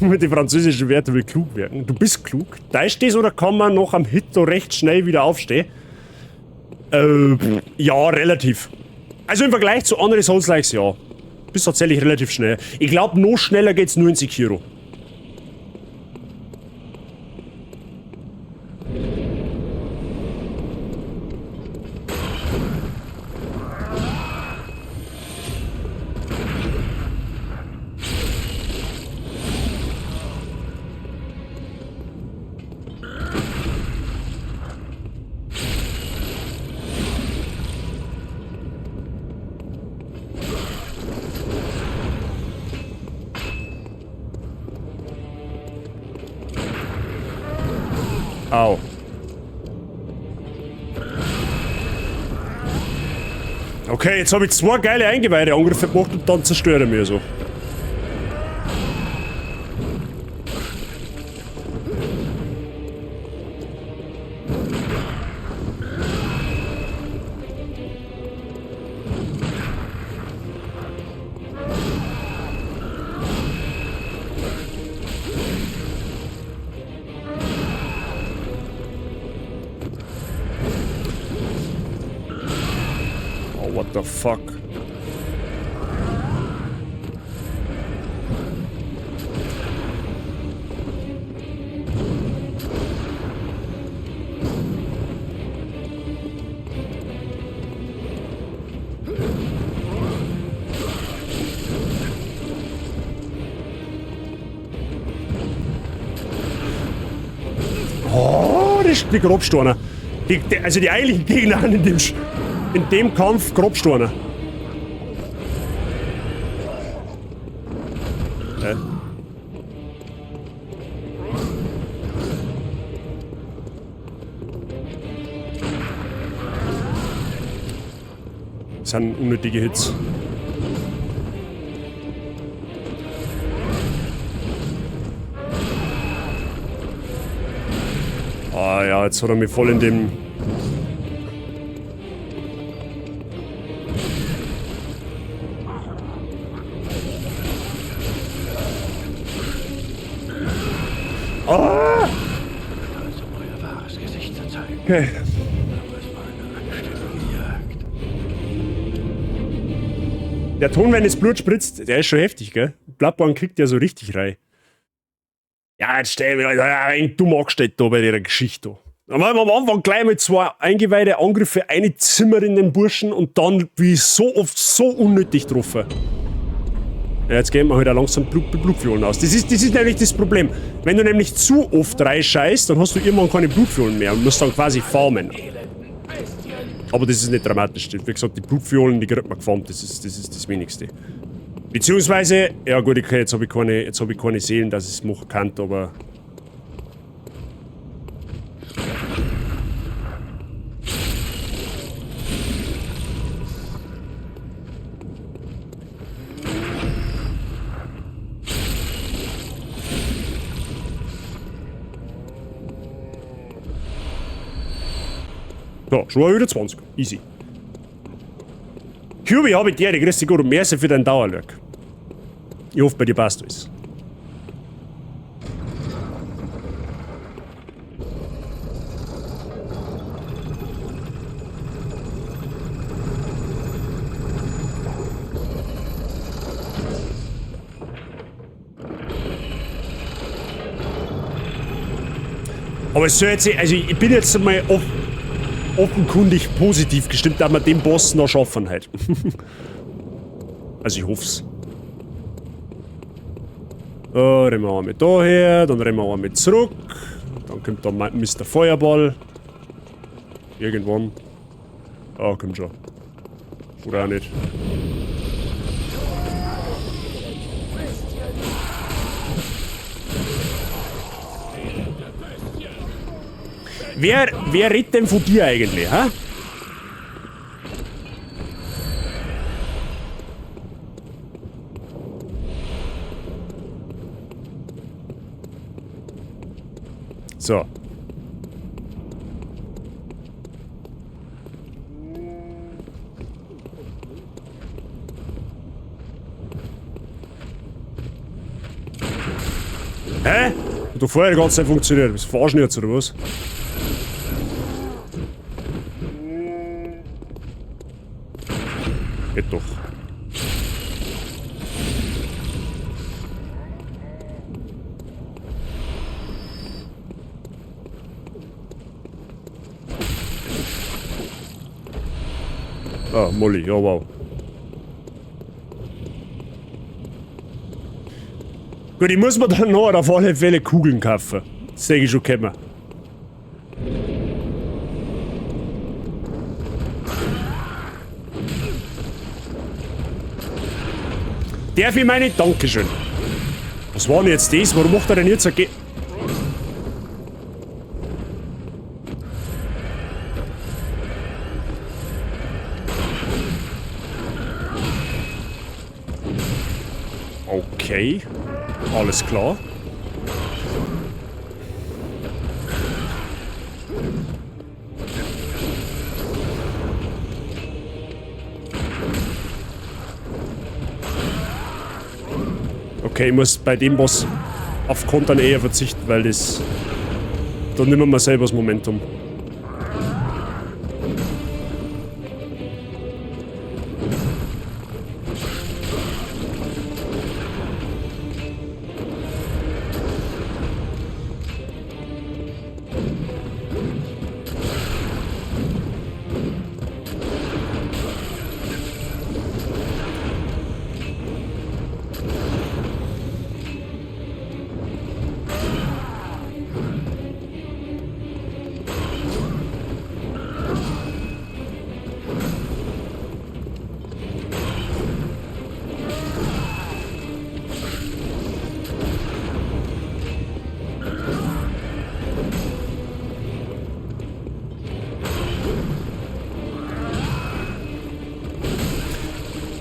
Mit den französischen Wörtern will klug werden. Du bist klug. Da ist das oder kann man noch am Hit da recht schnell wieder aufstehen? Ja, relativ. Also im Vergleich zu anderen Souls-Likes, ja. bist tatsächlich relativ schnell. Ich glaube, noch schneller geht's nur in Sekiro. Au. Okay, jetzt habe ich 2 geile Eingeweide-Angriffe gemacht und dann zerstöre ich mich so. What the fuck? Oh, das ist die Grobsteiner. Also die eigentlichen Gegner in dem Kampf Grobsteiner. Das sind unnötige Hits. Ah ja, jetzt hat er mich voll in dem... Ah! Okay. Der Ton, wenn das Blut spritzt, der ist schon heftig, gell? Bloodborne kriegt ja so richtig rein. Ja, jetzt stell ich mich ein dumm angestellt da bei der Geschichte. Da haben wir am Anfang gleich mit 2 eingeweihte Angriffe eine Zimmer in den Burschen und dann wie so oft so unnötig getroffen. Ja, jetzt gehen wir halt auch langsam Blutviolen aus. Das ist nämlich das Problem. Wenn du nämlich zu oft reinscheißt, dann hast du irgendwann keine Blutviolen mehr und musst dann quasi farmen. Aber das ist nicht dramatisch. Wie gesagt, die Blutviolen, die kriegt man gefarmt. Das ist das Wenigste. Beziehungsweise, ja gut, okay, jetzt hab ich keine Seelen, dass ich es machen kann, aber... So, schon wieder 20. Easy. Kirby habe ich dir, die größte Gute Merci für deinen Dauerlurk. Ich hoffe, bei dir passt alles. Aber es soll jetzt, also ich bin jetzt mal offenkundig positiv gestimmt, dass wir den Boss noch schaffen halt. Also ich hoff's. So, rennen wir mit daher, dann rennen wir mit zurück. Dann kommt da Mr. Feuerball. Irgendwann. Ah, kommt schon. Oder auch nicht. Wer redet denn von dir eigentlich, hä? So. Hä? Hat doch vorher die ganze Zeit funktioniert. Bist du verarschen jetzt, oder was? Geht doch. Ah, Molly, ja wow. Gut, ich muss mir dann noch auf alle Fälle Kugeln kaufen. Das denke ich schon kennen. Darf ich meine Dankeschön? Was war denn jetzt das? Warum macht er denn jetzt ein Okay, alles klar. Okay, ich muss bei dem Boss auf Kontern eher verzichten, weil das... Da nehmen wir selber das Momentum.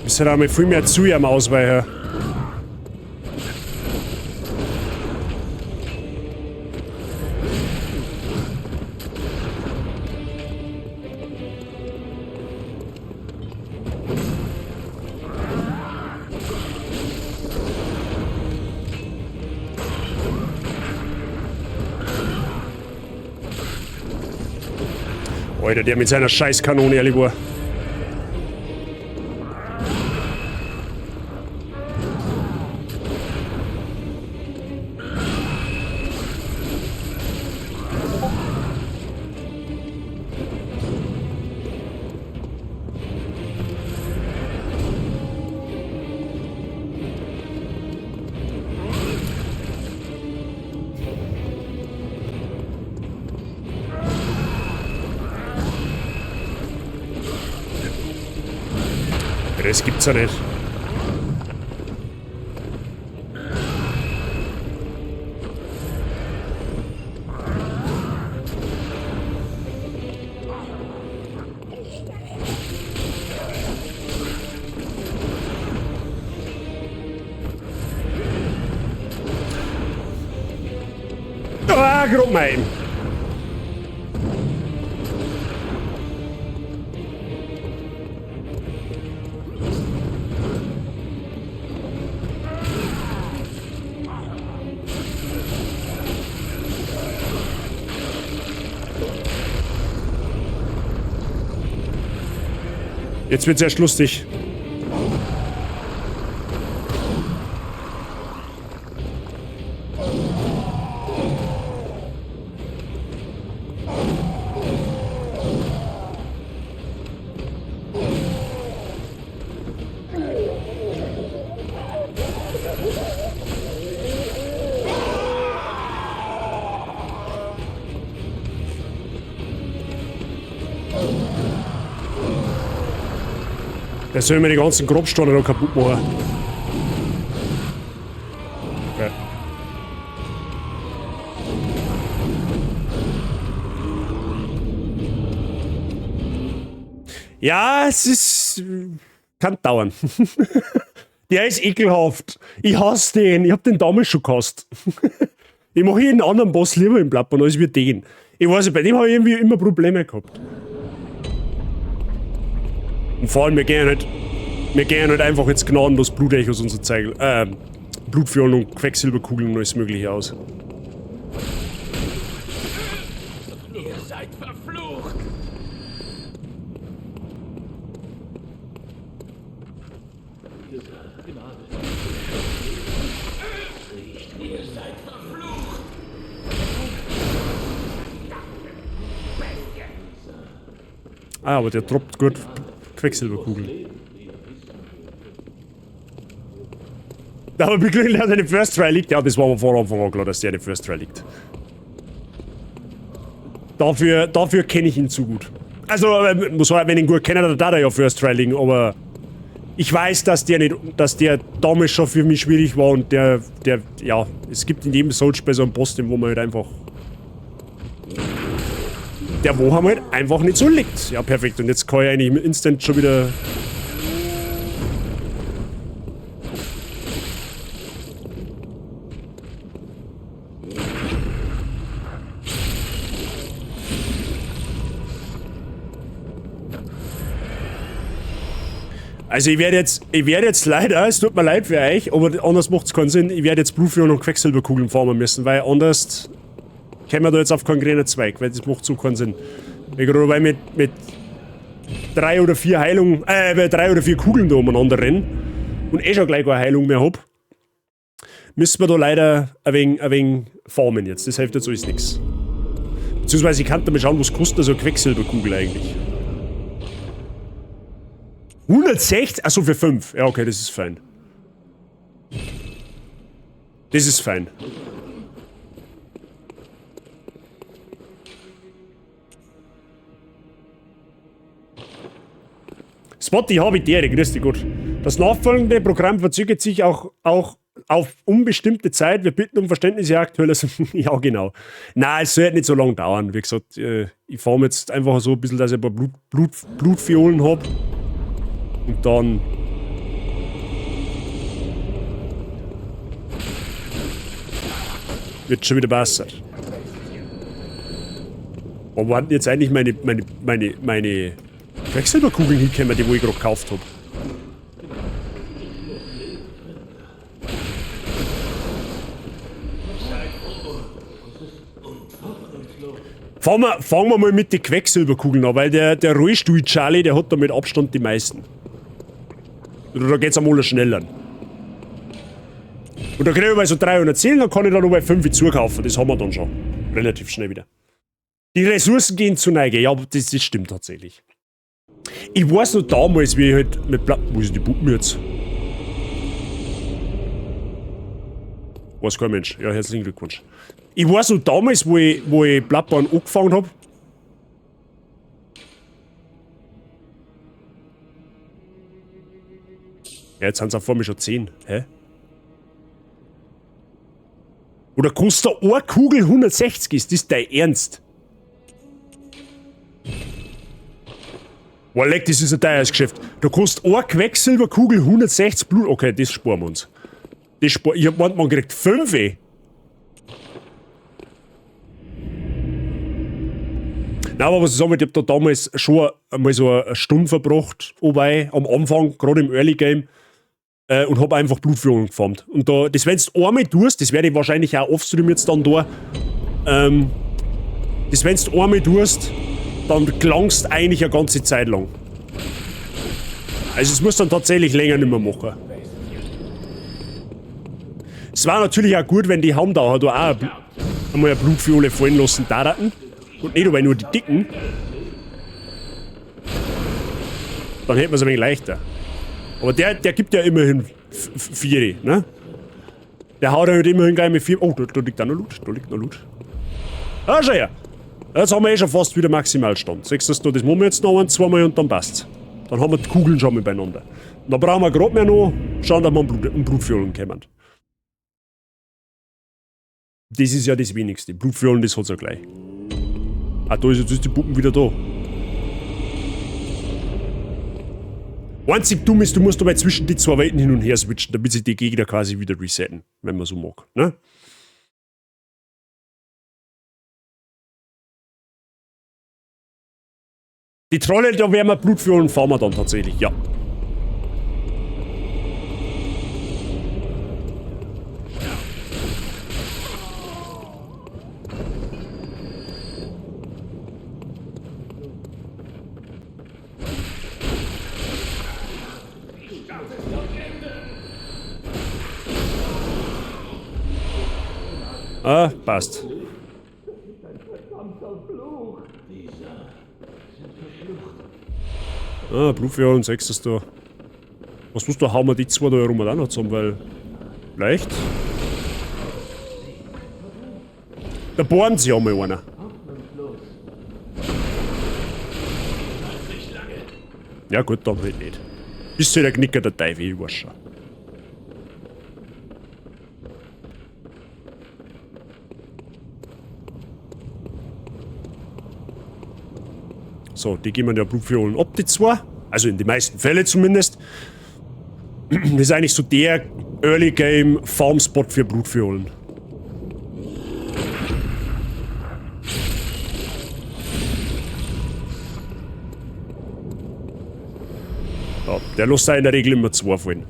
Ist halt auch mal viel mehr zu ihm ausweichen. Alter, der mit seiner Scheißkanone, ehrlich war. Das gibt's ja nicht. Ah, grob mein. Jetzt wird's erst lustig. Der soll mir die ganzen Grobsteine noch kaputt machen. Okay. Ja, es ist... kann dauern. Der ist ekelhaft. Ich hasse den. Ich hab den damals schon gehasst. Ich mache jeden anderen Boss lieber im Bloodborne als wir den. Ich weiß nicht, bei dem habe ich irgendwie immer Probleme gehabt. Und vor allem, wir gehen halt einfach jetzt gnadenlos Blutechos und so zeigen. Blutviolen und Quecksilberkugeln und alles mögliche aus. Ihr seid verflucht! Ihr seid verflucht! Ah, aber der droppt gut. Quecksilberkugeln. Aber beglücklich, dass eine First Try liegt. Ja, das war aber von Anfang an klar, dass der eine First Try liegt. Dafür kenne ich ihn zu gut. Also, muss man, wenn ich ihn gut kenne, dann darf er ja First Try liegen, aber ich weiß, dass der damals schon für mich schwierig war und ja, es gibt in jedem Soulspiel so einen Boss, wo man halt einfach der Woham halt einfach nicht so liegt. Ja, perfekt. Und jetzt kann ich eigentlich im Instant schon wieder... Also ich werde jetzt leider, es tut mir leid für euch, aber anders macht es keinen Sinn, ich werde jetzt Blutfiolen und Quecksilberkugeln farmen müssen, weil anders kommen wir da jetzt auf keinen grünen Zweig, weil das macht so keinen Sinn. Weil mit 3 oder 4 Heilungen, 3 oder 4 Kugeln da umeinander rennen und schon gleich keine Heilung mehr hab, müssen wir da leider ein wenig farmen jetzt. Das hilft jetzt alles nichts. Beziehungsweise ich kann da mal schauen, was kostet so eine Quecksilberkugel eigentlich. 160? Achso, für 5. Ja, okay, das ist fein. Das ist fein. Spotty, Habitäre, grüß dich gut. Das nachfolgende Programm verzögert sich auch auf unbestimmte Zeit. Wir bitten um Verständnis, ja, aktuelles. Ja, genau. Nein, es soll nicht so lange dauern. Wie gesagt, ich fahre jetzt einfach so ein bisschen, dass ich ein paar Blutviolen habe. Und dann... wird schon wieder besser. Wo waren jetzt eigentlich meine Quecksilberkugeln hinkommen, die ich gerade gekauft habe? Fangen wir mal mit den Quecksilberkugeln an, weil der Rollstuhl-Charlie, der hat da mit Abstand die meisten. Oder da geht's einmal schneller. Und da kriege ich mal so 300 Seelen, dann kann ich da noch mal 5 zukaufen. Das haben wir dann schon. Relativ schnell wieder. Die Ressourcen gehen zu Neige. Ja, das stimmt tatsächlich. Ich weiß noch damals, wie ich halt mit wo ist die Puppen jetzt? Weiß kein Mensch. Ja, herzlichen Glückwunsch. Ich weiß noch damals, wo ich Bloodborne angefangen habe. Ja, jetzt sind es auf einmal schon 10. Hä? Oder kostet eine Kugel 160? Ist das dein Ernst? Boah, leck, das ist ein teures Geschäft. Da kostet eine Quecksilberkugel 160 Blut. Okay, das sparen wir uns. Ich hab gemeint, man kriegt 5. Nein, aber was ich sagen will, ich hab da damals schon einmal so eine Stunde verbracht, wobei am Anfang, gerade im Early Game, und hab einfach Blutviolen gefarmt. Und da, das, wenn du einmal tust, das werde ich wahrscheinlich auch offstream jetzt dann da, das, wenn du einmal tust, dann klangst eigentlich eine ganze Zeit lang. Also es muss dann tatsächlich länger nicht mehr machen. Es war natürlich auch gut, wenn die Hamdauer da auch einmal eine Blutviole fallen lassen darten. Und nicht aber nur die dicken. Dann hätten wir es ein wenig leichter. Aber der gibt ja immerhin 4, ne? Der haut halt immerhin gleich mit 4. Oh, da liegt auch noch Loot. Da liegt noch Loot. Ah, schau her. Jetzt haben wir schon fast wieder Maximalstand. Siehst du, das machen wir jetzt noch 1, 2 Mal und dann passt's. Dann haben wir die Kugeln schon mal beieinander. Und dann brauchen wir gerade mehr noch schauen, dass wir um Blutviolen kommen. Das ist ja das Wenigste. Blutviolen, das hat's ja gleich. Ah, da ist jetzt die Puppen wieder da. Einzig dumm ist, du musst dabei zwischen die zwei Welten hin und her switchen, damit sich die Gegner quasi wieder resetten, wenn man so mag, ne? Die Trolle, da werden wir Blutviolen fahren wir dann tatsächlich, ja. Ah, passt. Ah, Blutviolen, 6. da. Was musst du, hauen wir die zwei da herum auch noch zusammen, weil... Leicht. Da bohren sie einmal einer. Ja gut, dann halt nicht. Bist du der Knicker der Teufel, ich weiß schon. So, die geben wir ja Blutviolen ab, die zwei. Also in den meisten Fällen zumindest. Das ist eigentlich so der Early Game Farm Spot für Blutviolen. Ja, der lässt da in der Regel immer 2 fallen.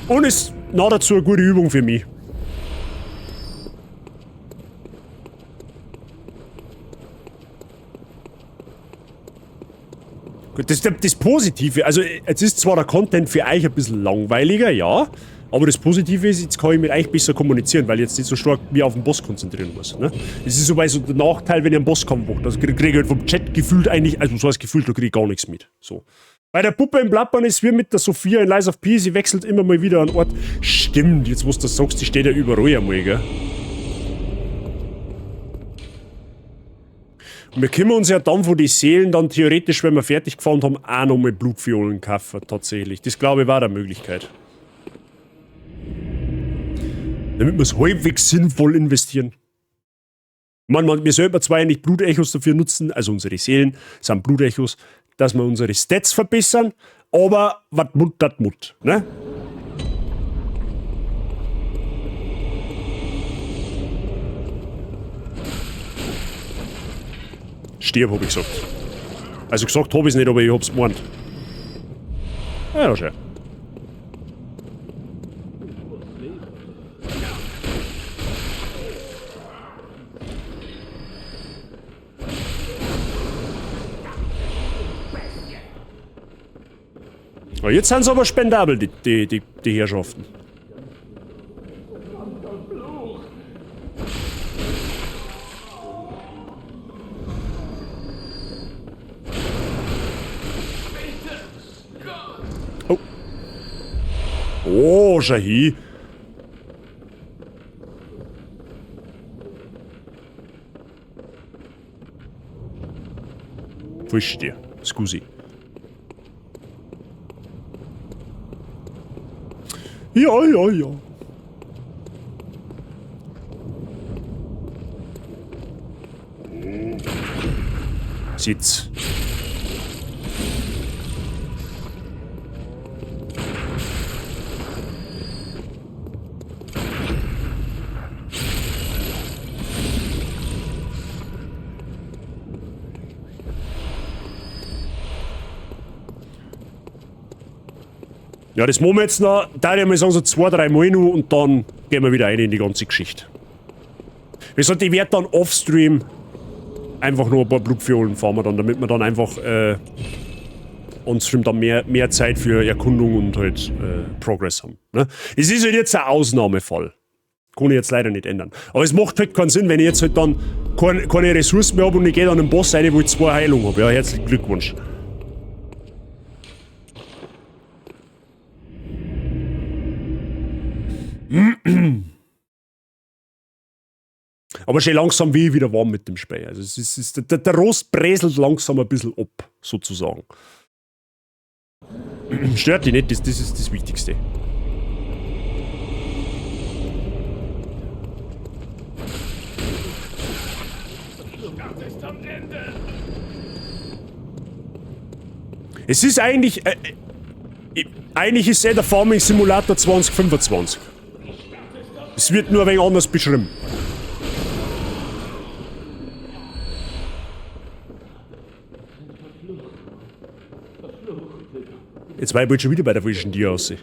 Und ist noch dazu eine gute Übung für mich. Gut, das Positive, also jetzt ist zwar der Content für euch ein bisschen langweiliger, ja, aber das Positive ist, jetzt kann ich mit euch besser kommunizieren, weil ich jetzt nicht so stark mich auf den Boss konzentrieren muss. Ne? Das ist so bei so der Nachteil, wenn ich einen Bosskampf mache. Also kriege ich halt vom Chat gefühlt eigentlich, also so heißt gefühlt, da kriege ich gar nichts mit. So. Bei der Puppe im Blattbahn ist wie mit der Sophia in Lies of P, sie wechselt immer mal wieder an Ort. Stimmt, jetzt wo du das sagst, die steht ja überall einmal, gell? Und wir können uns ja dann, wo die Seelen dann theoretisch, wenn wir fertig gefahren haben, auch nochmal Blutviolen kaufen, tatsächlich. Das glaube ich war eine Möglichkeit. Damit wir es halbwegs sinnvoll investieren. Wir sollten zwar eigentlich Blutechos dafür nutzen, also unsere Seelen sind Blutechos, dass wir unsere Stats verbessern, aber was Mut, dat Mut, ne? Stirb, hab ich gesagt. Also gesagt hab ich's nicht, aber ich hab's gemeint. Ja, schau. Oh, jetzt sind sie aber spendabel, die Herrschaften. Oh. Oh, Shahi. Fisch dir. Scusi. Ja, ja, ja. Sitz. Ja, das machen wir jetzt noch, da ich mal sagen, so 2-3 Mal noch und dann gehen wir wieder rein in die ganze Geschichte. Wie gesagt, ich werde dann offstream einfach nur ein paar Blutviolen fahren, damit wir dann einfach onstream dann mehr Zeit für Erkundung und halt Progress haben. Ne? Es ist halt jetzt ein Ausnahmefall. Kann ich jetzt leider nicht ändern. Aber es macht halt keinen Sinn, wenn ich jetzt halt dann keine Ressourcen mehr habe und ich gehe dann in den Boss rein, wo ich 2 Heilungen habe. Ja, herzlichen Glückwunsch. Aber schon langsam wie wieder warm mit dem Spiel. Also es ist, der Rost bräselt langsam ein bisschen ab, sozusagen. Stört dich nicht, das ist das Wichtigste. Es ist eigentlich... eigentlich ist der Farming Simulator 2025. Es wird nur ein wenig anders beschrieben. Jetzt war ich bald schon wieder bei der falschen Tier aussehen.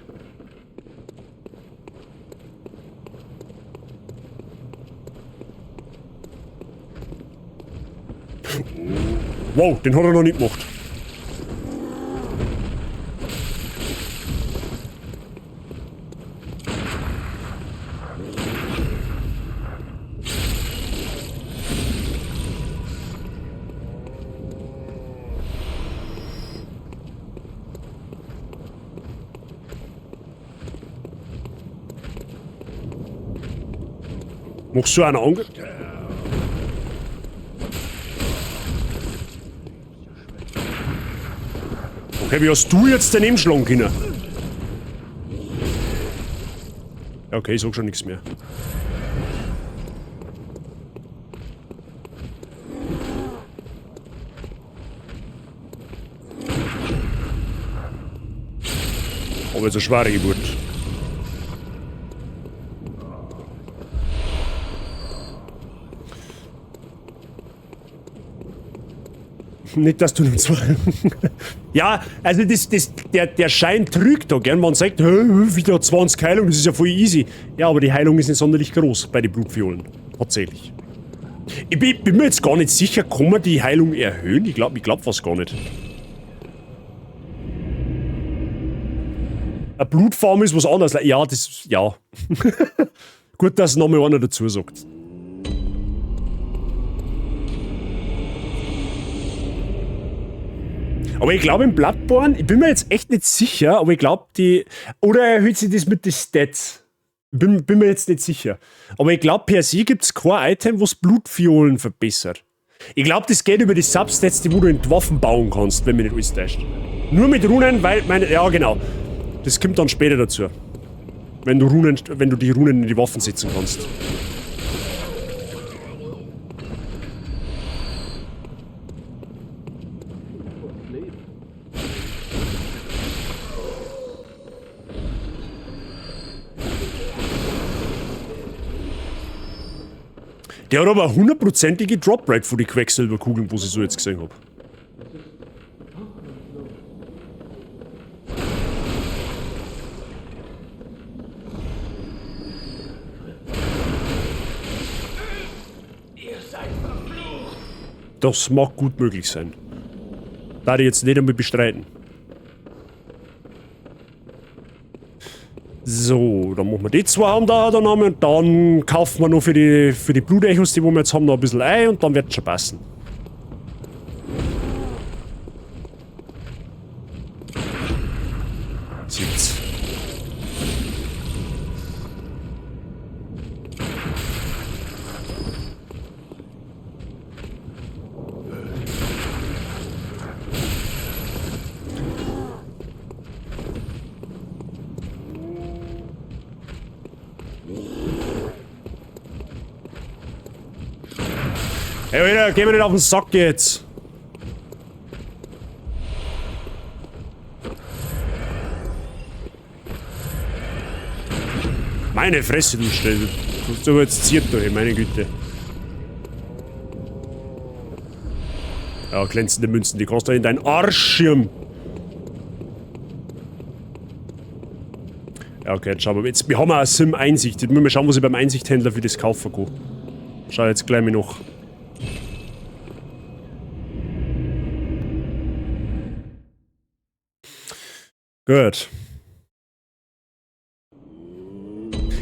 Wow, den hat er noch nicht gemacht. Machst du einen Ange... Okay, wie hast du jetzt daneben schlagen können? Okay, ich sag schon nichts mehr. Aber jetzt eine schwere Geburt. Nicht, dass du nicht so. Ja, also der Schein trügt da gern. Man sagt, wieder 20 Heilung, das ist ja voll easy. Ja, aber die Heilung ist nicht sonderlich groß bei den Blutviolen. Tatsächlich. Ich bin mir jetzt gar nicht sicher, kann man die Heilung erhöhen? Ich glaub fast gar nicht. Eine Blutform ist was anderes. Ja, das. Ja. Gut, dass nochmal einer dazu sagt. Aber ich glaube im Bloodborne, ich bin mir jetzt echt nicht sicher, aber ich glaube die... Oder erhöht sich das mit den Stats? Bin mir jetzt nicht sicher. Aber ich glaube per se gibt es kein Item, was Blutviolen verbessert. Ich glaube, das geht über die Substats, die wo du in die Waffen bauen kannst, wenn mich nicht alles täuscht. Nur mit Runen, weil meine... Ja, genau. Das kommt dann später dazu. Wenn du die Runen in die Waffen setzen kannst. Der hat aber eine 100%ige Droprate von den Quecksilberkugeln, was ich so jetzt gesehen habe. Das mag gut möglich sein. Da ich jetzt nicht einmal bestreiten. So, dann machen wir die zwei haben da dann haben und dann kaufen wir noch für die Blutechos, die wir jetzt haben, noch ein bisschen ein und dann wird es schon passen. Sitz. Hey, Alter, geh mir nicht auf den Sack jetzt! Meine Fresse, du Stell. Du hast aber jetzt ziert, ey, meine Güte. Ja, glänzende Münzen, die kannst du in deinen Arsch schirmen. Ja, okay, jetzt schauen wir. Jetzt, wir haben auch eine Sim-Einsicht. Jetzt müssen wir schauen, was ich beim Einsichthändler für das kaufen kann. Schau jetzt gleich mal noch. Gut.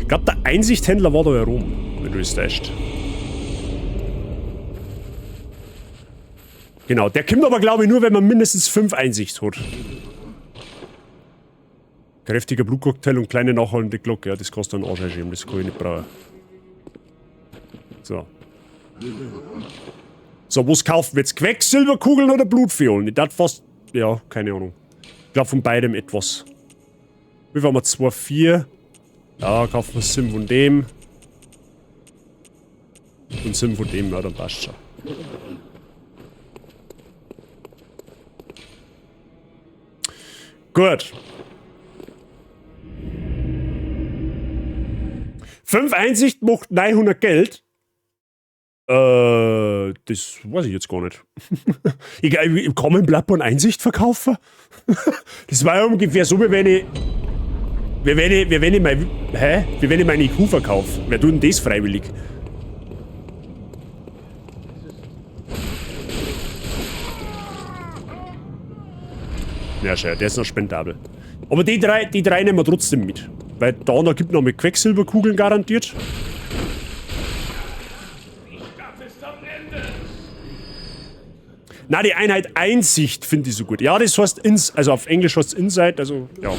Ich glaube, der Einsichthändler war da herum, wenn du es täuscht. Genau, der kommt aber, glaube ich, nur, wenn man mindestens 5 Einsicht hat. Kräftiger Blutcocktail und kleine nachhaltende Glocke. Ja, das kostet einen Arsch einschämen, das kann ich nicht brauchen. So. So, was kaufen wir jetzt? Quecksilberkugeln oder Blutviolen? Ich dachte fast... Ja, keine Ahnung. Ich glaube von beidem etwas. Wie viel haben wir? 2, 4. Ja, kaufen wir Sim von dem. Und Sim von dem, ja, dann passt schon. Gut. 5 Einsicht macht 900 Geld. Das weiß ich jetzt gar nicht. Ich kann man in Bloodborne Einsicht verkaufen? Das war ja ungefähr so, wie wenn ich mein IQ verkaufe. Wer tut denn das freiwillig? Ja, schau, der ist noch spendabel. Aber die drei nehmen wir trotzdem mit. Weil da gibt noch mit Quecksilberkugeln garantiert. Na, die Einheit Einsicht finde ich so gut. Ja, das heißt, also auf Englisch heißt es Insight, also, ja.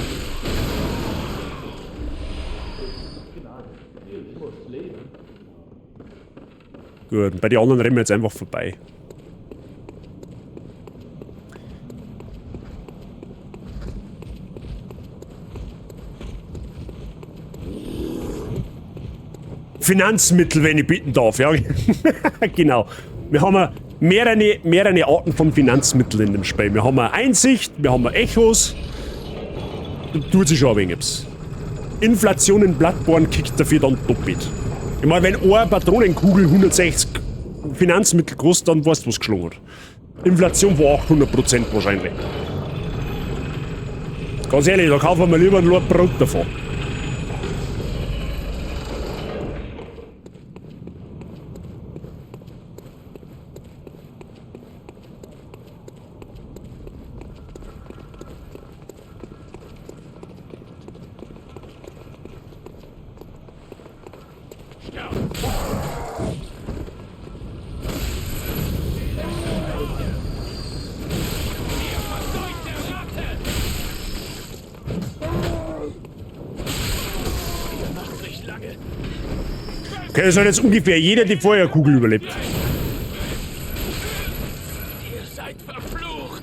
Gut, bei den anderen rennen wir jetzt einfach vorbei. Finanzmittel, wenn ich bitten darf, ja. Genau. Wir haben mehrere Arten von Finanzmitteln in dem Spiel. Wir haben Einsicht, wir haben Echos. Da tut sich schon ein wenig was. Inflation in Bloodborne kickt dafür dann doppelt. Ich meine, wenn eine Patronenkugel 160 Finanzmittel kostet, dann weißt du, was geschlungen hat. Inflation war 800% wahrscheinlich. Ganz ehrlich, da kaufen wir lieber ein Lord Brot davon. Okay, das hat jetzt ungefähr jeder die Feuerkugel überlebt. Ihr seid verflucht.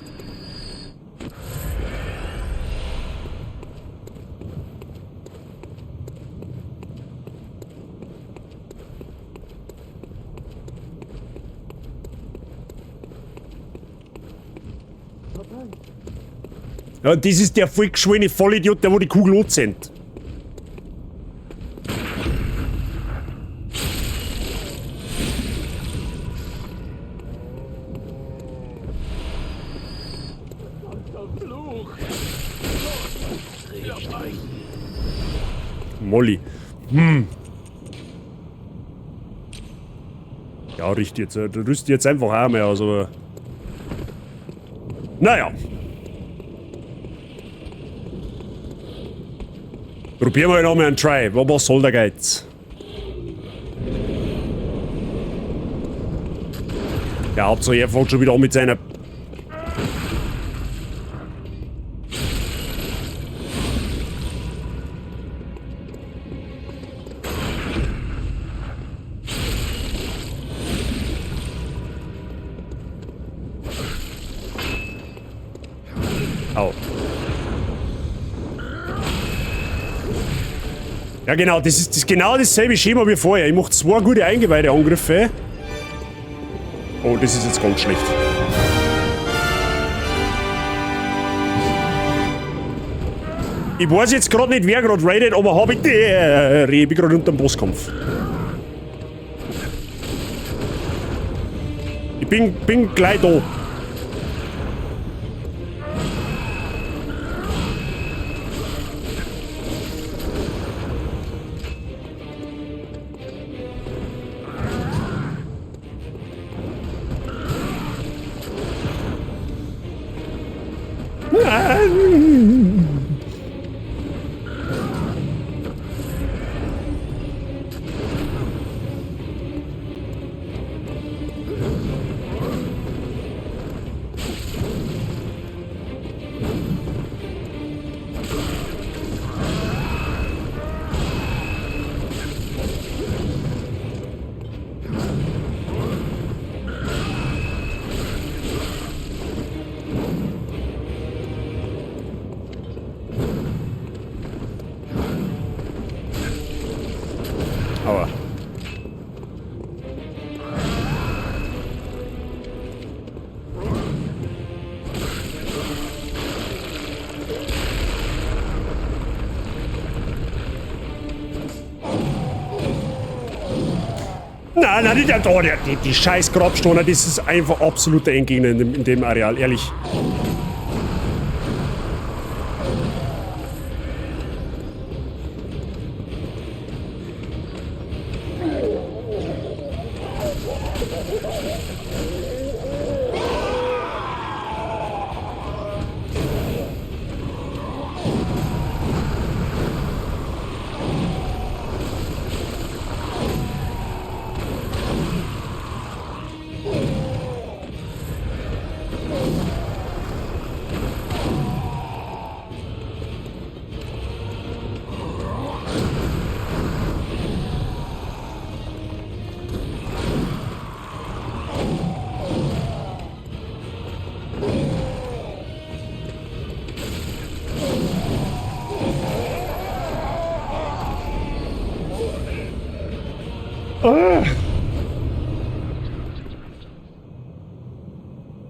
Ja, das ist der vollgeschwollene Vollidiot, der wo die Kugel anzündet. Molly. Ja, richtig jetzt. Rüst jetzt einfach auch mehr, also. Naja. Probieren wir noch mal einen Try. Was soll der Geiz? Ja, Hauptsache er fängt schon wieder an mit seiner. Au. Ja genau, das ist genau dasselbe Schema wie vorher. Ich mache 2 gute Eingeweideangriffe. Oh, das ist jetzt ganz schlecht. Ich weiß jetzt gerade nicht, wer gerade raidet, aber habe ich ich bin gerade unter dem Bosskampf. Ich bin gleich da. Aua. Nein, die scheiß Grabsteine, das ist einfach absoluter Endgegner in dem Areal, ehrlich.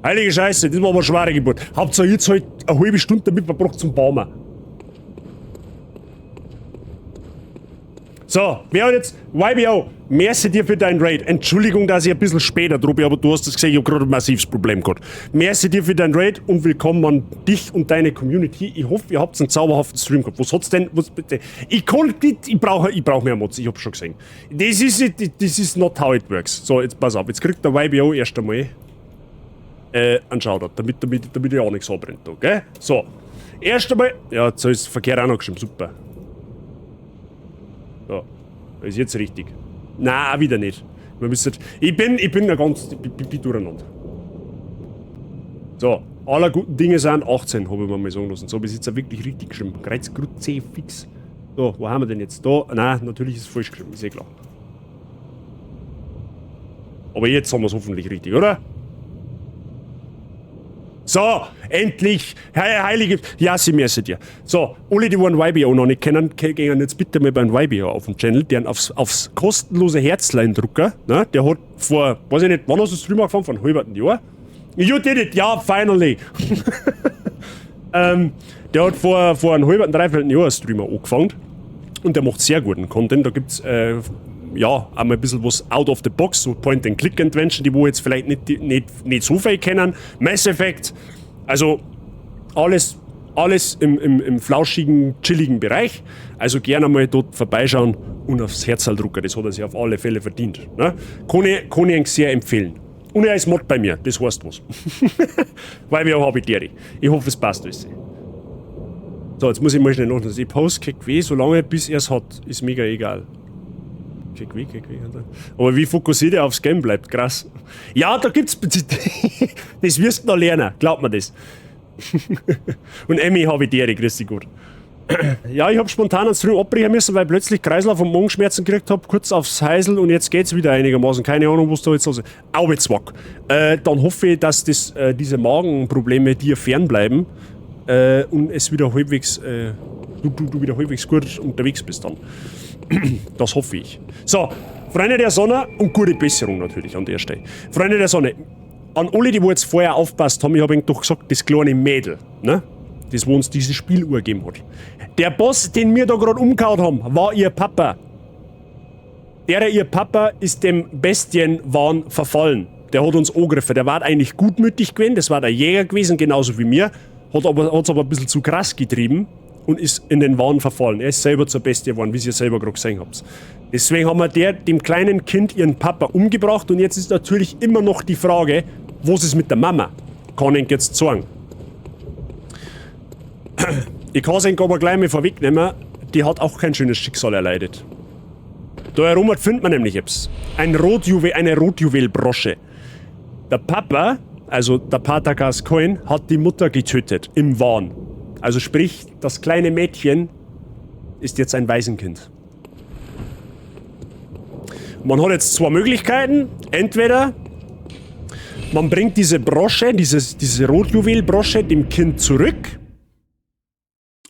Heilige Scheiße, das war aber eine schwere Geburt. Habt ihr jetzt halt eine halbe Stunde damit verbracht zum Baumen. So, wer hat jetzt... YBO, merci dir für deinen Raid. Entschuldigung, dass ich ein bisschen später drüber, aber du hast das gesehen, ich hab gerade ein massives Problem gehabt. Merci dir für deinen Raid und willkommen an dich und deine Community. Ich hoffe, ihr habt einen zauberhaften Stream gehabt. Was hat's denn... Was bitte? Ich brauch mehr Mods, ich hab's schon gesehen. Das ist not how it works. So, jetzt pass auf, jetzt kriegt der YBO erst einmal einen Shoutout, damit ich auch nichts anbrennt, okay? So, erst einmal... Ja, jetzt ist Verkehr auch noch geschrieben, super. Ja, das ist jetzt richtig. Nein, auch wieder nicht. Wir müssen, ich bin durcheinander. So, aller guten Dinge sind 18, habe ich mir mal sagen lassen. So, bis jetzt auch wirklich richtig geschrieben. Kreuzgrut C fix. So, wo haben wir denn jetzt? Da? Nein, natürlich ist es falsch geschrieben, ist eh klar. Aber jetzt haben wir es hoffentlich richtig, oder? So, endlich! Heilige... Ja, sie merci dir. So, alle, die einen YBO noch nicht kennen, gehen jetzt bitte mal beim YBO auf den Channel, der aufs kostenlose Herzlein drucken. Ne? Der hat vor, weiß ich nicht, wann hast du Stream angefangen? Vor einem halben Jahr? You did it! Ja, finally! Der hat vor einem halben, dreiviertel Jahr einen Streamer angefangen. Und der macht sehr guten Content. Da gibt's, ja, einmal ein bisschen was out of the box, so Point-and-Click-Adventure, die wo jetzt vielleicht nicht so viel kennen. Mass Effect, also alles im flauschigen, chilligen Bereich. Also gerne mal dort vorbeischauen und aufs Herzl drucken, das hat er sich auf alle Fälle verdient. Ne? Kann ich sehr empfehlen. Und er ist Mod bei mir, das heißt was. Weil wir auch Habitiere. Ich hoffe, es passt alles. So, jetzt muss ich mal schnell noch, ich poste KW, solange bis er es hat, ist mega egal. KW. Aber wie fokussiert er aufs Game bleibt, krass. Ja, da gibt's... Das wirst du noch lernen, glaub mir das. Und Emmy Habitiere, grüß dich gut. Ja, ich hab spontan einen Stream abbrechen müssen, weil ich plötzlich Kreislauf und Magenschmerzen gekriegt hab, kurz aufs Heisel und jetzt geht's wieder einigermaßen. Keine Ahnung, was da jetzt los ist. Auwezwack. Dann hoffe ich, dass diese Magenprobleme dir fernbleiben und es wieder halbwegs, du wieder halbwegs gut unterwegs bist dann. Das hoffe ich. So, Freunde der Sonne und gute Besserung natürlich an der Stelle. Freunde der Sonne, an alle, die jetzt vorher aufpasst haben, ich habe doch gesagt, das kleine Mädel, ne? Das, wo uns diese Spieluhr gegeben hat. Der Boss, den wir da gerade umgehauen haben, war ihr Papa. Ihr Papa ist dem Bestienwahn verfallen. Der hat uns angegriffen. Der war eigentlich gutmütig gewesen, das war der Jäger gewesen, genauso wie mir. Hat's aber ein bisschen zu krass getrieben und ist in den Wahn verfallen. Er ist selber zur Bestie geworden, wie ihr selber gerade gesehen habt. Deswegen haben wir dem kleinen Kind ihren Papa umgebracht und jetzt ist natürlich immer noch die Frage, was ist mit der Mama? Kann ich jetzt sagen. Ich kann es Ihnen aber gleich mal vorwegnehmen, die hat auch kein schönes Schicksal erleidet. Da herum findet man nämlich etwas. Eine Rotjuwelbrosche. Der Papa, also der Pater Gascoigne, hat die Mutter getötet, im Wahn. Also sprich, das kleine Mädchen ist jetzt ein Waisenkind. Man hat jetzt zwei Möglichkeiten. Entweder man bringt diese Brosche, diese Rotjuwelbrosche dem Kind zurück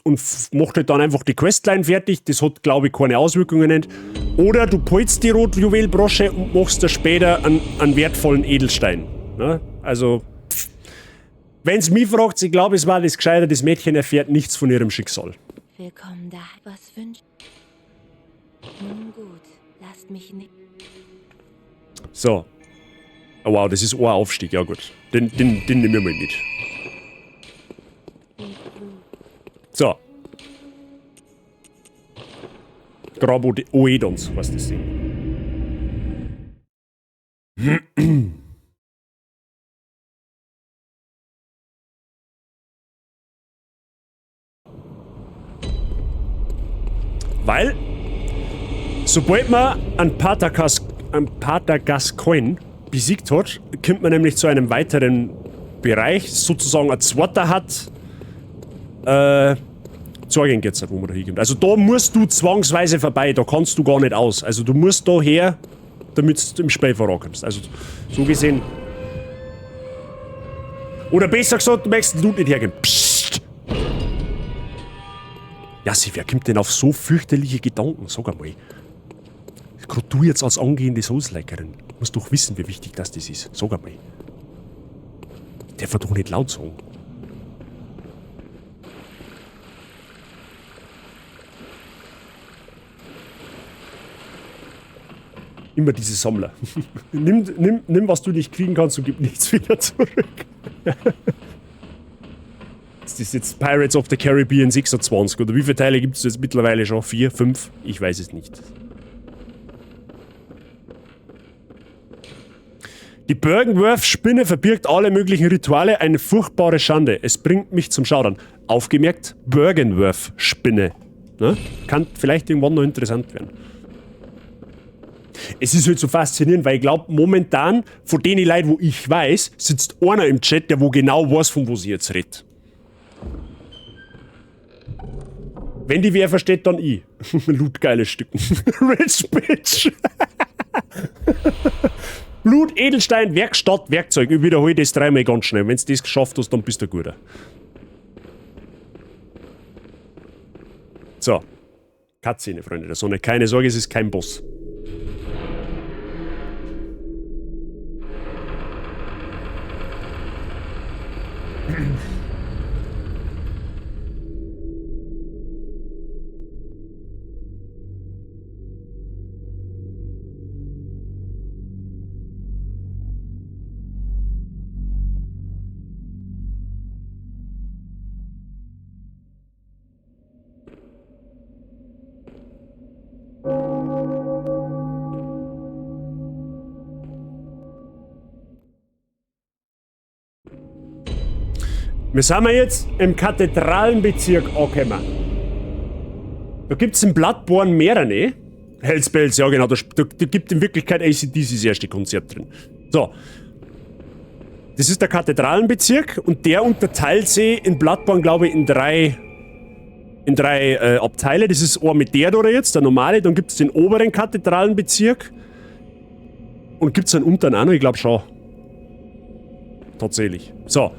und macht halt dann einfach die Questline fertig. Das hat, glaube ich, keine Auswirkungen. Oder du polst die Rotjuwelbrosche und machst da später einen wertvollen Edelstein. Ne? Also, wenn es mich fragt, ich glaube, es war das Gescheiter, das Mädchen erfährt nichts von ihrem Schicksal. Willkommen da. Was wünscht? Nun gut, lasst mich nicht. So. Oh wow, das ist ein Aufstieg, ja gut. Den nehmen wir mal mit. So. Grabo de Oedons, was das Ding. Weil, sobald man einen Pater Gascoigne besiegt hat, kommt man nämlich zu einem weiteren Bereich, sozusagen ein zweiter hat, Zorgen geht's nicht, wo man da hinkommt. Also da musst du zwangsweise vorbei, da kannst du gar nicht aus. Also du musst da her, damit du im Spiel vorankommst. Also so gesehen. Oder besser gesagt, du möchtest den Loot nicht hergeben. Psst! Ja, wer kommt denn auf so fürchterliche Gedanken? Sag einmal. Gerade du jetzt als angehende Soßleikerin. Du musst doch wissen, wie wichtig das ist. Sag einmal. Der wird doch nicht laut sagen. Immer diese Sammler. nimm, was du nicht kriegen kannst und gib nichts wieder zurück. Das ist jetzt Pirates of the Caribbean 26, oder wie viele Teile gibt es jetzt mittlerweile schon? 4, 5? Ich weiß es nicht. Die Byrgenwerf-Spinne verbirgt alle möglichen Rituale, eine furchtbare Schande. Es bringt mich zum Schaudern. Aufgemerkt, Byrgenwerf-Spinne. Ne? Kann vielleicht irgendwann noch interessant werden. Es ist halt so faszinierend, weil ich glaube, momentan, von den Leuten, wo ich weiß, sitzt einer im Chat, der wo genau weiß, von wo sie jetzt redet. Wenn die wer versteht, dann ich. Lootgeile Stücken. Rich Bitch. Blut, Edelstein, Werkstatt, Werkzeug. Ich wiederhole das 3-mal ganz schnell. Wenn du das geschafft hast, dann bist du ein Guter. So. Cutscene, Freunde der Sonne. Keine Sorge, es ist kein Boss. Wir sind jetzt im Kathedralenbezirk angekommen. Da gibt es in Bloodborne mehrere. Hells Bells, ja genau, da gibt in Wirklichkeit AC/DC das erste Konzert drin. So. Das ist der Kathedralenbezirk und der unterteilt sich in Bloodborne, glaube ich, in drei Abteile. Das ist mit der da jetzt, der normale. Dann gibt es den oberen Kathedralenbezirk. Und gibt es einen unteren auch noch? Ich glaube schon. Tatsächlich. So.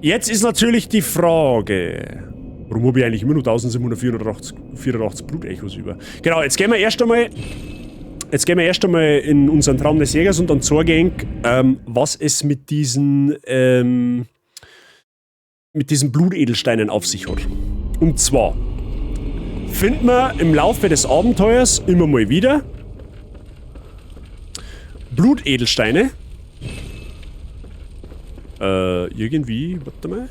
Jetzt ist natürlich die Frage, warum habe ich eigentlich immer nur 1784 Blutechos über? Genau, jetzt gehen wir erst einmal in unseren Traum des Jägers und dann zeigen, was es mit diesen Blutedelsteinen auf sich hat. Und zwar finden wir im Laufe des Abenteuers immer mal wieder Blutedelsteine. Irgendwie, warte mal.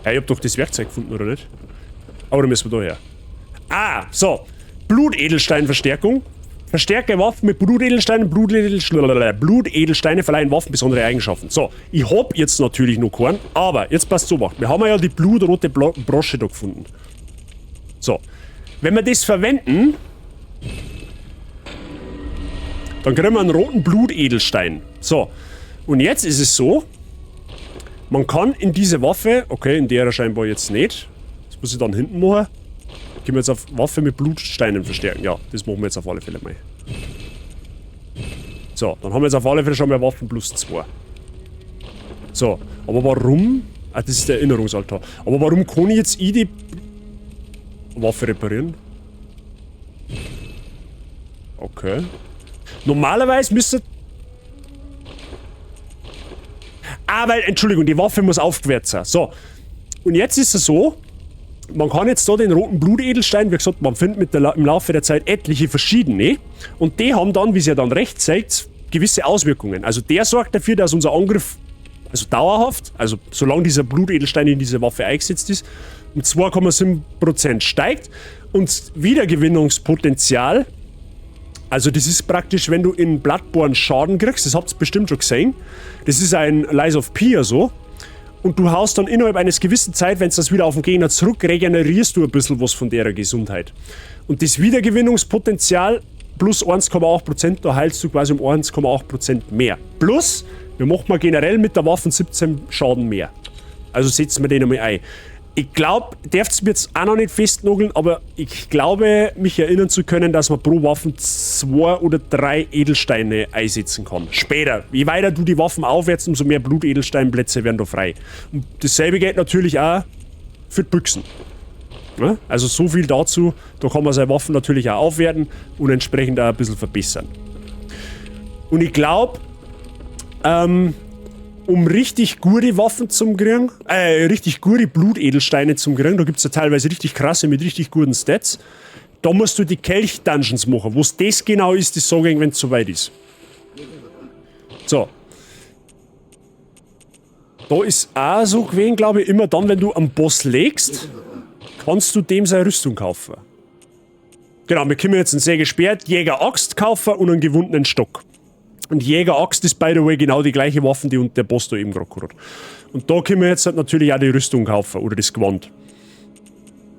Ja, ich hab doch das Werkzeug gefunden, oder nicht? Aber da müssen wir da her. Ah, so. Blutedelsteinverstärkung. Verstärke Waffen mit Blutedelsteinen. Blutedelsteine verleihen Waffen besondere Eigenschaften. So, ich hab jetzt natürlich noch keinen, aber jetzt passt so auf. Wir haben ja die blutrote Brosche da gefunden. So, wenn wir das verwenden, dann kriegen wir einen roten Blutedelstein. So, und jetzt ist es so, man kann in diese Waffe, okay, in der scheinbar jetzt nicht, das muss ich dann hinten machen. Gehen wir jetzt auf Waffe mit Blutsteinen verstärken. Ja, das machen wir jetzt auf alle Fälle mal. So, dann haben wir jetzt auf alle Fälle schon mal Waffen plus 2. So, aber warum? Ah, das ist der Erinnerungsaltar. Aber warum kann ich jetzt die Waffe reparieren? Okay. Normalerweise müsste... Ah, weil, Entschuldigung, die Waffe muss aufgewehrt sein. So, und jetzt ist es so... Man kann jetzt da den roten Blutedelstein, wie gesagt, man findet im Laufe der Zeit etliche verschiedene. Und die haben dann, wie es ja dann rechts zeigt, gewisse Auswirkungen. Also der sorgt dafür, dass unser Angriff, also dauerhaft, also solange dieser Blutedelstein in diese Waffe eingesetzt ist, um 2,7% steigt. Und Wiedergewinnungspotenzial, also das ist praktisch, wenn du in Bloodborne Schaden kriegst, das habt ihr bestimmt schon gesehen. Das ist ein Lies of P so. Und du haust dann innerhalb eines gewissen Zeit, wenn du das wieder auf den Gegner zurück, regenerierst du ein bisschen was von der Gesundheit. Und das Wiedergewinnungspotenzial plus 1,8%, da heilst du quasi um 1,8% mehr. Plus, wir machen mal generell mit der Waffe 17 Schaden mehr. Also setzen wir den einmal ein. Ich glaube, dürft ihr mir jetzt auch noch nicht festnageln, aber ich glaube, mich erinnern zu können, dass man pro Waffen 2 oder 3 Edelsteine einsetzen kann. Später. Je weiter du die Waffen aufwärtst, umso mehr Blutedelsteinplätze werden da frei. Und dasselbe geht natürlich auch für die Büchsen. Ja? Also so viel dazu. Da kann man seine Waffen natürlich auch aufwerten und entsprechend auch ein bisschen verbessern. Und ich glaube, um richtig gute Waffen zum kriegen, richtig gute Blutedelsteine zum kriegen, da gibt es ja teilweise richtig krasse mit richtig guten Stats, da musst du die Kelch-Dungeons machen. Wo es das genau ist, das sage ich, wenn es soweit ist. So. Da ist auch so gewesen, glaube ich, immer dann, wenn du am Boss legst, kannst du dem seine Rüstung kaufen. Genau, wir können jetzt einen Sägesperrt, Jäger-Axt kaufen und einen gewundenen Stock. Und Jäger-Axt ist, by the way, genau die gleiche Waffe, die der Boss da eben gerade hat. Und da können wir jetzt halt natürlich auch die Rüstung kaufen oder das Gewand.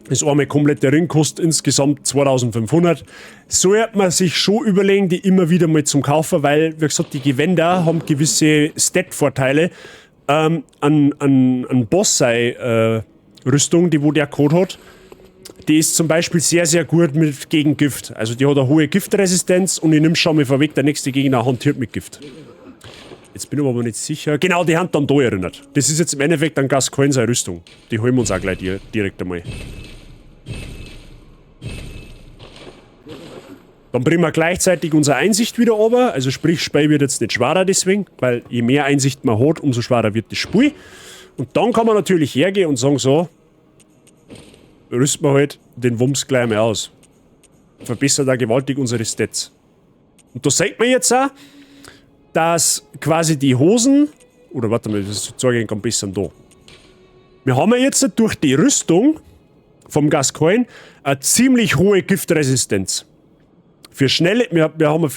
Das einmal komplette Ring kostet insgesamt 2500. Sollte man sich schon überlegen, die immer wieder mal zum Kaufen, weil, wie gesagt, die Gewänder haben gewisse Stat-Vorteile. An Boss sei Rüstung, die wo der Code hat, die ist zum Beispiel sehr, sehr gut gegen Gift. Also die hat eine hohe Giftresistenz und ich nehme schon mal vorweg, der nächste Gegner hantiert mit Gift. Jetzt bin ich aber nicht sicher. Genau, die haben dann da erinnert. Das ist jetzt im Endeffekt an Gascoigne seine Rüstung. Die holen wir uns auch gleich direkt einmal. Dann bringen wir gleichzeitig unsere Einsicht wieder runter. Also sprich, das Spiel wird jetzt nicht schwerer deswegen, weil je mehr Einsicht man hat, umso schwerer wird das Spiel. Und dann kann man natürlich hergehen und sagen so, rüsten wir halt den Wumms gleich mal aus. Verbessert da gewaltig unsere Stats. Und da sieht man jetzt auch, dass quasi die Hosen, oder warte mal, das zeige ich am besten da. Wir haben ja jetzt durch die Rüstung vom Gascoigne eine ziemlich hohe Giftresistenz. Für schnelle,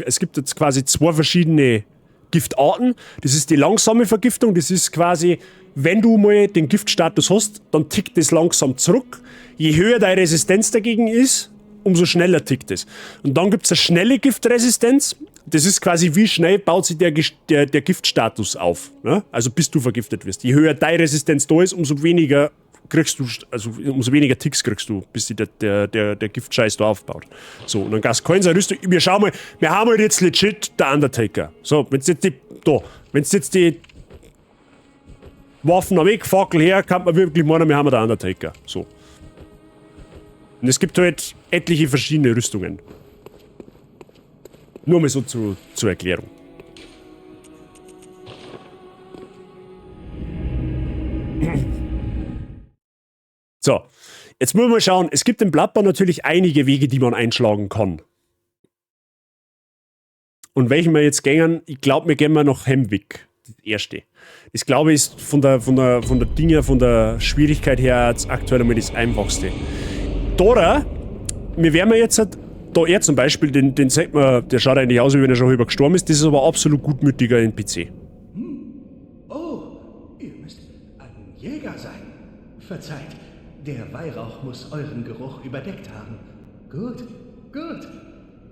es gibt jetzt quasi 2 verschiedene Giftarten. Das ist die langsame Vergiftung, das ist quasi, wenn du mal den Giftstatus hast, dann tickt das langsam zurück. Je höher deine Resistenz dagegen ist, umso schneller tickt es. Und dann gibt es eine schnelle Giftresistenz. Das ist quasi, wie schnell baut sich der Giftstatus auf. Ne? Also bis du vergiftet wirst. Je höher deine Resistenz da ist, umso weniger kriegst du, also umso weniger Ticks kriegst du, bis sich der Giftscheiß da aufbaut. So, und dann Gascoigne seine Rüstung. Wir schauen mal, wir haben halt jetzt legit der Undertaker. So, wenn jetzt die Waffen weg, Fackel her, kann man wirklich meinen, wir haben den Undertaker. So. Und es gibt halt etliche verschiedene Rüstungen. Nur mal so zur Erklärung. So, jetzt müssen wir mal schauen. Es gibt im Bloodborne natürlich einige Wege, die man einschlagen kann. Und welchen wir jetzt gehen, ich glaube, wir gehen mal nach Hemwick. Das erste. Das glaube ich ist von der Schwierigkeit her jetzt aktuell einmal das einfachste. Dora, wir werden jetzt da er zum Beispiel, den sagt man, der schaut eigentlich aus, wie wenn er schon halber gestorben ist, das ist aber absolut gutmütiger NPC. Oh, ihr müsst ein Jäger sein. Verzeiht, der Weihrauch muss euren Geruch überdeckt haben. Gut, gut.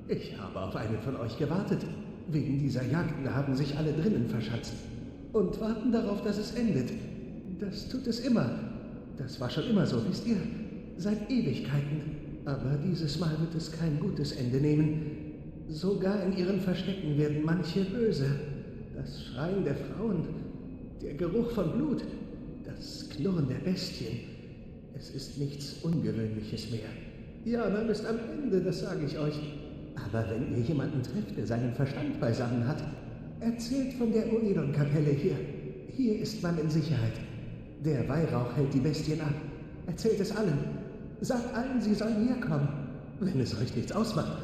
Ich habe auf einen von euch gewartet. Wegen dieser Jagden haben sich alle drinnen verschanzt. Und warten darauf, dass es endet. Das tut es immer. Das war schon immer so, wisst ihr? Seit Ewigkeiten. Aber dieses Mal wird es kein gutes Ende nehmen. Sogar in ihren Verstecken werden manche böse. Das Schreien der Frauen, der Geruch von Blut, das Knurren der Bestien. Es ist nichts Ungewöhnliches mehr. Yharnam ist am Ende, das sage ich euch. Aber wenn ihr jemanden trefft, der seinen Verstand beisammen hat, erzählt von der Oedon-Kapelle hier. Hier ist man in Sicherheit. Der Weihrauch hält die Bestien ab. Erzählt es allen. Sagt allen, sie sollen herkommen, wenn es euch nichts ausmacht.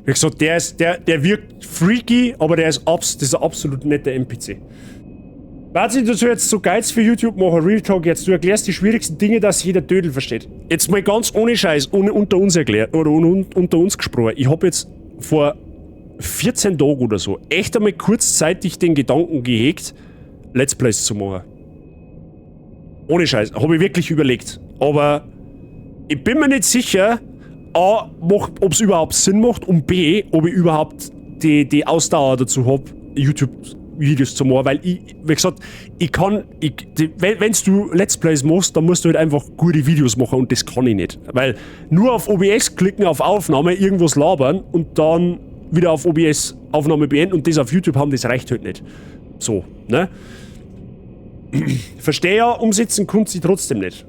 Wie gesagt, der wirkt freaky, aber das ist ein absolut netter NPC. Warte, du sollst jetzt so Guides für YouTube machen, Real Talk jetzt. Du erklärst die schwierigsten Dinge, dass jeder Dödel versteht. Jetzt mal ganz ohne Scheiß, unter uns erklärt, oder unter uns gesprochen. Ich habe jetzt vor 14 Tagen oder so echt einmal kurzzeitig den Gedanken gehegt, Let's Plays zu machen. Ohne Scheiß, habe ich wirklich überlegt. Aber ich bin mir nicht sicher, A, ob es überhaupt Sinn macht und B, ob ich überhaupt die Ausdauer dazu habe, YouTube Videos zu machen, weil ich, wie gesagt, wenn du Let's Plays machst, dann musst du halt einfach gute Videos machen und das kann ich nicht. Weil nur auf OBS klicken, auf Aufnahme, irgendwas labern und dann wieder auf OBS Aufnahme beenden und das auf YouTube haben, das reicht halt nicht. So, ne? Verstehe ja, umsetzen konnte sie trotzdem nicht.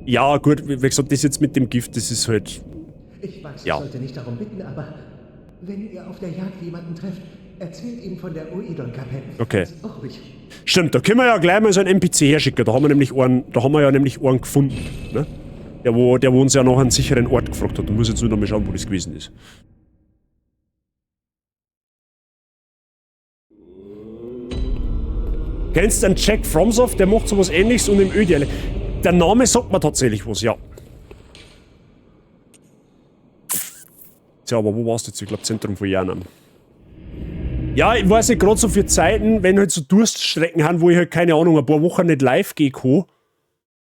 Ja, gut, wie gesagt, das jetzt mit dem Gift, das ist halt... Ich weiß, ja. ich sollte nicht darum bitten, aber wenn ihr auf der Jagd jemanden trefft, erzählt ihm von der Oedon-Kapelle. Okay. Oh, Stimmt, da können wir ja gleich mal so einen NPC herschicken. Da haben wir ja nämlich einen gefunden. Ne? Der wo uns ja nach einem sicheren Ort gefragt hat. Du musst jetzt nur noch mal schauen, wo das gewesen ist. Kennst du einen Jack Fromsoft? Der macht sowas ähnliches und im Ödial. Der Name sagt mir tatsächlich was, ja. Tja, aber wo warst du jetzt? Ich glaube, Zentrum von Janam. Ja, ich weiß nicht, gerade so für Zeiten, wenn halt so Durststrecken haben, wo ich halt, keine Ahnung, ein paar Wochen nicht live gehen kann,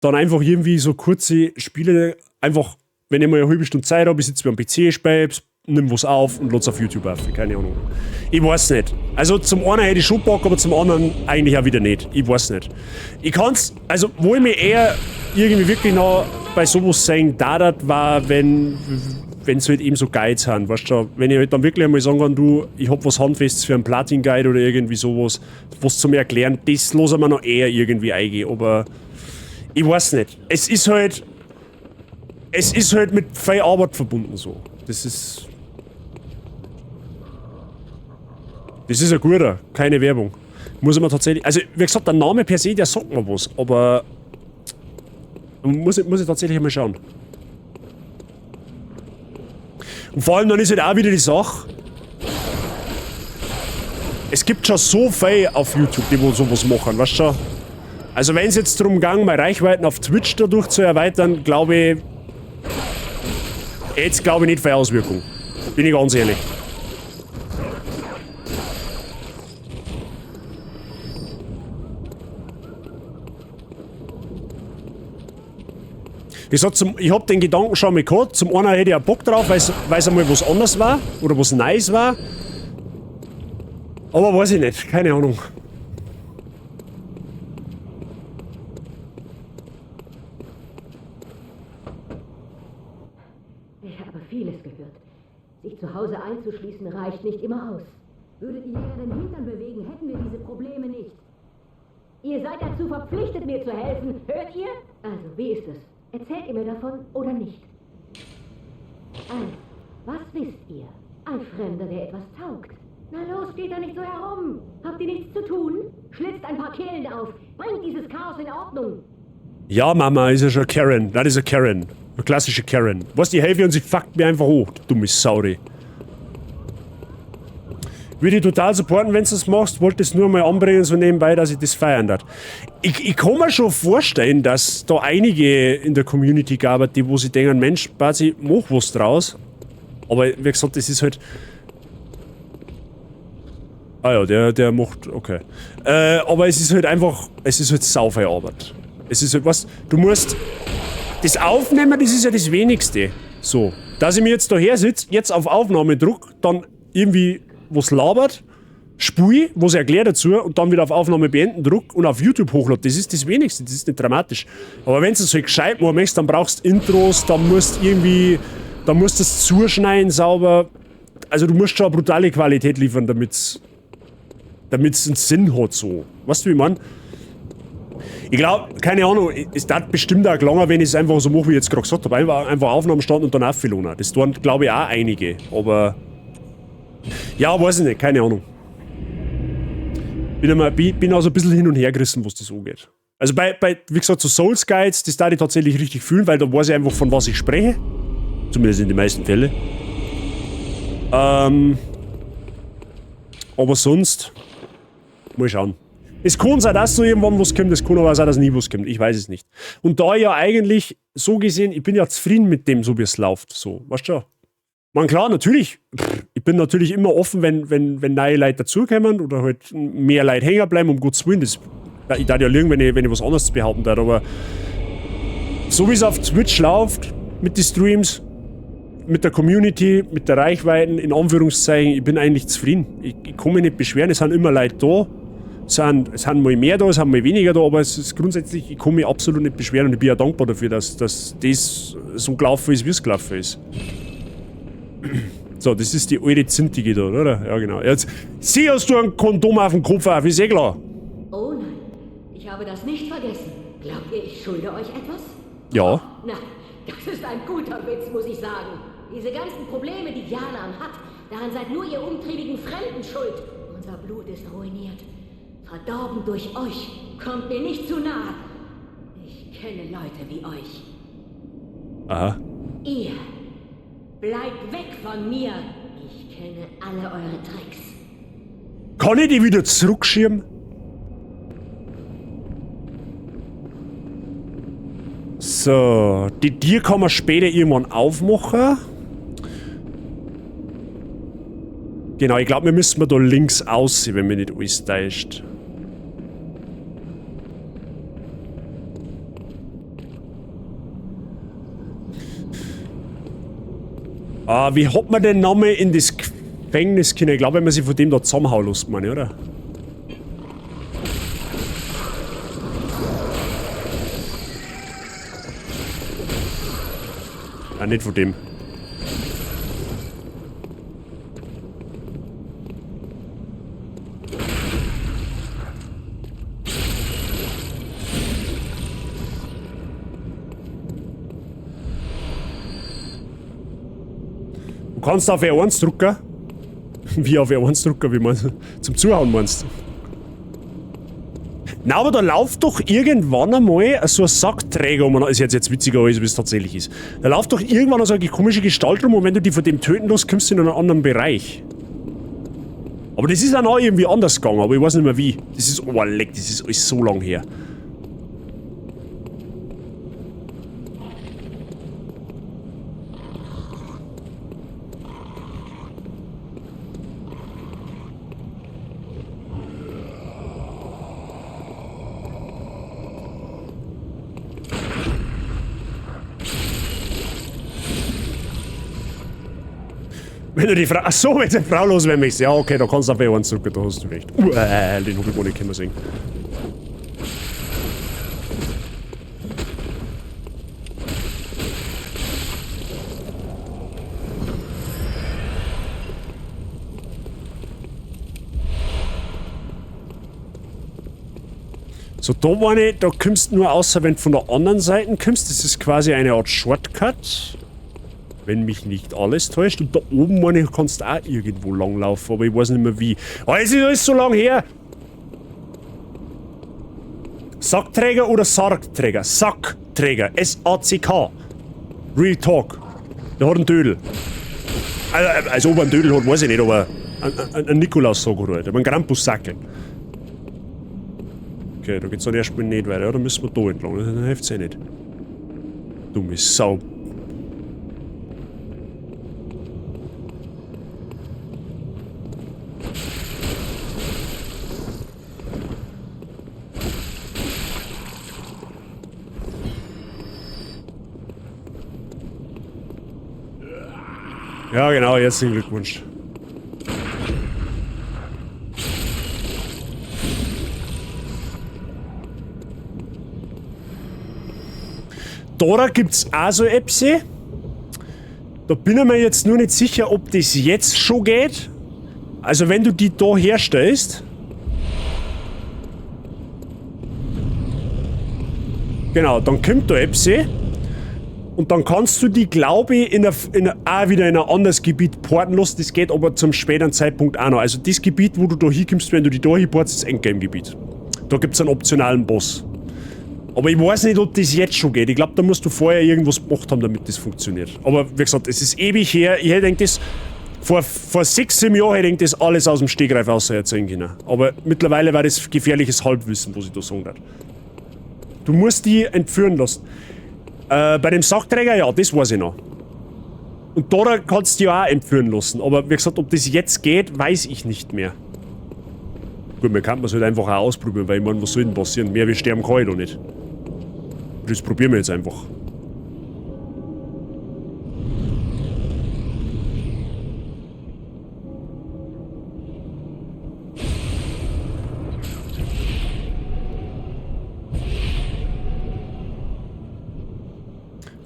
dann einfach irgendwie so kurze Spiele, einfach, wenn ich mal eine halbe Stunde Zeit habe, ich sitze mir am PC, spiele, nimm was auf und lade es auf YouTube auf, keine Ahnung. Ich weiß nicht. Also zum einen hätte ich schon Bock, aber zum anderen eigentlich auch wieder nicht. Ich weiß nicht. Ich kann's, also wo ich mich eher irgendwie wirklich noch bei sowas sagen darf, war, wenn es halt eben so Guides haben, weißt du, wenn ich halt dann wirklich einmal sagen kann, du, ich hab was Handfestes für einen Platin-Guide oder irgendwie sowas, was zum Erklären, das lassen wir noch eher irgendwie eingehen, aber ich weiß nicht. Es ist halt mit viel Arbeit verbunden so. Das ist ein guter, keine Werbung. Muss man tatsächlich, also wie gesagt, der Name per se, der sagt mir was, aber muss ich tatsächlich einmal schauen. Und vor allem dann ist halt auch wieder die Sache, es gibt schon so viel auf YouTube, die wo sowas machen, weißt du schon? Also wenn es jetzt darum ging, meine Reichweiten auf Twitch dadurch zu erweitern, glaube ich, jetzt glaube ich nicht für Auswirkungen. Bin ich ganz ehrlich. Ich hab den Gedanken schon mal gehabt. Zum einen hätte ich auch Bock drauf, weil es einmal was anderes war. Oder was Neues war. Aber weiß ich nicht. Keine Ahnung. Ich habe vieles gehört. Sich zu Hause einzuschließen reicht nicht immer aus. Würdet ihr den Hintern bewegen, hätten wir diese Probleme nicht. Ihr seid dazu verpflichtet, mir zu helfen. Hört ihr? Also, wie ist es? Erzählt ihr mir davon oder nicht? Also, was wisst ihr? Ein Fremder, der etwas taugt. Na los, steht da nicht so herum. Habt ihr nichts zu tun? Schlitzt ein paar Kehlen auf. Bringt dieses Chaos in Ordnung. Ja, Mama, ist ja schon Karen. Das ist eine Karen. Eine klassische Karen. Was, die helfe und sie fuckt mir einfach hoch. Du dumme Saudi. Würde ich total supporten, wenn du das machst. Wollte es nur mal anbringen, so nebenbei, dass ich das feiern darf. Ich kann mir schon vorstellen, dass da einige in der Community gab, die wo sie denken, Mensch, Bazi, mach was draus. Aber wie gesagt, das ist halt... Ah ja, der macht... Okay. Aber es ist halt einfach... Es ist halt sau viel Arbeit. Es ist halt was... Du musst... Das Aufnehmen, das ist ja das Wenigste. So. Dass ich mir jetzt da her sitze, jetzt auf Aufnahme drücke, dann irgendwie was labert, spule, was erklärt dazu und dann wieder auf Aufnahme beenden drück und auf YouTube hochlade. Das ist das Wenigste, das ist nicht dramatisch. Aber wenn du es halt gescheit machen möchtest, dann brauchst du Intros, dann musst du es zuschneiden sauber. Also du musst schon eine brutale Qualität liefern, damit es einen Sinn hat so. Weißt du, wie ich meine? Ich glaube, keine Ahnung, es hat bestimmt auch gelangen, wenn ich es einfach so mache, wie ich jetzt gerade gesagt habe. Einfach Aufnahmen starten und dann auffilen. Das tun, glaube ich, auch einige. Aber ja, weiß ich nicht, keine Ahnung. Bin also ein bisschen hin und her gerissen, was das angeht. Also wie gesagt, so Souls Guides, das darf ich tatsächlich richtig fühlen, weil da weiß ich einfach, von was ich spreche. Zumindest in den meisten Fällen. Aber sonst mal schauen. Es kann sein, dass so irgendwann was kommt, es kann aber auch sein, dass nie was kommt. Ich weiß es nicht. Und da ja eigentlich, so gesehen, ich bin ja zufrieden mit dem, so wie es läuft. So, weißt du schon? Man, klar, natürlich. Ich bin natürlich immer offen, wenn neue Leute dazukommen oder halt mehr Leute hängen bleiben, um Gottes Willen. Ich darf ja lügen, wenn ich was anderes behaupten darf, aber so wie es auf Twitch läuft, mit den Streams, mit der Community, mit der Reichweiten, in Anführungszeichen, ich bin eigentlich zufrieden. Ich kann mich nicht beschweren, es sind immer Leute da. Es sind mal mehr da, es sind mal weniger da, aber es ist grundsätzlich, ich kann mich absolut nicht beschweren und ich bin ja dankbar dafür, dass das so gelaufen ist, wie es gelaufen ist. So, das ist die alte Zintige da, oder? Ja, genau. Jetzt, sieh, hast du ein Kondom auf dem Kopf auf, ist eh klar. Oh nein, ich habe das nicht vergessen. Glaubt ihr, ich schulde euch etwas? Ja. Na, das ist ein guter Witz, muss ich sagen. Diese ganzen Probleme, die Jalan hat, daran seid nur ihr umtriebigen Fremden schuld. Unser Blut ist ruiniert. Verdorben durch euch. Kommt mir nicht zu nahe. Ich kenne Leute wie euch. Aha. Ihr bleibt weg von mir. Ich kenne alle eure Tricks. Kann ich die wieder zurückschieben? So, die Tür kann man später irgendwann aufmachen. Genau, ich glaube, wir müssen da links aussehen, wenn mir nicht alles täuscht. Wie hat man den Namen in das Gefängnis können? Ich glaube, wenn man sich von dem da zusammenhauen lässt, meine ich, oder? Ah, nicht von dem. Du kannst auf R1 drücken. Wie auf R1 drücken, wie man zum Zuhauen meinst. Na, aber da läuft doch irgendwann einmal so ein Sackträger um. Ist jetzt witziger, als es tatsächlich ist. Da läuft doch irgendwann so eine komische Gestalt rum und wenn du die von dem töten lässt, kommst du in einen anderen Bereich. Aber das ist auch noch irgendwie anders gegangen, aber ich weiß nicht mehr wie. Das ist, oh leck, das ist alles so lang her. Wenn du die Frau. Achso, wenn die Frau los wäre, ja, okay, da kannst du auf R1 drücken, da hast du recht. Den hab ich gar nicht können sehen. So, da war ich, da kommst du nur außer wenn du von der anderen Seite kommst. Das ist quasi eine Art Shortcut. Wenn mich nicht alles täuscht. Und da oben, meine ich, kannst du auch irgendwo langlaufen, aber ich weiß nicht mehr wie. Oh, es ist alles so lang her! Sackträger oder Sargträger? Sackträger. S-A-C-K. Real Talk. Der hat einen Dödel. Also ob er einen Dödel hat, weiß ich nicht, aber ein Nikolaus-Sack oder halt. Aber ein Krampus-Sackel. Okay, da geht's dann erstmal nicht weiter. Ja, da müssen wir da entlang. Dann hilft's eh nicht. Dumme Sau. Ja, genau, herzlichen Glückwunsch. Da gibt's auch so Apps. Da bin ich mir jetzt nur nicht sicher, ob das jetzt schon geht. Also wenn du die da herstellst. Genau, dann kommt da Apps. Und dann kannst du die, glaube ich, auch wieder in ein anderes Gebiet porten lassen. Das geht aber zum späteren Zeitpunkt auch noch. Also das Gebiet, wo du da hinkommst, wenn du die da hinportst, ist das Endgame-Gebiet. Da gibt es einen optionalen Boss. Aber ich weiß nicht, ob das jetzt schon geht. Ich glaube, da musst du vorher irgendwas gemacht haben, damit das funktioniert. Aber wie gesagt, es ist ewig her. Ich hätte das vor 6, 7 Jahren hätte ich das alles aus dem Stegreif außer erzählen können. Aber mittlerweile war das gefährliches Halbwissen, was ich da sagen darf. Du musst die entführen lassen. Bei dem Sackträger, ja, das weiß ich noch. Und da kannst du ja auch entführen lassen. Aber wie gesagt, ob das jetzt geht, weiß ich nicht mehr. Gut, man kann es halt einfach auch ausprobieren, weil ich meine, was soll denn passieren? Mehr wie sterben kann ich doch nicht. Das probieren wir jetzt einfach.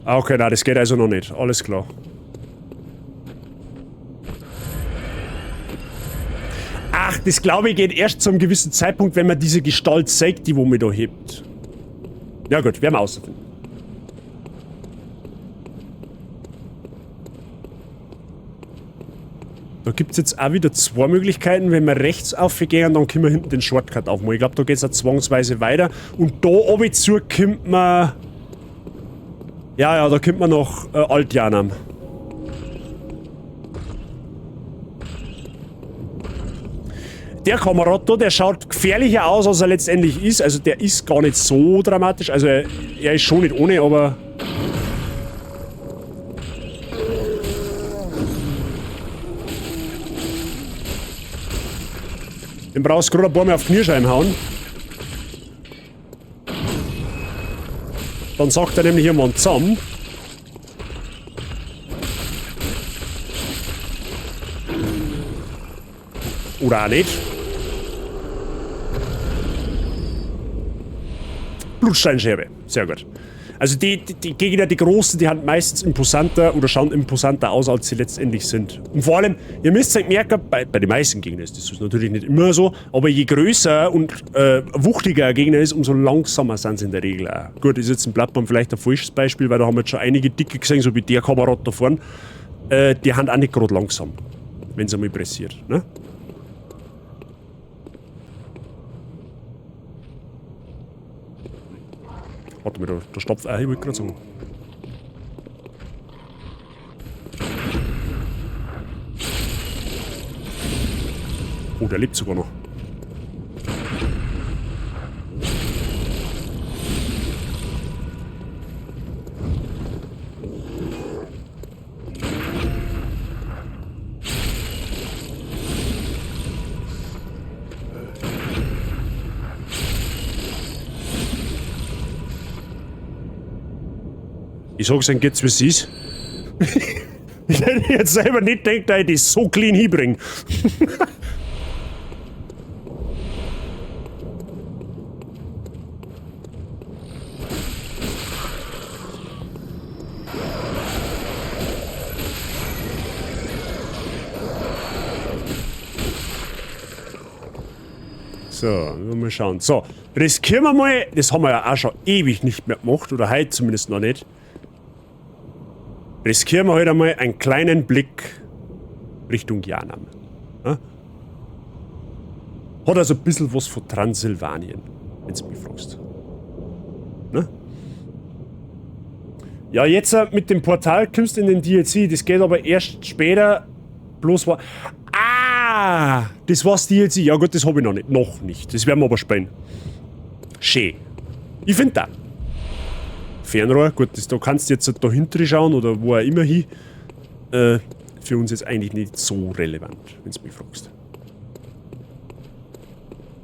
Ah, okay, nein, das geht also noch nicht. Alles klar. Ach, das glaube ich geht erst zu einem gewissen Zeitpunkt, wenn man diese Gestalt zeigt, die wo mir da hebt. Ja gut, werden wir ausfinden. Da gibt es jetzt auch wieder zwei Möglichkeiten. Wenn wir rechts aufgehen, dann können wir hinten den Shortcut aufmachen. Ich glaube, da geht es auch zwangsweise weiter. Und da oben zu kommt man... Ja, da kommt man nach Altjanam. Der Kamerad da, der schaut gefährlicher aus, als er letztendlich ist. Also der ist gar nicht so dramatisch. Also er ist schon nicht ohne, aber... Den brauchst du gerade ein paar Mal auf die Kniescheiben hauen. Dann sagt er nämlich irgendwann zusammen. Oder auch nicht. Blutsteinscherbe. Sehr gut. Also die Gegner, die Großen, die haben meistens imposanter oder schauen imposanter aus, als sie letztendlich sind. Und vor allem, ihr müsst euch merken, bei den meisten Gegnern ist das natürlich nicht immer so, aber je größer und wuchtiger ein Gegner ist, umso langsamer sind sie in der Regel auch. Gut, ist jetzt ein Bloodborne vielleicht ein falsches Beispiel, weil da haben wir jetzt schon einige Dicke gesehen, so wie der Kamerad da vorne. Die haben auch nicht gerade langsam, wenn sie mal pressiert. Ne? Warte mal, da stopft auch, ich wollte gerade sagen. Oh, der lebt sogar noch. Ich sag's euch jetzt, wie es ist. Ich hätte jetzt selber nicht gedacht, dass ich das so clean hinbringe. So, mal schauen. So, riskieren wir mal, das haben wir ja auch schon ewig nicht mehr gemacht, oder heute zumindest noch nicht. Riskieren wir heute einmal einen kleinen Blick Richtung Janam. Ja? Hat also ein bisschen was von Transsilvanien, wenn du mich fragst. Ne? Ja, jetzt mit dem Portal kommst du in den DLC, das geht aber erst später. Bloß war... Ah! Das war's DLC. Ja gut, das habe ich noch nicht. Noch nicht. Das werden wir aber spielen. Schön. Ich finde da. Fernrohr, gut, da kannst du jetzt da hinten schauen oder wo auch immer hin. Für uns jetzt eigentlich nicht so relevant, wenn du mich fragst.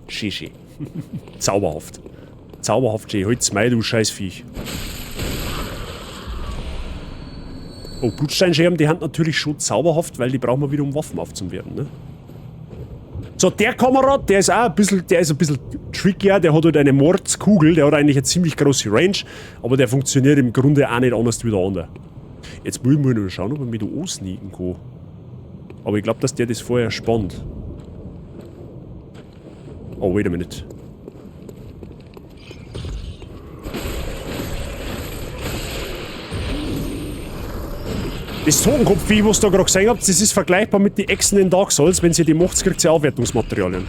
Schön. Zauberhaft. Zauberhaft schön. Halt's Mai, du Scheißviech. Oh, Blutsteinscherben, die haben natürlich schon zauberhaft, weil die brauchen wir wieder, um Waffen aufzuwerten, ne? So, der Kamerad, der ist auch ein bisschen trickier, der hat halt eine Mordskugel, der hat eigentlich eine ziemlich große Range, aber der funktioniert im Grunde auch nicht anders wie der andere. Jetzt muss ich mal nur schauen, ob er mich da ansneaken kann. Aber ich glaube, dass der das vorher spannt. Oh, wait a minute. Das Totenkopfvieh, was ihr da gerade gesehen habt, das ist vergleichbar mit den Echsen in Dark Souls. Wenn sie die macht, kriegt sie Aufwertungsmaterialien.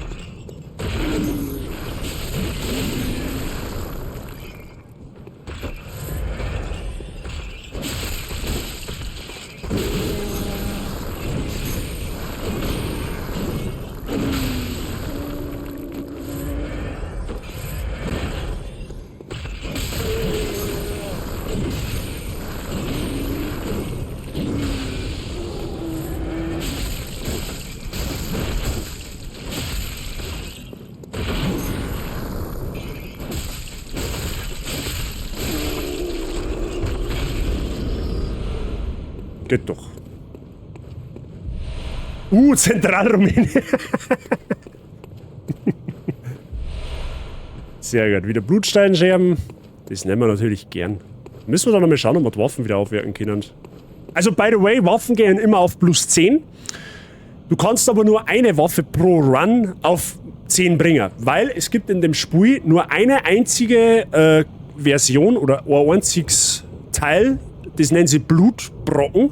Geht doch. Zentralrumänien. Sehr gut. Wieder Blutsteinscherben. Das nehmen wir natürlich gern. Müssen wir dann mal schauen, ob wir die Waffen wieder aufwerten können. Also, by the way, Waffen gehen immer auf plus 10. Du kannst aber nur eine Waffe pro Run auf 10 bringen, weil es gibt in dem Spiel nur eine einzige Version oder ein einziges Teil, das nennen sie Blutbrocken.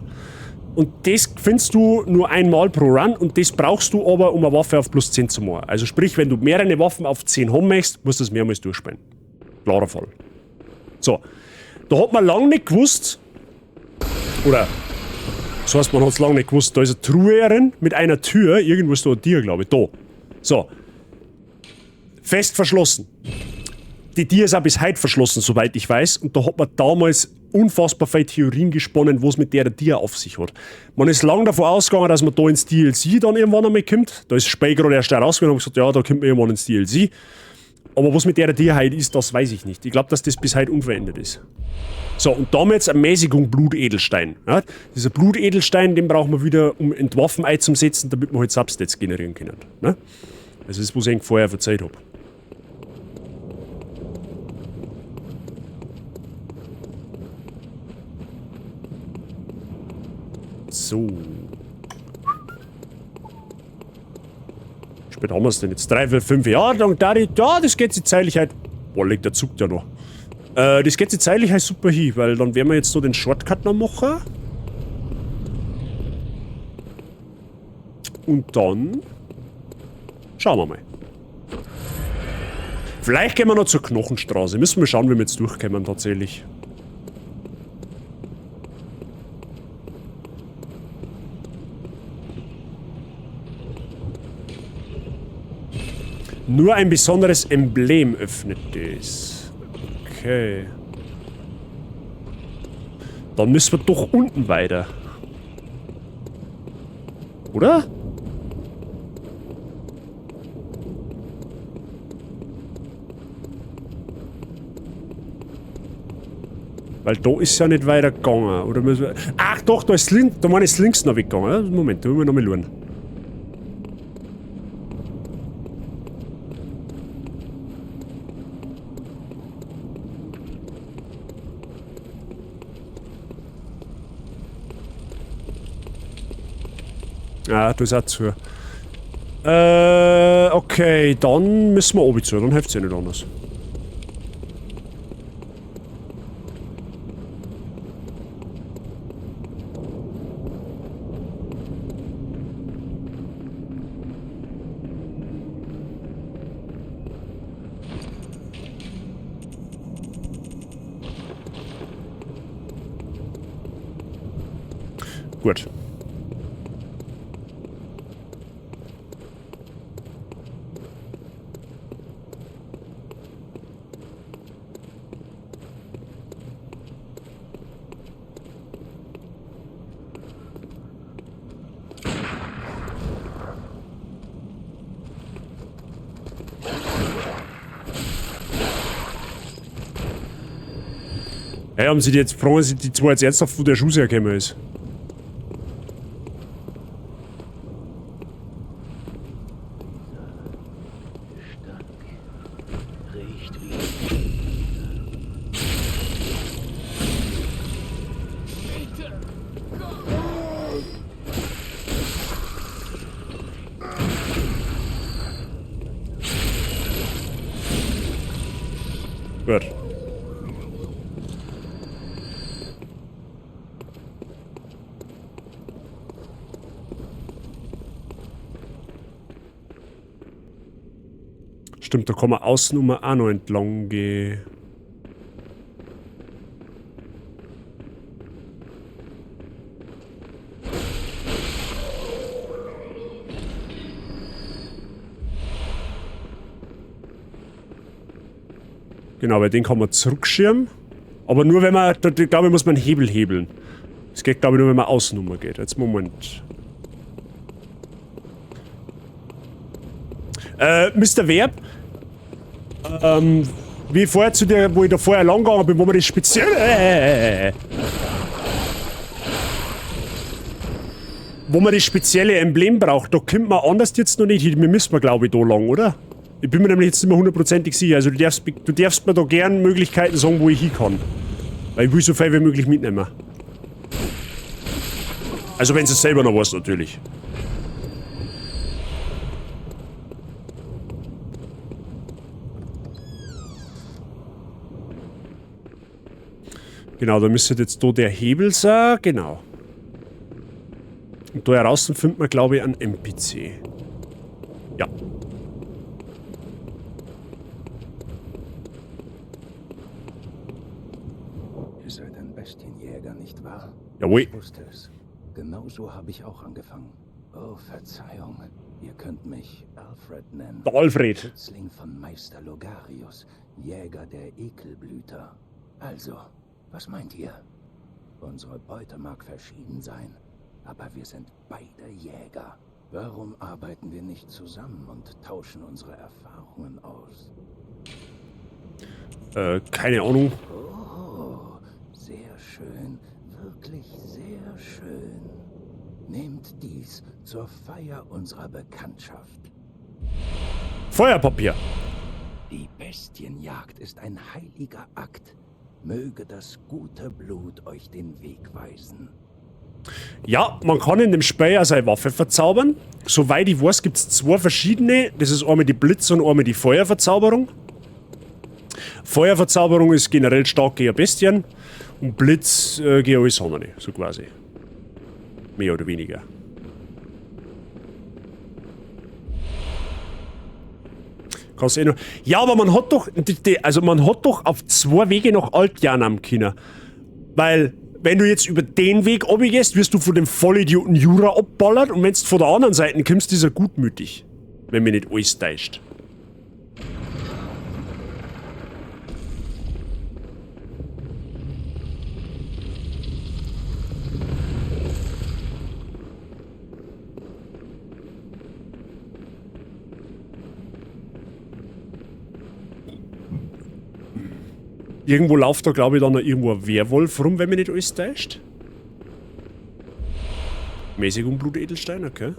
Und das findest du nur einmal pro Run und das brauchst du aber, um eine Waffe auf plus 10 zu machen. Also sprich, wenn du mehrere Waffen auf 10 haben möchtest, musst du das mehrmals durchspielen. Klarer Fall. So, da hat man lange nicht gewusst, oder das heißt, man hat es lange nicht gewusst, da ist eine Truhe drin mit einer Tür, irgendwo ist da ein Tier, glaube ich, da. So, fest verschlossen. Die Tür ist auch bis heute verschlossen, soweit ich weiß, und da hat man damals unfassbar viele Theorien gesponnen, was mit der Tier auf sich hat. Man ist lange davon ausgegangen, dass man da ins DLC dann irgendwann einmal kommt. Da ist Spey gerade erst rausgegangen und gesagt, ja, da kommt man irgendwann ins DLC. Aber was mit der Tier heute ist, das weiß ich nicht. Ich glaube, dass das bis heute unverändert ist. So, und damals Ermäßigung Blutedelstein. Ja? Dieser Blutedelstein, den brauchen wir wieder, um Entwaffen einzusetzen, damit wir halt Substats generieren können. Ne? Also das ist, was ich vorher verzeiht habe. So. Wie spät haben wir es denn jetzt? 3, 4, 5 Jahre lang. Ja, das geht sich zeitlich halt. Boah, legt der Zug ja noch. Das geht sich zeitlich halt super hin, weil dann werden wir jetzt so den Shortcut noch machen. Und dann schauen wir mal. Vielleicht gehen wir noch zur Knochenstraße. Müssen wir schauen, wie wir jetzt durchkommen tatsächlich. Nur ein besonderes Emblem öffnet das. Okay. Dann müssen wir doch unten weiter. Oder? Weil da ist ja nicht weiter gegangen. Oder müssen wir... Ach doch, da ist links, da meine ich links noch weggegangen. Moment, da müssen wir noch mal schauen. Ah, du ist auch zu. Okay, dann müssen wir oben zu, dann hilft es ja nicht anders. Gut. Hey, haben Sie die jetzt gefragt, dass die zwei jetzt ernsthaft von der Schuss hergekommen ist? Gut. Stimmt, da kann man außen auch noch entlang gehen. Genau, bei den kann man zurückschirmen. Aber nur wenn man, da glaube ich, muss man einen Hebel hebeln. Das geht, glaube ich, nur wenn man außen geht. Jetzt Moment. Mr. Verb, wie vorher zu dir, wo ich da vorher lang gegangen bin, wo man das spezielle Emblem braucht, da kommt man anders jetzt noch nicht hin. Wir müssen glaube ich da lang, oder? Ich bin mir nämlich jetzt nicht mehr hundertprozentig sicher. Also du darfst mir da gern Möglichkeiten sagen, wo ich hin kann. Weil ich will so viel wie möglich mitnehmen. Also wenn sie es selber noch weiß, natürlich. Genau, da müsste jetzt da der Hebel sein. Genau. Und da heraus findet man, glaube ich, einen NPC. Ja. Ihr seid ein Bestienjäger, nicht wahr? Jawohl. Ich wusste es. Genauso habe ich auch angefangen. Oh, Verzeihung. Ihr könnt mich Alfred nennen. Der Alfred. Schützling von Meister Logarius, Jäger der Ekelblüter. Also, was meint ihr? Unsere Beute mag verschieden sein, aber wir sind beide Jäger. Warum arbeiten wir nicht zusammen und tauschen unsere Erfahrungen aus? Keine Ahnung. Oh, sehr schön. Wirklich sehr schön. Nehmt dies zur Feier unserer Bekanntschaft. Feuerpapier. Die Bestienjagd ist ein heiliger Akt. Möge das gute Blut euch den Weg weisen. Ja, man kann in dem Spiel ja seine Waffe verzaubern. Soweit ich weiß, gibt es zwei verschiedene. Das ist einmal die Blitz- und einmal die Feuerverzauberung. Feuerverzauberung ist generell stark gegen Bestien. Und Blitz gegen alles andere, so quasi. Mehr oder weniger. Kannst du eh noch. Ja, aber man hat doch. Also man hat doch auf zwei Wege nach Altjanam können. Weil, wenn du jetzt über den Weg runtergehst, wirst du von dem Vollidioten Jura abballert und wenn du von der anderen Seite kommst, ist er gutmütig. Wenn mir nicht alles täuscht. Irgendwo läuft da, glaube ich, dann noch irgendwo ein Werwolf rum, wenn mir nicht alles täuscht. Mäßigung Blutedelstein, okay.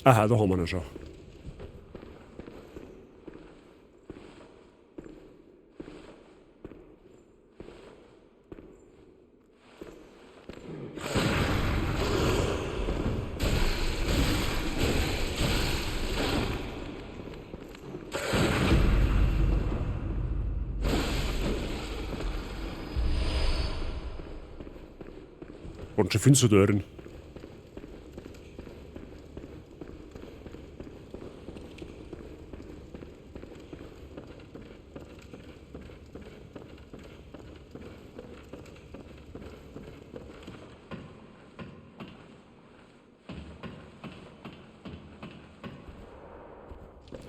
Aha, da haben wir ihn schon. Und schon findest du da drin.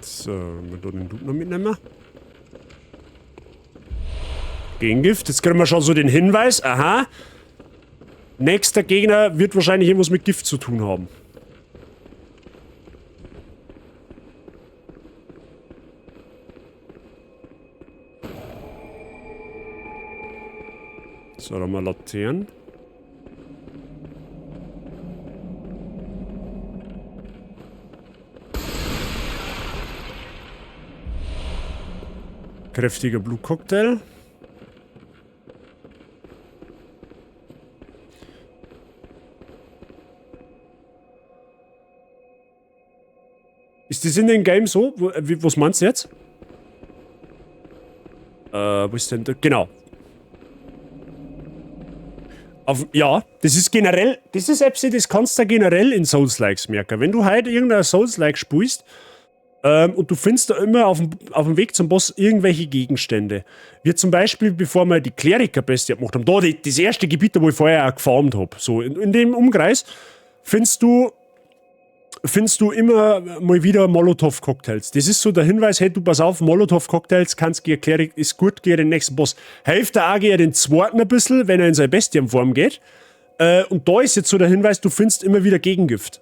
So, wir da den Dude noch mitnehmen. Gegengift. Jetzt kriegen wir schon so den Hinweis. Aha. Nächster Gegner wird wahrscheinlich irgendwas mit Gift zu tun haben. So, dann mal Laternen. Kräftiger Blutcocktail. Ist das in dem Game so? Was meinst du jetzt? Wo ist denn da? Genau. Ja, das ist generell, das ist etwas, das kannst du generell in Souls-Likes merken. Wenn du heute irgendein Souls-Like spielst und du findest da immer auf dem Weg zum Boss irgendwelche Gegenstände. Wie zum Beispiel, bevor wir die Kleriker-Bestie gemacht haben, da das erste Gebiet, wo ich vorher auch gefarmt habe. So, in dem Umkreis findest du immer mal wieder Molotow-Cocktails. Das ist so der Hinweis, hey, du pass auf, Molotow-Cocktails kannst gegen Klerik, ist gut gegen den nächsten Boss. Hilft der AG den zweiten ein bisschen, wenn er in seine Bestienform geht. Und da ist jetzt so der Hinweis, du findest immer wieder Gegengift.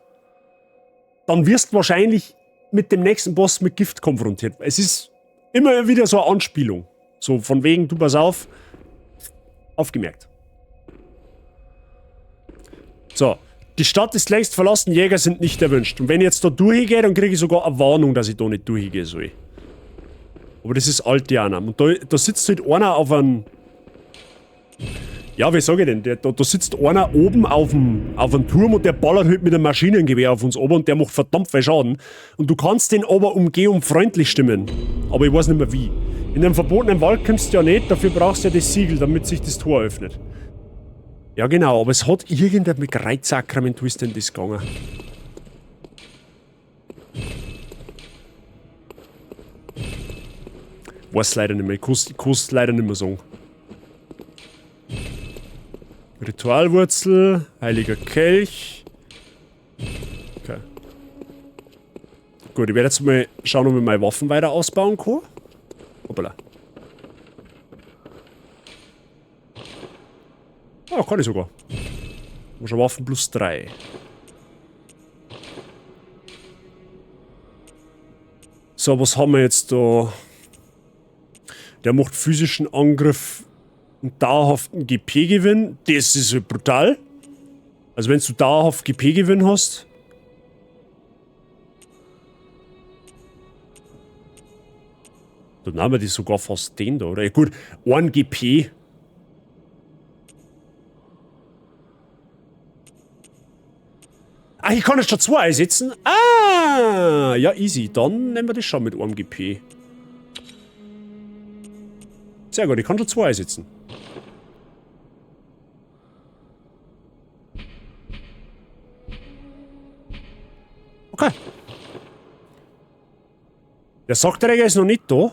Dann wirst du wahrscheinlich mit dem nächsten Boss mit Gift konfrontiert. Es ist immer wieder so eine Anspielung. So von wegen, du pass auf, aufgemerkt. So. Die Stadt ist längst verlassen, Jäger sind nicht erwünscht. Und wenn ich jetzt da durchgehe, dann kriege ich sogar eine Warnung, dass ich da nicht durchgehen soll. Aber das ist Alt-Dianam. Und da sitzt halt einer auf einem... Ja, wie sag ich denn? Da sitzt einer oben auf einem Turm und der ballert halt mit einem Maschinengewehr auf uns oben und der macht verdammt viel Schaden. Und du kannst den aber umgehen und freundlich stimmen. Aber ich weiß nicht mehr wie. In einem verbotenen Wald kommst du ja nicht, dafür brauchst du ja das Siegel, damit sich das Tor öffnet. Ja genau, aber es hat irgendein mit Kreuzsakrament, wie ist denn das gegangen? Weiß leider nicht mehr, ich kann es leider nicht mehr sagen. Ritualwurzel, heiliger Kelch. Okay. Gut, ich werde jetzt mal schauen, ob ich meine Waffen weiter ausbauen kann. Hoppala. Ah, kann ich sogar. Schon Waffen plus 3. So, was haben wir jetzt da? Der macht physischen Angriff und dauerhaften GP-Gewinn. Das ist halt brutal. Also wenn du dauerhaft GP-Gewinn hast. Dann haben wir die sogar fast den da, oder? Ja, gut, 1 GP. Ah, ich kann jetzt schon 2 einsetzen. Ah, ja, easy. Dann nehmen wir das schon mit 1 GP. Sehr gut, ich kann schon 2 einsetzen. Okay. Der Sackträger ist noch nicht da.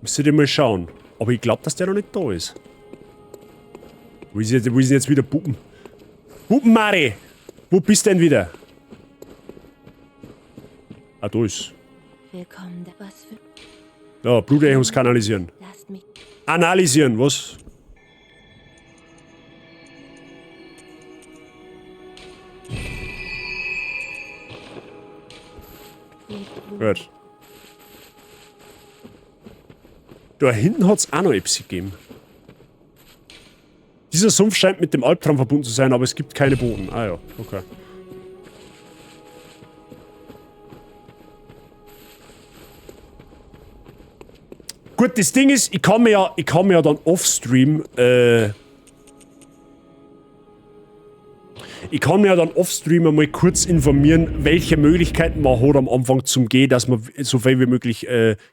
Müsste ich mal schauen. Aber ich glaube, dass der noch nicht da ist. Wo ist denn jetzt wieder Puppen? Puppenmari! Wo bist du denn wieder? Ah, da ist. Willkommen, was für... Ja, Blutechos kanalisieren. Lasst mich... Analysieren, was? Gut. Da hinten hat es auch noch etwas gegeben. Dieser Sumpf scheint mit dem Albtraum verbunden zu sein, aber es gibt keine Boden. Ah ja, okay. Gut, das Ding ist, ich kann mir ja dann offstream, einmal kurz informieren, welche Möglichkeiten man hat am Anfang zum Gehen, dass man so viel wie möglich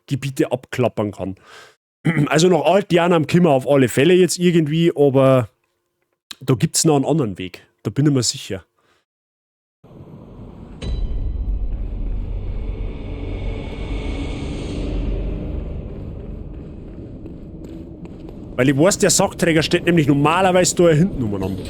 Gebiete abklappern kann. Also nach Alt-Dianam kommen wir auf alle Fälle jetzt irgendwie, aber da gibt es noch einen anderen Weg. Da bin ich mir sicher. Weil ich weiß, der Sackträger steht nämlich normalerweise da hinten umeinander.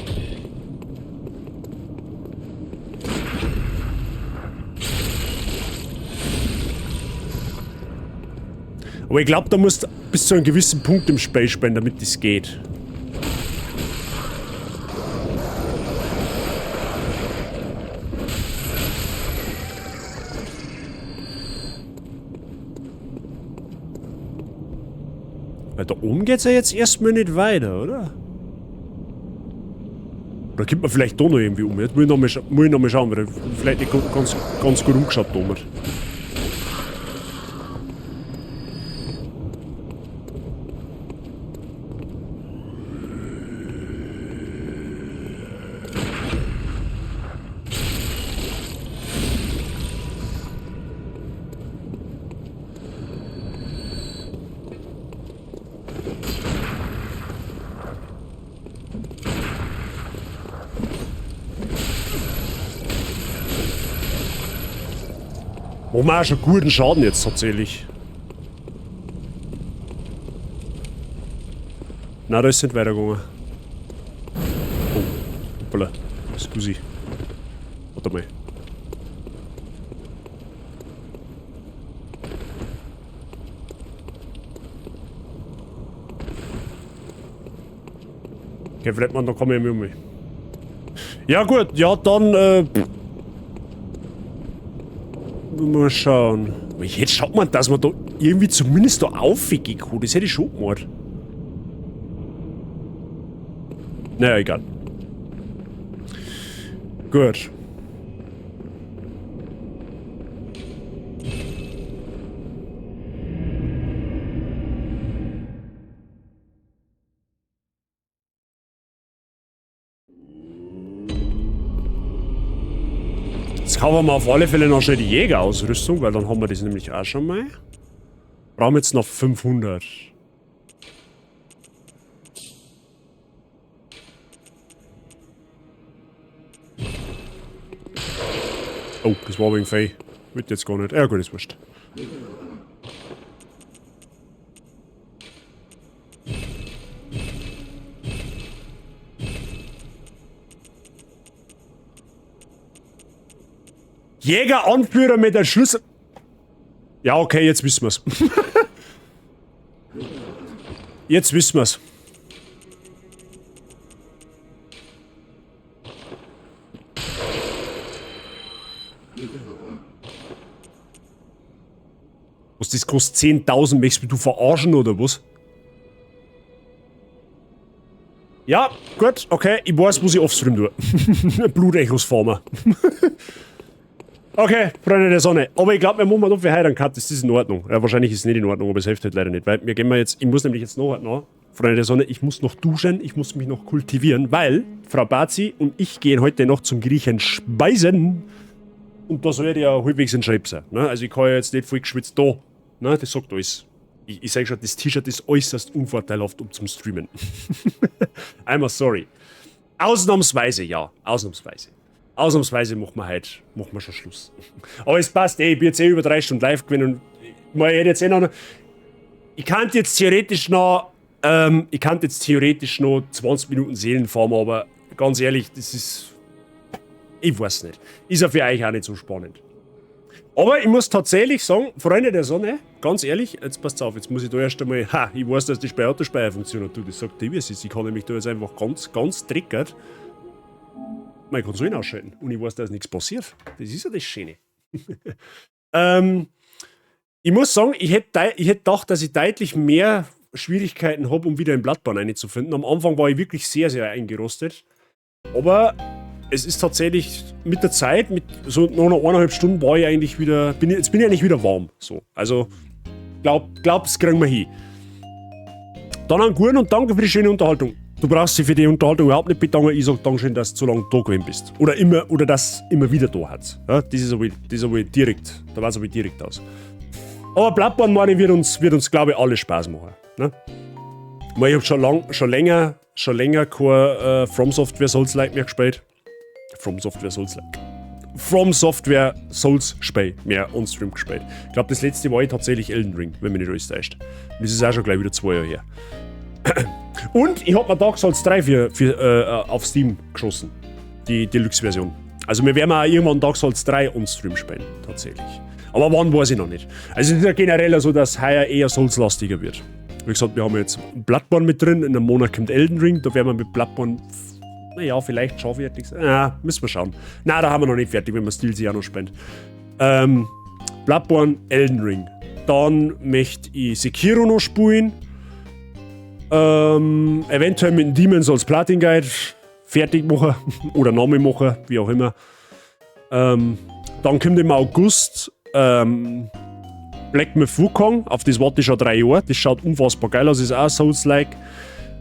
Aber ich glaube, da musst du bis zu einem gewissen Punkt im Spiel spielen, damit das geht. Weil da oben geht's ja jetzt erstmal nicht weiter, oder? Oder kommt man vielleicht da noch irgendwie um? Jetzt muss ich noch mal schauen, weil vielleicht nicht ganz gut umgeschaut da oben. Wo man auch schon guten Schaden jetzt tatsächlich. Na, da ist nicht weitergegangen. Oh, hoppala. Scusi. Warte mal. Okay, vielleicht man, da komme ich mir um. Ja gut, ja dann, mal schauen. Aber jetzt schaut man, dass man da irgendwie zumindest da aufgehen kann. Das hätte ich schon gemacht. Naja, egal. Gut. Jetzt kaufen wir auf alle Fälle noch schnell die Jägerausrüstung, weil dann haben wir das nämlich auch schon mal. Brauchen wir jetzt noch 500. Oh, das war wegen Fei. Wird jetzt gar nicht. Ja gut, ist wurscht. Jäger-Anführer mit der Schlüssel... Ja, okay, jetzt wissen wir's. Jetzt wissen wir's. Was, das kostet 10.000, möchtest du verarschen oder was? Ja, gut, okay, ich weiß, was ich offstream tue. Blutechos farmen. Okay, Freunde der Sonne. Aber ich glaube, wir machen dafür heute einen Cut. Das ist in Ordnung. Ja, wahrscheinlich ist es nicht in Ordnung, aber es hilft halt leider nicht. Weil wir gehen jetzt, ich muss nämlich jetzt noch, Freunde der Sonne, ich muss noch duschen, ich muss mich noch kultivieren, weil Frau Bazi und ich gehen heute noch zum Griechen speisen. Und da soll ja halbwegs ein Schreib sein. Ne? Also ich kann ja jetzt nicht voll geschwitzt da. Ne? Das sagt alles. Ich sage schon, das T-Shirt ist äußerst unvorteilhaft zum Streamen. I'm sorry. Ausnahmsweise, ja. Ausnahmsweise. Ausnahmsweise machen wir schon Schluss. Aber es passt ich bin jetzt über 3 Stunden live gewesen und ich hätte jetzt noch... Ich kann jetzt theoretisch noch 20 Minuten Seelenfarmen, aber ganz ehrlich, das ist... Ich weiß nicht. Ist ja für euch auch nicht so spannend. Aber ich muss tatsächlich sagen, Freunde der Sonne, ganz ehrlich, jetzt passt auf, jetzt muss ich da erst einmal... ich weiß, dass die Autospeicherfunktion hat. Das sagt die, wie es ist. Ich kann nämlich da jetzt einfach ganz triggert meine Konsolen ausschalten. Und ich weiß, dass nichts passiert. Das ist ja das Schöne. Ich muss sagen, ich hätte gedacht, dass ich deutlich mehr Schwierigkeiten habe, um wieder in Bloodborne reinzufinden. Am Anfang war ich wirklich sehr, sehr eingerostet. Aber es ist tatsächlich mit der Zeit, mit so noch 1,5 Stunden war ich eigentlich wieder, jetzt bin ich eigentlich wieder warm. So. Also, das kriegen wir hin. Dann einen guten und danke für die schöne Unterhaltung. Du brauchst dich für die Unterhaltung überhaupt nicht bedanken. Ich sag Dankeschön, dass du so lange da gewesen bist. Oder dass immer wieder da hat. Ja, das ist aber direkt. Da war es aber direkt aus. Aber Bloodborne, meine, wird uns glaube ich, alle Spaß machen. Ne? Ich habe schon länger kein From Software Souls-like mehr gespielt. From Software Souls-Spiel mehr on-stream gespielt. Ich glaube, das letzte war ich tatsächlich Elden Ring, wenn mich nicht alles täuscht. Das ist auch schon gleich wieder 2 Jahre her. Und ich hab mir Dark Souls 3 auf Steam geschossen. Die Deluxe-Version. Also wir werden auch irgendwann Dark Souls 3 on-stream spielen, tatsächlich. Aber wann, weiß ich noch nicht. Also es ist ja generell so, dass heuer eher Souls-lastiger wird. Wie gesagt, wir haben jetzt Bloodborne mit drin, in einem Monat kommt Elden Ring, da werden wir mit Bloodborne, naja, vielleicht schon fertig sein. Müssen wir schauen. Na, da haben wir noch nicht fertig, wenn wir DLC auch noch spielen. Bloodborne, Elden Ring. Dann möchte ich Sekiro noch spielen. Eventuell mit dem Demon's Souls Platin Guide fertig machen oder Name machen, wie auch immer. Dann kommt im August Black Myth Wukong, auf das warte ich schon 3 Jahre. Das schaut unfassbar geil aus, ist auch Souls-like.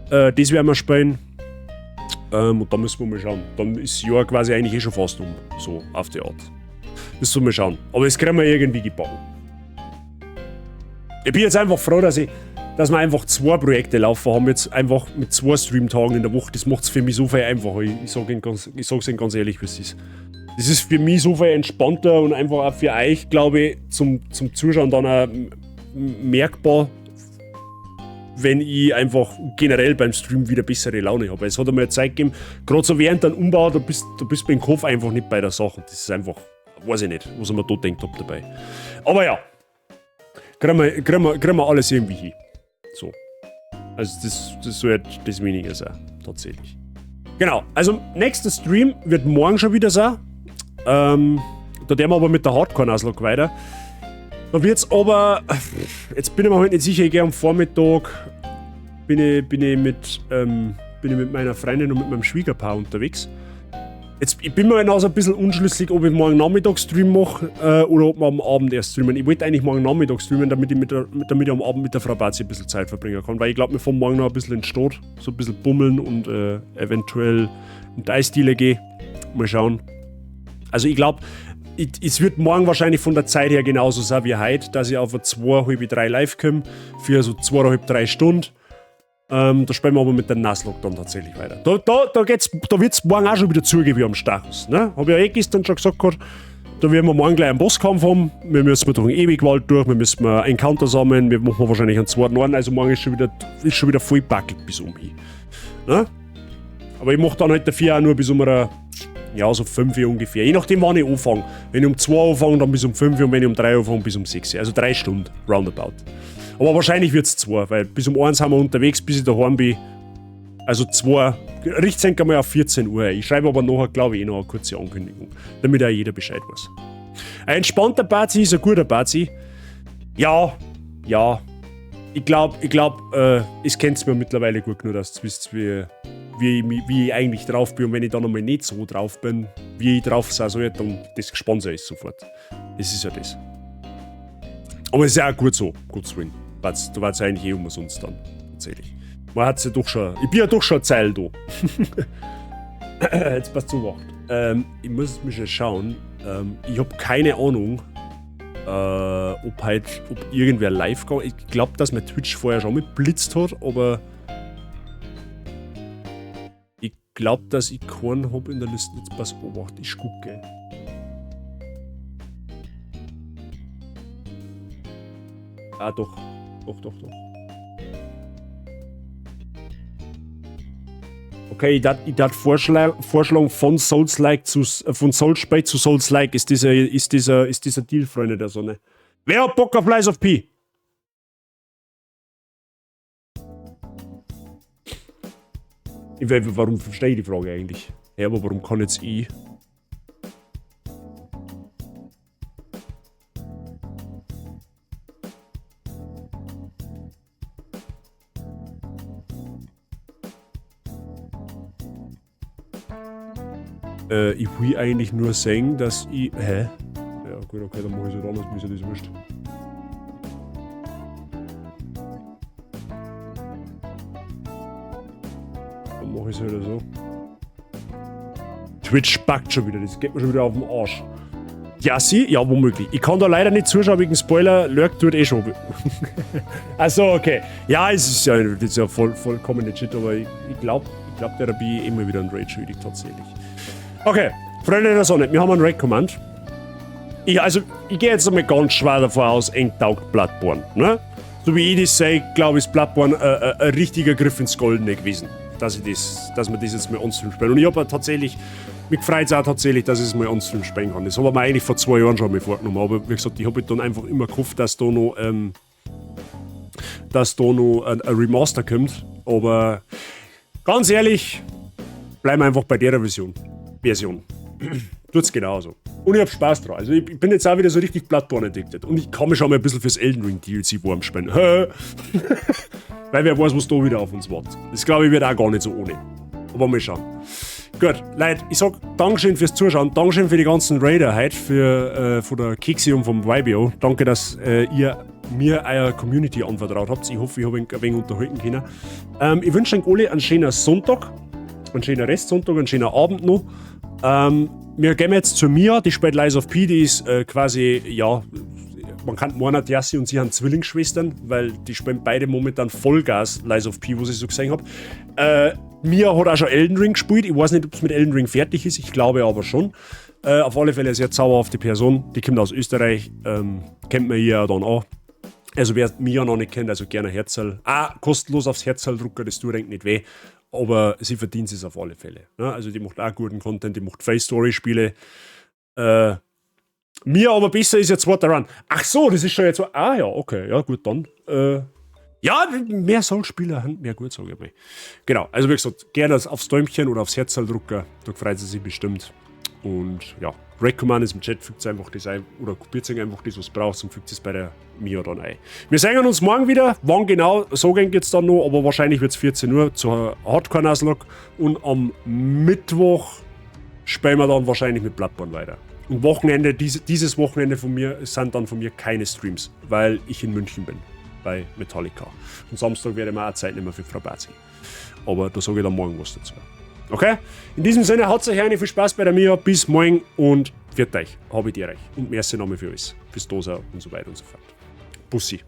Das werden wir spielen. Und dann müssen wir mal schauen. Dann ist das Jahr quasi eigentlich schon fast so auf die Art. Das sollen wir schauen. Aber das kriegen wir irgendwie gebacken. Ich bin jetzt einfach froh, dass wir einfach 2 Projekte laufen haben, jetzt einfach mit 2 Streamtagen in der Woche. Das macht es für mich so viel einfacher. Ich sage es Ihnen ganz ehrlich, wie es ist. Das ist für mich so viel entspannter und einfach auch für euch, glaube ich, zum Zuschauen dann auch merkbar, wenn ich einfach generell beim Stream wieder bessere Laune habe. Es hat einmal Zeit gegeben, gerade so während einem Umbau, da bist du beim Kopf einfach nicht bei der Sache. Das ist einfach, weiß ich nicht, was ich mir da denkt habe dabei. Aber ja, kriegen wir alles irgendwie hin. So. Also das soll das weniger sein, tatsächlich. Genau, also nächster Stream wird morgen schon wieder sein. Da werden wir aber mit der Hardcore-Nuzlocke weiter. Da wird's aber, jetzt bin ich mir halt nicht sicher, ich gehe am Vormittag, bin ich mit meiner Freundin und mit meinem Schwiegerpaar unterwegs. Ich bin mir halt noch so ein bisschen unschlüssig, ob ich morgen Nachmittag Stream mache oder ob wir am Abend erst streamen. Ich wollte eigentlich morgen Nachmittag streamen, damit ich am Abend mit der Frau Bazi ein bisschen Zeit verbringen kann, weil ich glaube, wir fahren morgen noch ein bisschen in die Stadt, so ein bisschen bummeln und eventuell in die Eisdiele gehen. Mal schauen. Also ich glaube, es wird morgen wahrscheinlich von der Zeit her genauso sein wie heute, dass ich auf 2,5, 3 live komme, für so 2,5, 3 Stunden. Da spielen wir aber mit dem Nuzlocke dann tatsächlich weiter. Da wird es morgen auch schon wieder zugehen wie am Stachus. Ne? Habe ich ja gestern schon gesagt gehabt. Da werden wir morgen gleich einen Bosskampf haben. Wir müssen durch den Ewigwald durch, wir müssen einen Encounter sammeln, wir machen wahrscheinlich einen zweiten Orden. Also morgen ist schon wieder voll backelt bis umhin. Ne? Aber ich mache dann halt dafür auch nur bis um so 5 Uhr ungefähr. Je nachdem, wann ich anfange. Wenn ich um 2 anfange, dann bis um 5 Uhr und wenn ich um 3 anfange, bis um 6 Uhr. Also 3 Stunden, roundabout. Aber wahrscheinlich wird es 2, weil bis um 1 sind wir unterwegs, bis ich daheim bin. Also 2, richte es einmal auf 14 Uhr. Ich schreibe aber nachher, glaube ich, noch eine kurze Ankündigung, damit auch jeder Bescheid weiß. Ein entspannter Bazi ist ein guter Bazi. Ja. Ich glaube, es kennt mir mittlerweile gut genug, dass ihr wisst, wie ich eigentlich drauf bin. Und wenn ich dann einmal nicht so drauf bin, wie ich drauf sein soll, dann das Gesponsor ist sofort. Das ist ja das. Aber es ist ja auch gut so, Gottes Willen. Da war es eigentlich umsonst dann, tatsächlich. Man hat ja doch schon. Ich bin ja doch schon eine Zeile da. Jetzt passt zu Wacht. Ich muss mich schon schauen. Ich habe keine Ahnung, ob irgendwer live geht. Ich glaube, dass mein Twitch vorher schon mitblitzt hat, aber ich glaube, dass ich keinen habe in der Liste. Jetzt pass auf, Wacht, ich gucke. Ah, doch. Okay, ich darf vorschlagen von Souls-like von Souls-Spade zu Souls-like ist dieser Deal, Freunde der Sonne. Wer hat Bock auf Lies of P? Warum verstehe ich die Frage eigentlich? Ja, aber warum kann jetzt ich? Ich will eigentlich nur sagen, dass ich... Hä? Ja gut, okay, dann mache ich es halt anders, bis ich das wurscht. Dann mache ich es halt so. Twitch backt schon wieder, das geht mir schon wieder auf den Arsch. Ja, ja, womöglich. Ich kann da leider nicht zuschauen wegen Spoiler, Lurk tut eh schon. Achso, okay. Ja, das ist ja vollkommen legit, aber ich glaube, der bin ich immer wieder ein Rage schuldig tatsächlich. Okay, Freunde der Sonne, wir haben einen Raid-Command. Ich gehe jetzt einmal ganz schwer davon aus, eng taugt Bloodborne. Ne? So wie ich das sehe, glaube ich, ist Bloodborne ein richtiger Griff ins Goldene gewesen. Dass wir das jetzt mal on-stream spielen. Und ich habe tatsächlich, mich freut es auch tatsächlich, dass ich es mal on-stream spielen kann. Das habe ich mir eigentlich vor 2 Jahren schon mal vorgenommen. Aber wie gesagt, ich habe dann einfach immer gehofft, dass da noch ein Remaster kommt. Aber ganz ehrlich, bleiben wir einfach bei der Version. Tut's genauso. Und ich hab Spaß dran. Also ich bin jetzt auch wieder so richtig Bloodborne addicted. Und ich kann mich schon mal ein bisschen fürs Elden Ring DLC warm spielen. Weil wer weiß, was da wieder auf uns wartet. Das glaube ich wird auch gar nicht so ohne. Aber mal schauen. Gut, Leute, ich sag Dankeschön fürs Zuschauen. Dankeschön für die ganzen Raider heute von der Kixi und vom Vibio. Danke, dass ihr mir eure Community anvertraut habt. Ich hoffe, ich habe ein wenig unterhalten können. Ich wünsche euch alle einen schönen Sonntag. Einen schönen Restsonntag, einen schönen Abend noch. Wir gehen jetzt zu Mia, die spielt Lies of P, die ist quasi, ja, man kann meinen, Jassi und sie haben Zwillingsschwestern, weil die spielen beide momentan Vollgas Lies of P, wo ich so gesehen habe. Mia hat auch schon Elden Ring gespielt, ich weiß nicht, ob es mit Elden Ring fertig ist, ich glaube aber schon. Auf alle Fälle eine sehr zauberhafte Person, die kommt aus Österreich, kennt man hier dann auch. Also wer Mia noch nicht kennt, also gerne Herzl. Kostenlos aufs Herzl drucken, das tut nicht weh. Aber sie verdient es auf alle Fälle. Ja, also die macht auch guten Content, die macht Face-Story-Spiele. Mir aber besser ist jetzt zweiter Run. Ach so, das ist schon jetzt so. Ah ja, okay, ja gut, dann. Ja, mehr Soul-Spieler haben mehr gut, sage ich mal. Genau, also wie gesagt, gerne aufs Däumchen oder aufs Herzl drucken, da freut sie sich bestimmt. Und ja, Recommand ist im Chat, fügt einfach das ein, oder kopiert sich einfach das, was es braucht, und fügt es bei der Mia dann ein. Wir sehen uns morgen wieder. Wann genau, so geht es dann noch, aber wahrscheinlich wird es 14 Uhr zur Hardcore-Nuzlocke. Und am Mittwoch spielen wir dann wahrscheinlich mit Bloodborne weiter. Und Wochenende, dieses Wochenende von mir, sind dann von mir keine Streams, weil ich in München bin, bei Metallica. Und Samstag werde ich mir auch Zeit nehmen für Frau Bazi. Aber da sage ich dann morgen was dazu. Okay? In diesem Sinne, haut euch eine, viel Spaß bei der Mia. Bis morgen und Viert euch, habet ihr euch und merci nochmal für alles. Fürs Dosa und so weiter und so fort. Bussi.